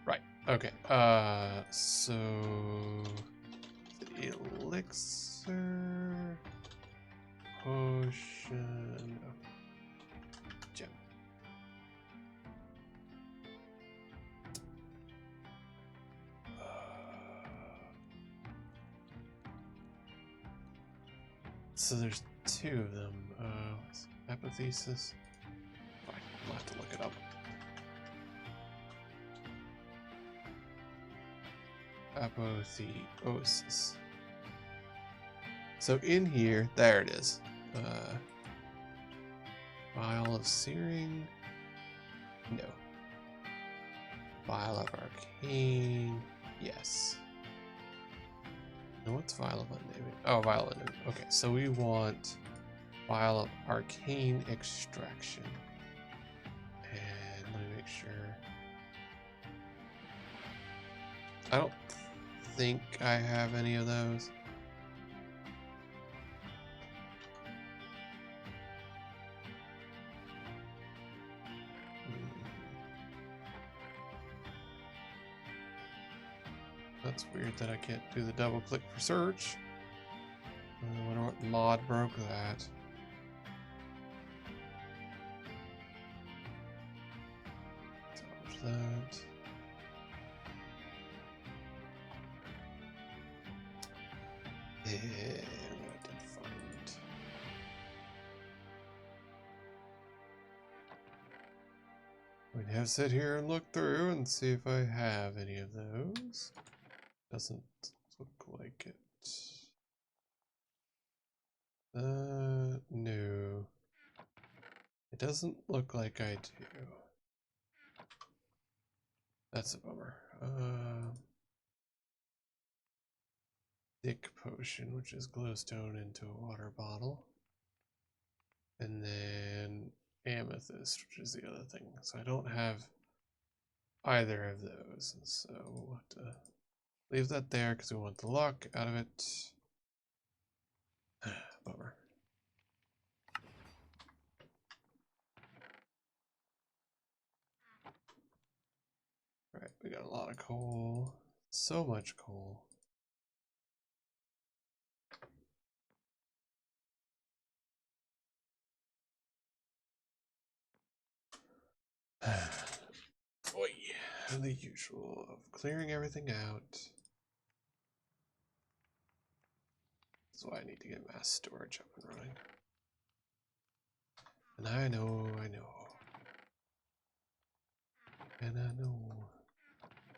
Right. Okay. So the elixir, potion, gem. So there's 2 of them. Apotheosis. Fine, I'll have to look it up. Apotheosis. So in here, there it is. Vial of searing. No. Vial of arcane. Yes. And what's vial of unnamed? Oh, vial of unnamed. Okay, so we want vial of arcane extraction. And let me make sure. I don't think I have any of those. That's weird that I can't do the double click for search. I wonder what mod broke that. Dodge that. And what I did find. We'd have to sit here and look through and see if I have any of those. Doesn't look like it. No. It doesn't look like I do. That's a bummer. Thick potion, which is glowstone into a water bottle. And then amethyst, which is the other thing. So I don't have either of those. So we'll have to leave that there because we want the luck out of it. Bummer. Right, we got a lot of coal. So much coal. Boy, the usual of clearing everything out. is why I need to get mass storage up and running. And I know. And I know.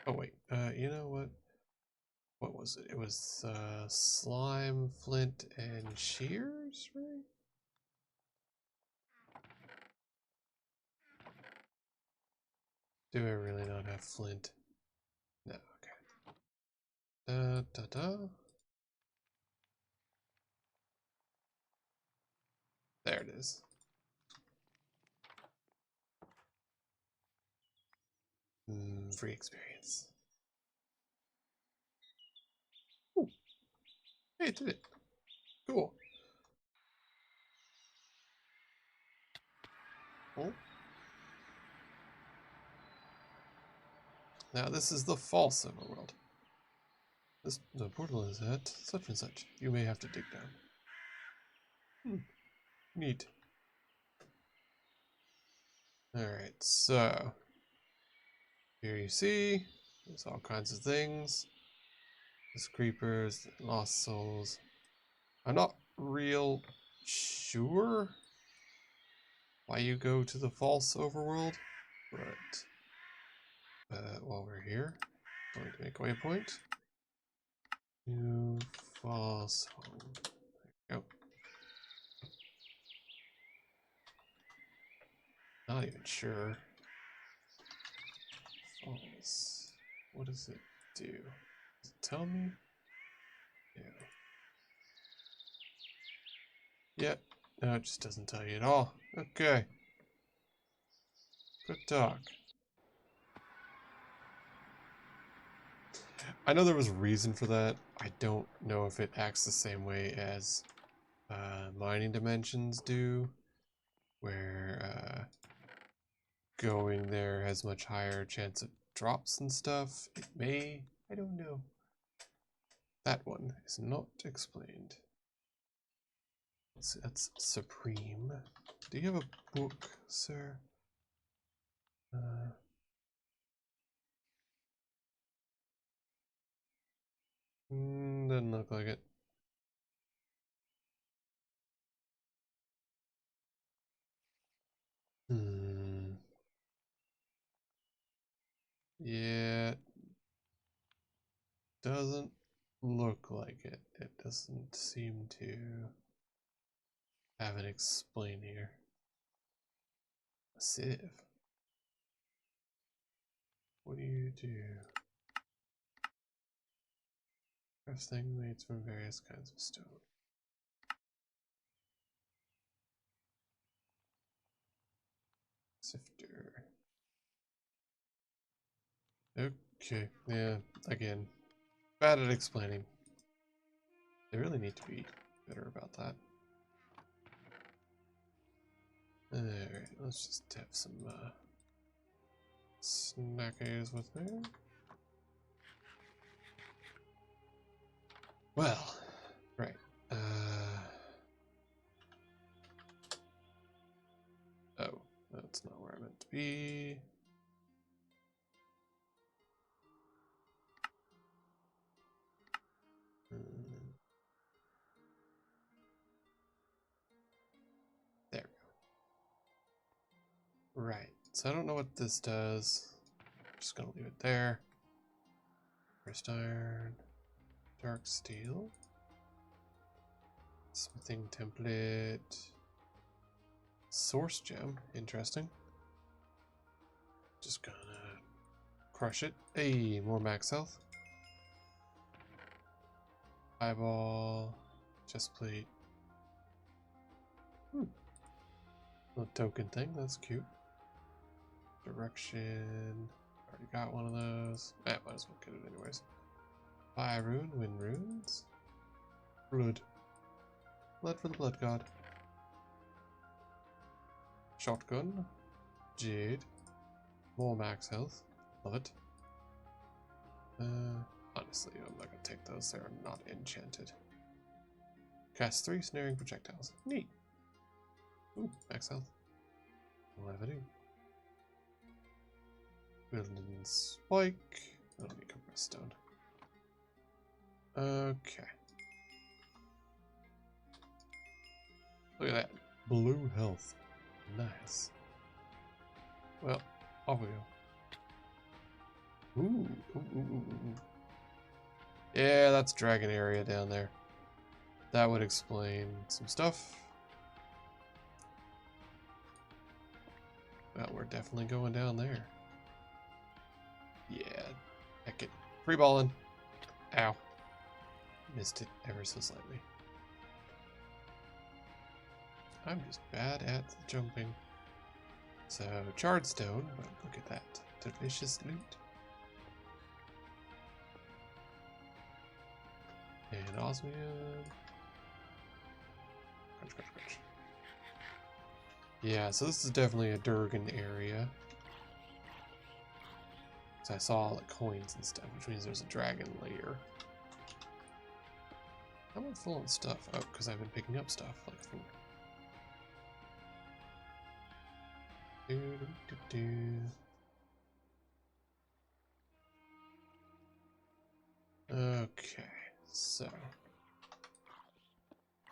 Oh wait, you know what? What was it? It was slime, flint, and shears, right? Do I really not have flint? No, okay. Da da da. There it is. Free experience. Ooh. Hey, it did it. Cool. Oh. Now this is the false overworld. The portal is at such and such. You may have to dig down. Neat. Alright, so here you see there's all kinds of things. There's creepers, lost souls. I'm not real sure why you go to the false overworld, but while we're here, I'm going to make a waypoint. New false home. There we go. Not even sure. False. What does it do? Does it tell me? Yeah. Yep. No, it just doesn't tell you at all. Okay. Good talk. I know there was a reason for that. I don't know if it acts the same way as mining dimensions do, where going there has much higher chance of drops and stuff. It may. I don't know. That one is not explained. Let's see, that's Supreme. Do you have a book, sir? Doesn't look like it. Yeah, doesn't look like it. It doesn't seem to have an explain here. A sieve. What do you do? Craft thing made from various kinds of stone. Sifter. Okay, yeah, again, bad at explaining. They really need to be better about that. Alright, let's just have some snackies with me. Well, right. Oh, that's not where I meant to be. There we go. Right. So I don't know what this does. I'm just gonna leave it there. First iron, dark steel, smithing template, source gem. Interesting. Just gonna crush it. Hey, more max health. Eyeball, chest plate. Little token thing. That's cute. Direction. Already got one of those. Might as well get it anyways. Fire rune, wind runes. Blood. Blood for the blood god. Shotgun. Jade. More max health. Love it. Honestly, I'm not gonna take those. They're not enchanted. Cast 3 snaring projectiles. Neat. Ooh, max health. What have I do? Building spike. I don't need compressed stone. Okay. Look at that. Blue health. Nice. Well, off we go. Ooh. Yeah, that's dragon area down there. That would explain some stuff. Well, we're definitely going down there. Yeah. Heck it. Free balling. Ow. Missed it ever so slightly. I'm just bad at jumping. So, charred stone, but look at that. Delicious loot. And osmium. Crunch, crunch, crunch. Yeah, so this is definitely a Durgan area. So I saw all the coins and stuff, which means there's a dragon lair. I'm full on stuff. Oh, because I've been picking up stuff like from. Okay, so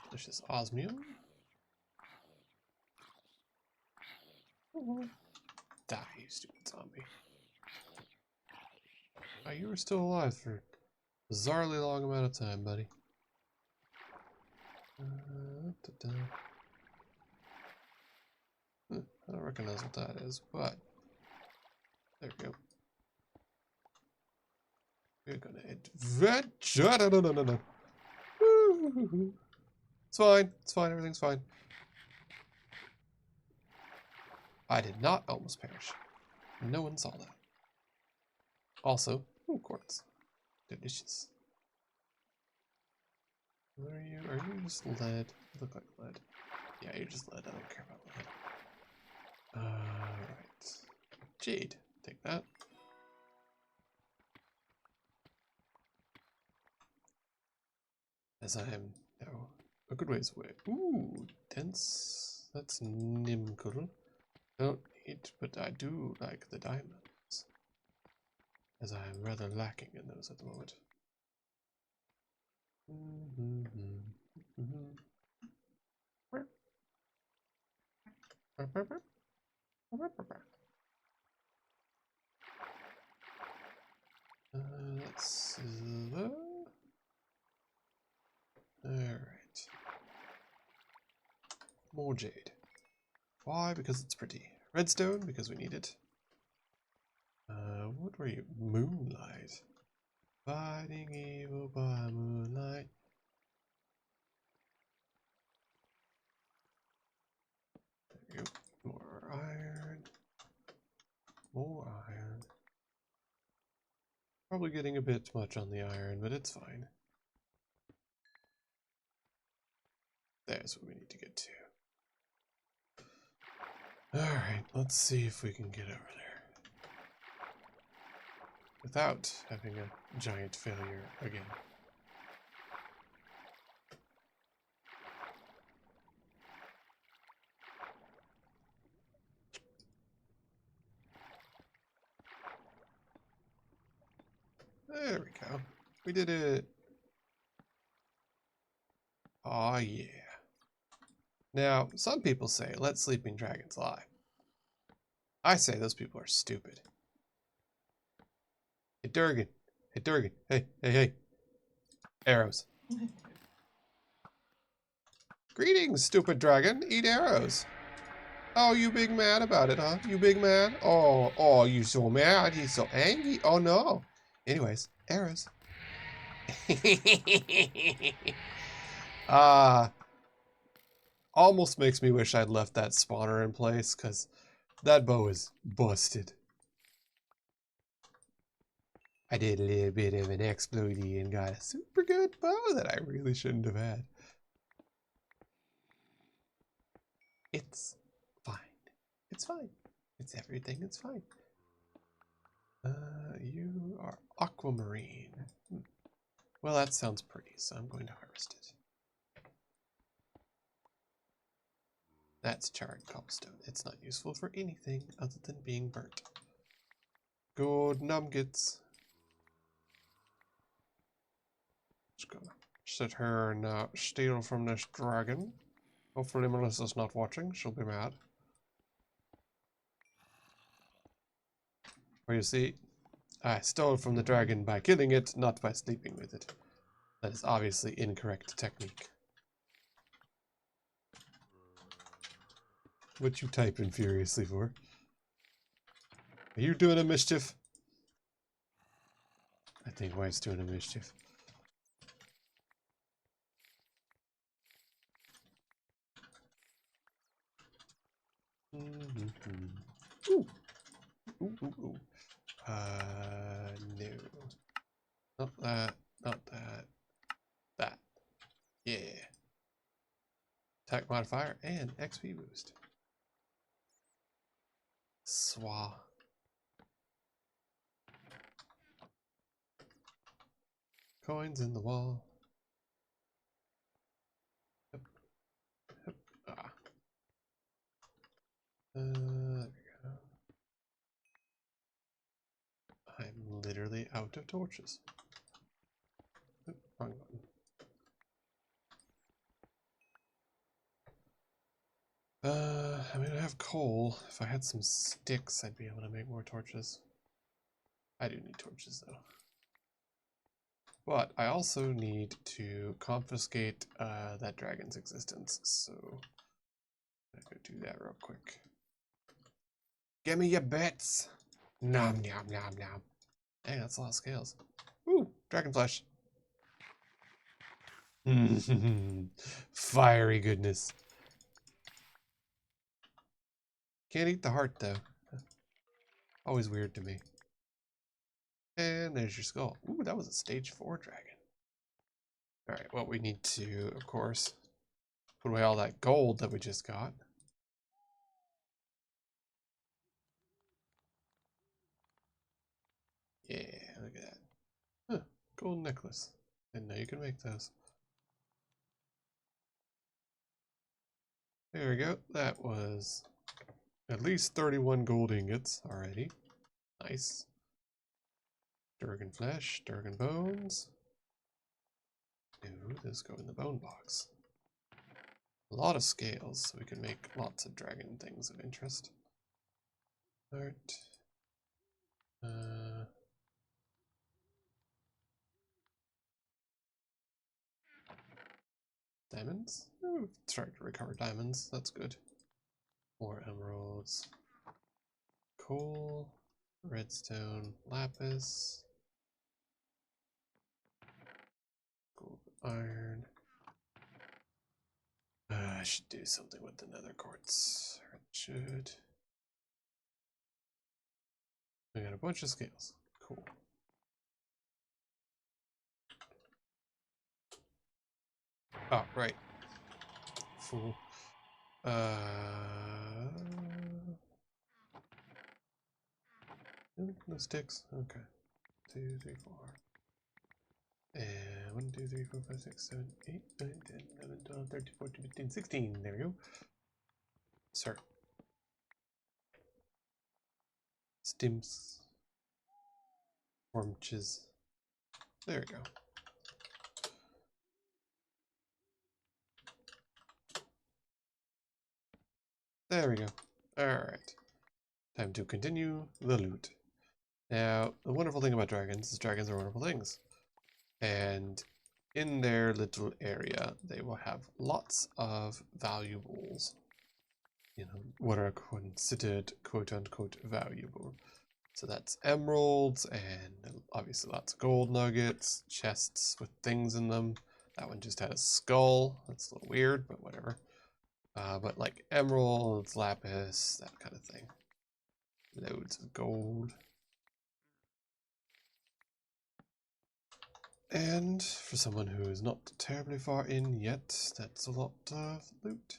delicious osmium. Die, you stupid zombie. Oh, you were still alive for a bizarrely long amount of time, buddy. I don't recognize what that is, but there we go. We're gonna adventure. No. It's fine. It's fine. Everything's fine. I did not almost perish. No one saw that. Also, quartz. Delicious. What are you? Are you just lead? You look like lead. Yeah, you're just lead. I don't care about lead. Alright. Jade. Take that. As I am now a good ways away. Ooh, dense. That's Minecolonies. Don't need, but I do like the diamonds. As I am rather lacking in those at the moment. Let's see that. Alright. More jade. Why? Because it's pretty. Redstone, because we need it. What were you? Moonlight. Fighting evil by moonlight. There you go. More iron. More iron. Probably getting a bit much on the iron, but it's fine. There's what we need to get to. Alright, let's see if we can get over there. Without having a giant failure again. There we go. We did it. Aw, yeah. Now, some people say, let sleeping dragons lie. I say those people are stupid. Hey, Durgan. Hey, Durgan. Hey. Arrows. Greetings, stupid dragon. Eat arrows. Oh, you big mad about it, huh? You big mad? Oh, you so mad? You so angry? Oh, no. Anyways, arrows. Almost makes me wish I'd left that spawner in place, because that bow is busted. I did a little bit of an exploity and got a super good bow that I really shouldn't have had. It's fine. It's fine. It's everything. It's fine. You are aquamarine. Well, that sounds pretty, so I'm going to harvest it. That's charred cobblestone. It's not useful for anything other than being burnt. Good nuggets. Just gonna sit here and steal from this dragon. Hopefully Melissa's not watching. She'll be mad. Or you see, I stole from the dragon by killing it, not by sleeping with it. That is obviously incorrect technique. What you typing furiously for? Are you doing a mischief? I think White's doing a mischief. Ooh. Ooh, ooh, ooh. No. Not that. Not that. That. Yeah. Attack modifier and XP boost. Swa. Coins in the wall. Yep. Yep. Ah. There we go. I'm literally out of torches. Oop, wrong button. I mean, I have coal. If I had some sticks, I'd be able to make more torches. I do need torches, though. But I also need to confiscate that dragon's existence, so I'm gonna do that real quick. Give me your bits! Nom nom nom nom. Hey, that's a lot of scales. Ooh, dragon flesh. Fiery goodness. Can't eat the heart, though. Always weird to me. And there's your skull. Ooh, that was a stage 4 dragon. Alright, well, we need to, of course, put away all that gold that we just got. Yeah, look at that. Huh, gold necklace. Didn't know you could make those. There we go. That was at least 31 gold ingots already. Nice. Durgan flesh, Durgan bones. Ooh, those go in the bone box. A lot of scales, so we can make lots of dragon things of interest. Art. Diamonds? Ooh, start to recover diamonds. That's good. More emeralds. Coal. Redstone. Lapis. Gold, iron. I should do something with the nether quartz. Or it should. We got a bunch of scales. Cool. Oh, right. Fool. No sticks. Okay. 2, 3, 4. And 1, 2, 3, 4, 5, 6, 7, 8, 9, 10, 11, 12, 13, 14, 15, 16. There we go. Sir. Stims. Wormches. There we go. There we go. Alright. Time to continue the loot. Now, the wonderful thing about dragons is dragons are wonderful things. And in their little area, they will have lots of valuables. You know, what are considered quote-unquote valuable. So that's emeralds and obviously lots of gold nuggets, chests with things in them. That one just had a skull. That's a little weird, but whatever. But like emeralds, lapis, that kind of thing. Loads of gold. And for someone who is not terribly far in yet, that's a lot of loot.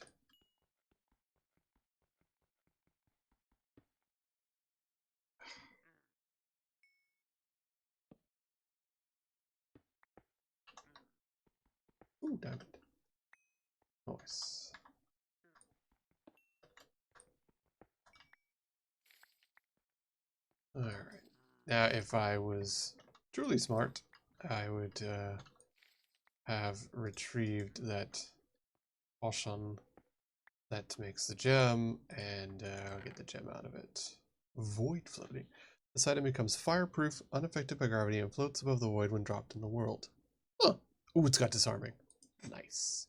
Ooh, diamond. Nice. Alright. Now, if I was truly smart, I would have retrieved that potion That makes the gem, and I'll get the gem out of it. Void floating. This item becomes fireproof, unaffected by gravity, and floats above the void when dropped in the world. Huh. Ooh, it's got disarming. Nice.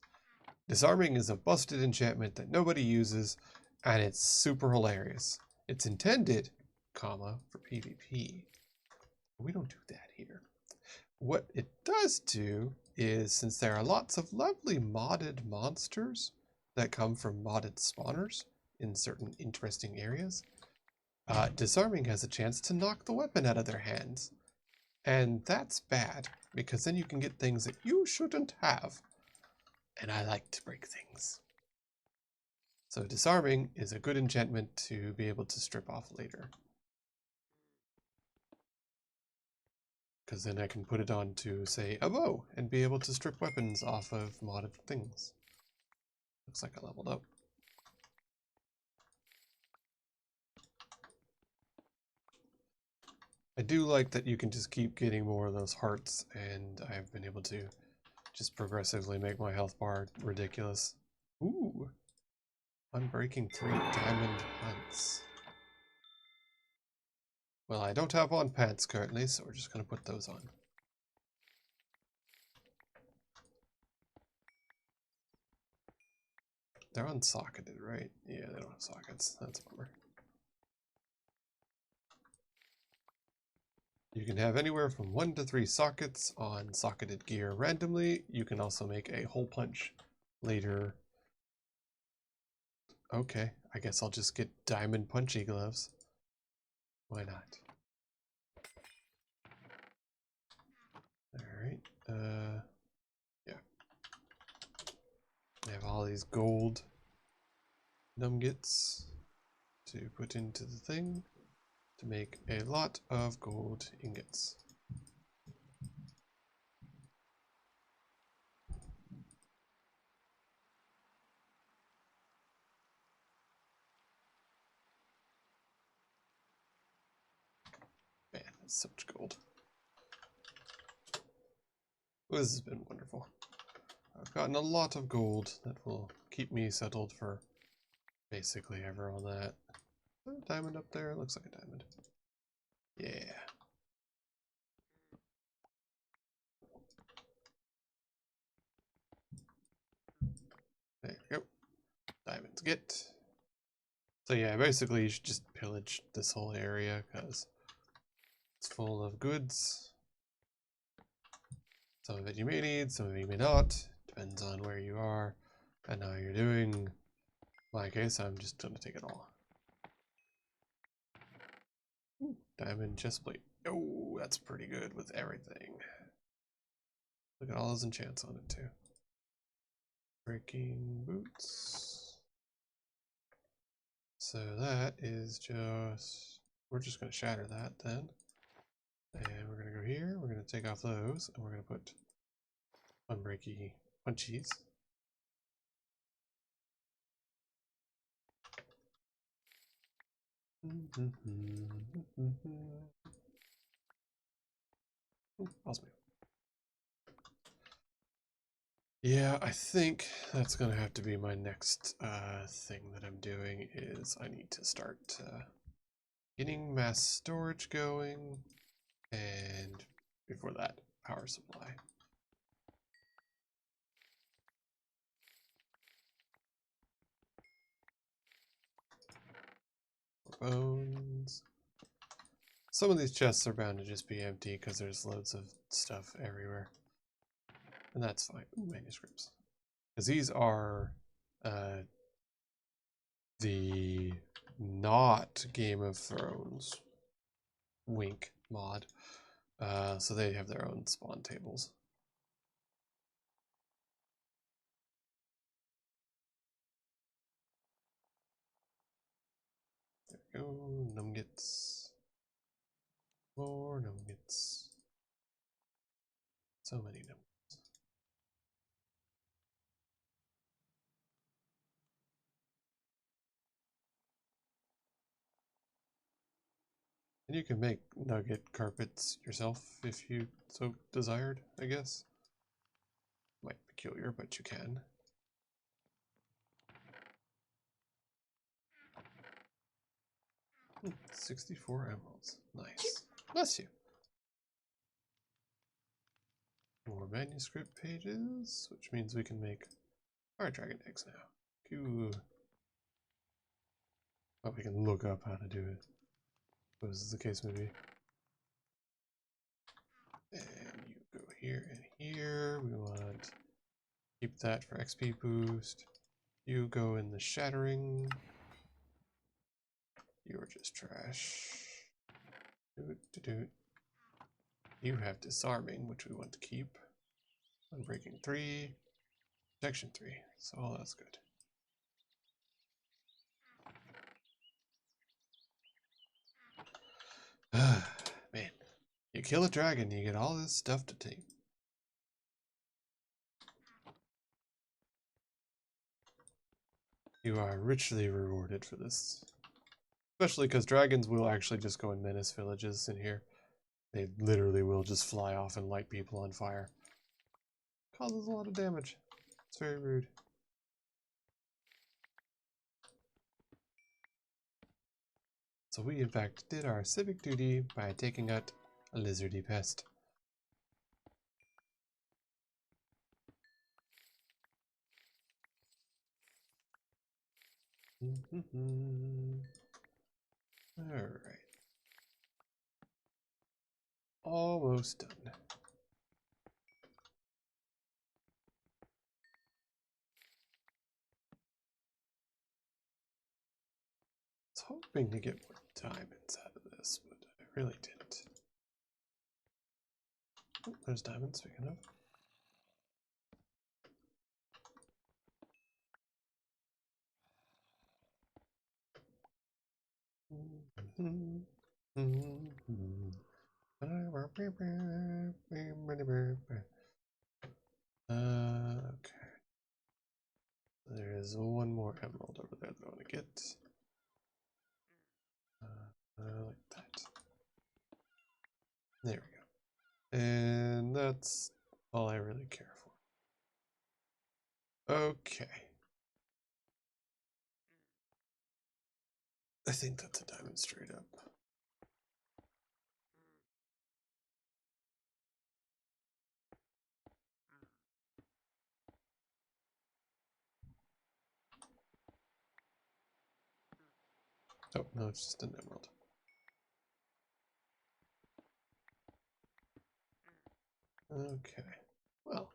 Disarming is a busted enchantment that nobody uses, and it's super hilarious. It's intended, comma, for PvP. We don't do that here. What it does do is, since there are lots of lovely modded monsters that come from modded spawners in certain interesting areas, disarming has a chance to knock the weapon out of their hands. And that's bad, because then you can get things that you shouldn't have. And I like to break things. So disarming is a good enchantment to be able to strip off later. Because then I can put it on to, say, a bow, and be able to strip weapons off of modded things. Looks like I leveled up. I do like that you can just keep getting more of those hearts, and I've been able to just progressively make my health bar ridiculous. Ooh! I'm breaking 3 diamond pants. Well, I don't have on pants currently, so we're just going to put those on. They're unsocketed, right? Yeah, they don't have sockets. That's a bummer. You can have anywhere from 1 to 3 sockets on socketed gear randomly. You can also make a hole punch later. Okay, I guess I'll just get diamond punchy gloves. Why not? Alright, yeah. I have all these gold nuggets to put into the thing to make a lot of gold ingots. Man, that's so much gold. This has been wonderful. I've gotten a lot of gold that will keep me settled for basically ever on that. Is there a diamond up there? It looks like a diamond. Yeah. There we go. Diamonds get. So yeah, basically you should just pillage this whole area because it's full of goods. Some of it you may need, some of it you may not. Depends on where you are and how you're doing. In my case, I'm just going to take it all. Ooh, diamond chestplate. Oh, that's pretty good with everything. Look at all those enchants on it too. Breaking boots. So that is just, we're just going to shatter that then. And we're going to go here, we're going to take off those, and we're going to put unbreaky punchies. Ooh, pause me. Yeah, I think that's going to have to be my next thing that I'm doing is I need to start getting mass storage going, and before that, power supply. Bones. Some of these chests are bound to just be empty because there's loads of stuff everywhere. And that's fine. Ooh, manuscripts. Because these are the not Game of Thrones wink mod. So they have their own spawn tables. There we go. Nuggets. More nuggets. So many nuggets. And you can make nugget carpets yourself if you so desired, I guess. Might be peculiar, but you can. 64 emeralds. Nice. Bless you. More manuscript pages, which means we can make fire dragon eggs now. Cool. Oh, we can look up how to do it. What is the case may be. And you go here and here. We want keep that for XP boost. You go in the shattering. You're just trash. You have disarming, which we want to keep. Unbreaking 3. Protection 3. So all that's good. Man. You kill a dragon, you get all this stuff to tame. You are richly rewarded for this. Especially because dragons will actually just go and menace villages in here. They literally will just fly off and light people on fire. Causes a lot of damage. It's very rude. So we in fact did our civic duty by taking out a lizardy pest. Alright. Almost done. I was hoping to get more diamonds out of this, but I really didn't. Oh, there's diamonds, speaking of. Okay. There is one more emerald over there that I want to get. Like that. There we go. And that's all I really care for. Okay. I think that's a diamond straight up. Oh, no, it's just an emerald. Okay. Well,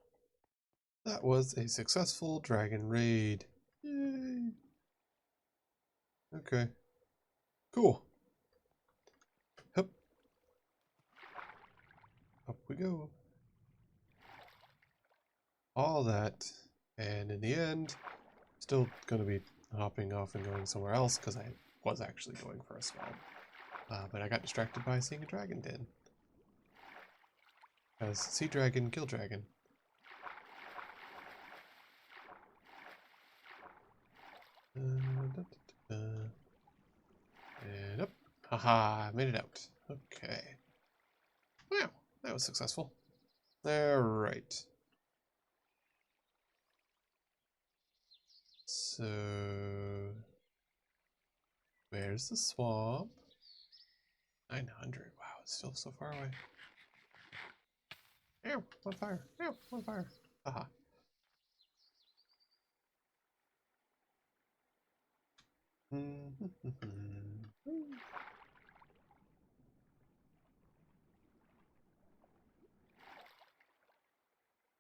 that was a successful dragon raid. Yay. Okay. Cool. Hup. Up we go. All that. And in the end, still going to be hopping off and going somewhere else because I was actually going for a swamp. But I got distracted by seeing a dragon den. Because see dragon, kill dragon. And up. Haha, I made it out. Okay. Wow, that was successful. Alright. So... where's the swamp? 900. Wow, it's still so far away. Ow, on fire. Ow, on fire. Haha.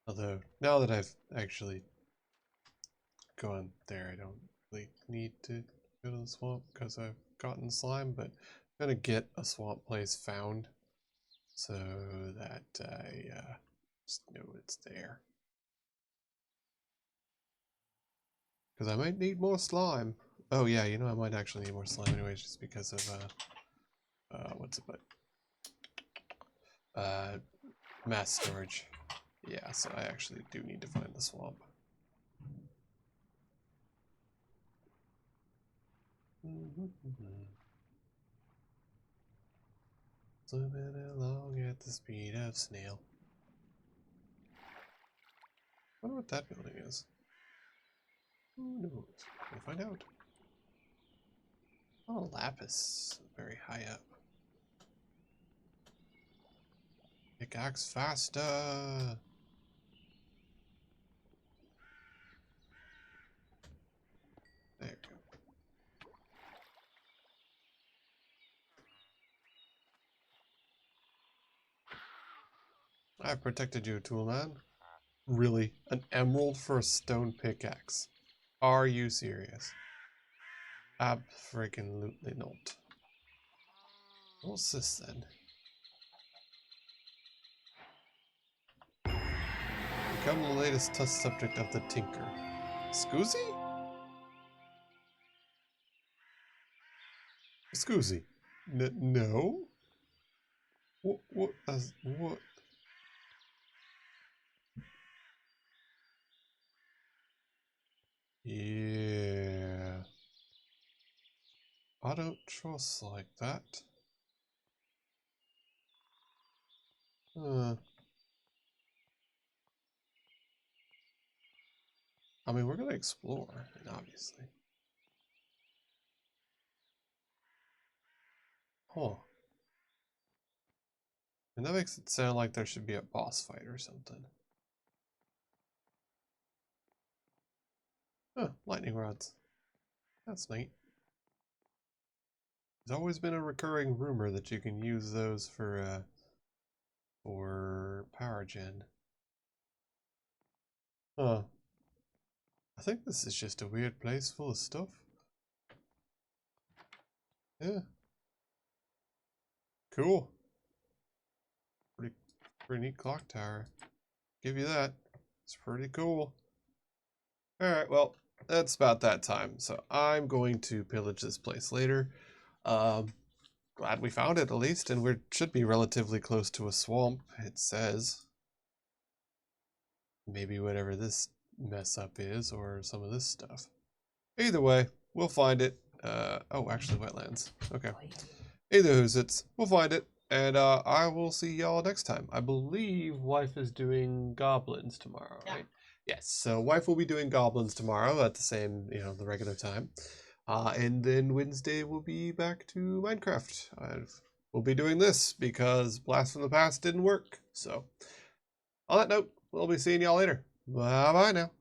Although, now that I've actually gone there, I don't really need to go to the swamp because I've gotten slime, but I'm gonna get a swamp place found so that I just know it's there. Because I might need more slime. Oh yeah, you know I might actually need more slime anyways, just because of what's it but mass storage. Yeah, so I actually do need to find the swamp. Swimming along at the speed of snail. I wonder what that building is. Who knows? We'll find out. Oh, lapis. Very high up. Pickaxe faster. There you go. I've protected you, Toolman. Really? An emerald for a stone pickaxe? Are you serious? Ab-freaking-lutely not. What's this then? Become the latest test subject of the Tinker. Scoozy? Scoozy? No? What? What? Yeah. I don't trust like that. I mean, we're gonna explore, obviously. Huh. And that makes it sound like there should be a boss fight or something. Huh, lightning rods. That's neat. There's always been a recurring rumor that you can use those for power gen. Huh. I think this is just a weird place full of stuff. Yeah. Cool. Pretty neat clock tower. Give you that. It's pretty cool. Alright, well, that's about that time. So I'm going to pillage this place later. Glad we found it at least, and we should be relatively close to a swamp, it says. Maybe whatever this mess up is, or some of this stuff. Either way, we'll find it. Oh, actually wetlands. Okay. Either who's it's, we'll find it. And I will see y'all next time. I believe wife is doing goblins tomorrow, right? Yes, so wife will be doing goblins tomorrow at the same, the regular time. And then Wednesday we'll be back to Minecraft. We'll be doing this because Blast from the Past didn't work. So, on that note, we'll be seeing y'all later. Bye-bye now.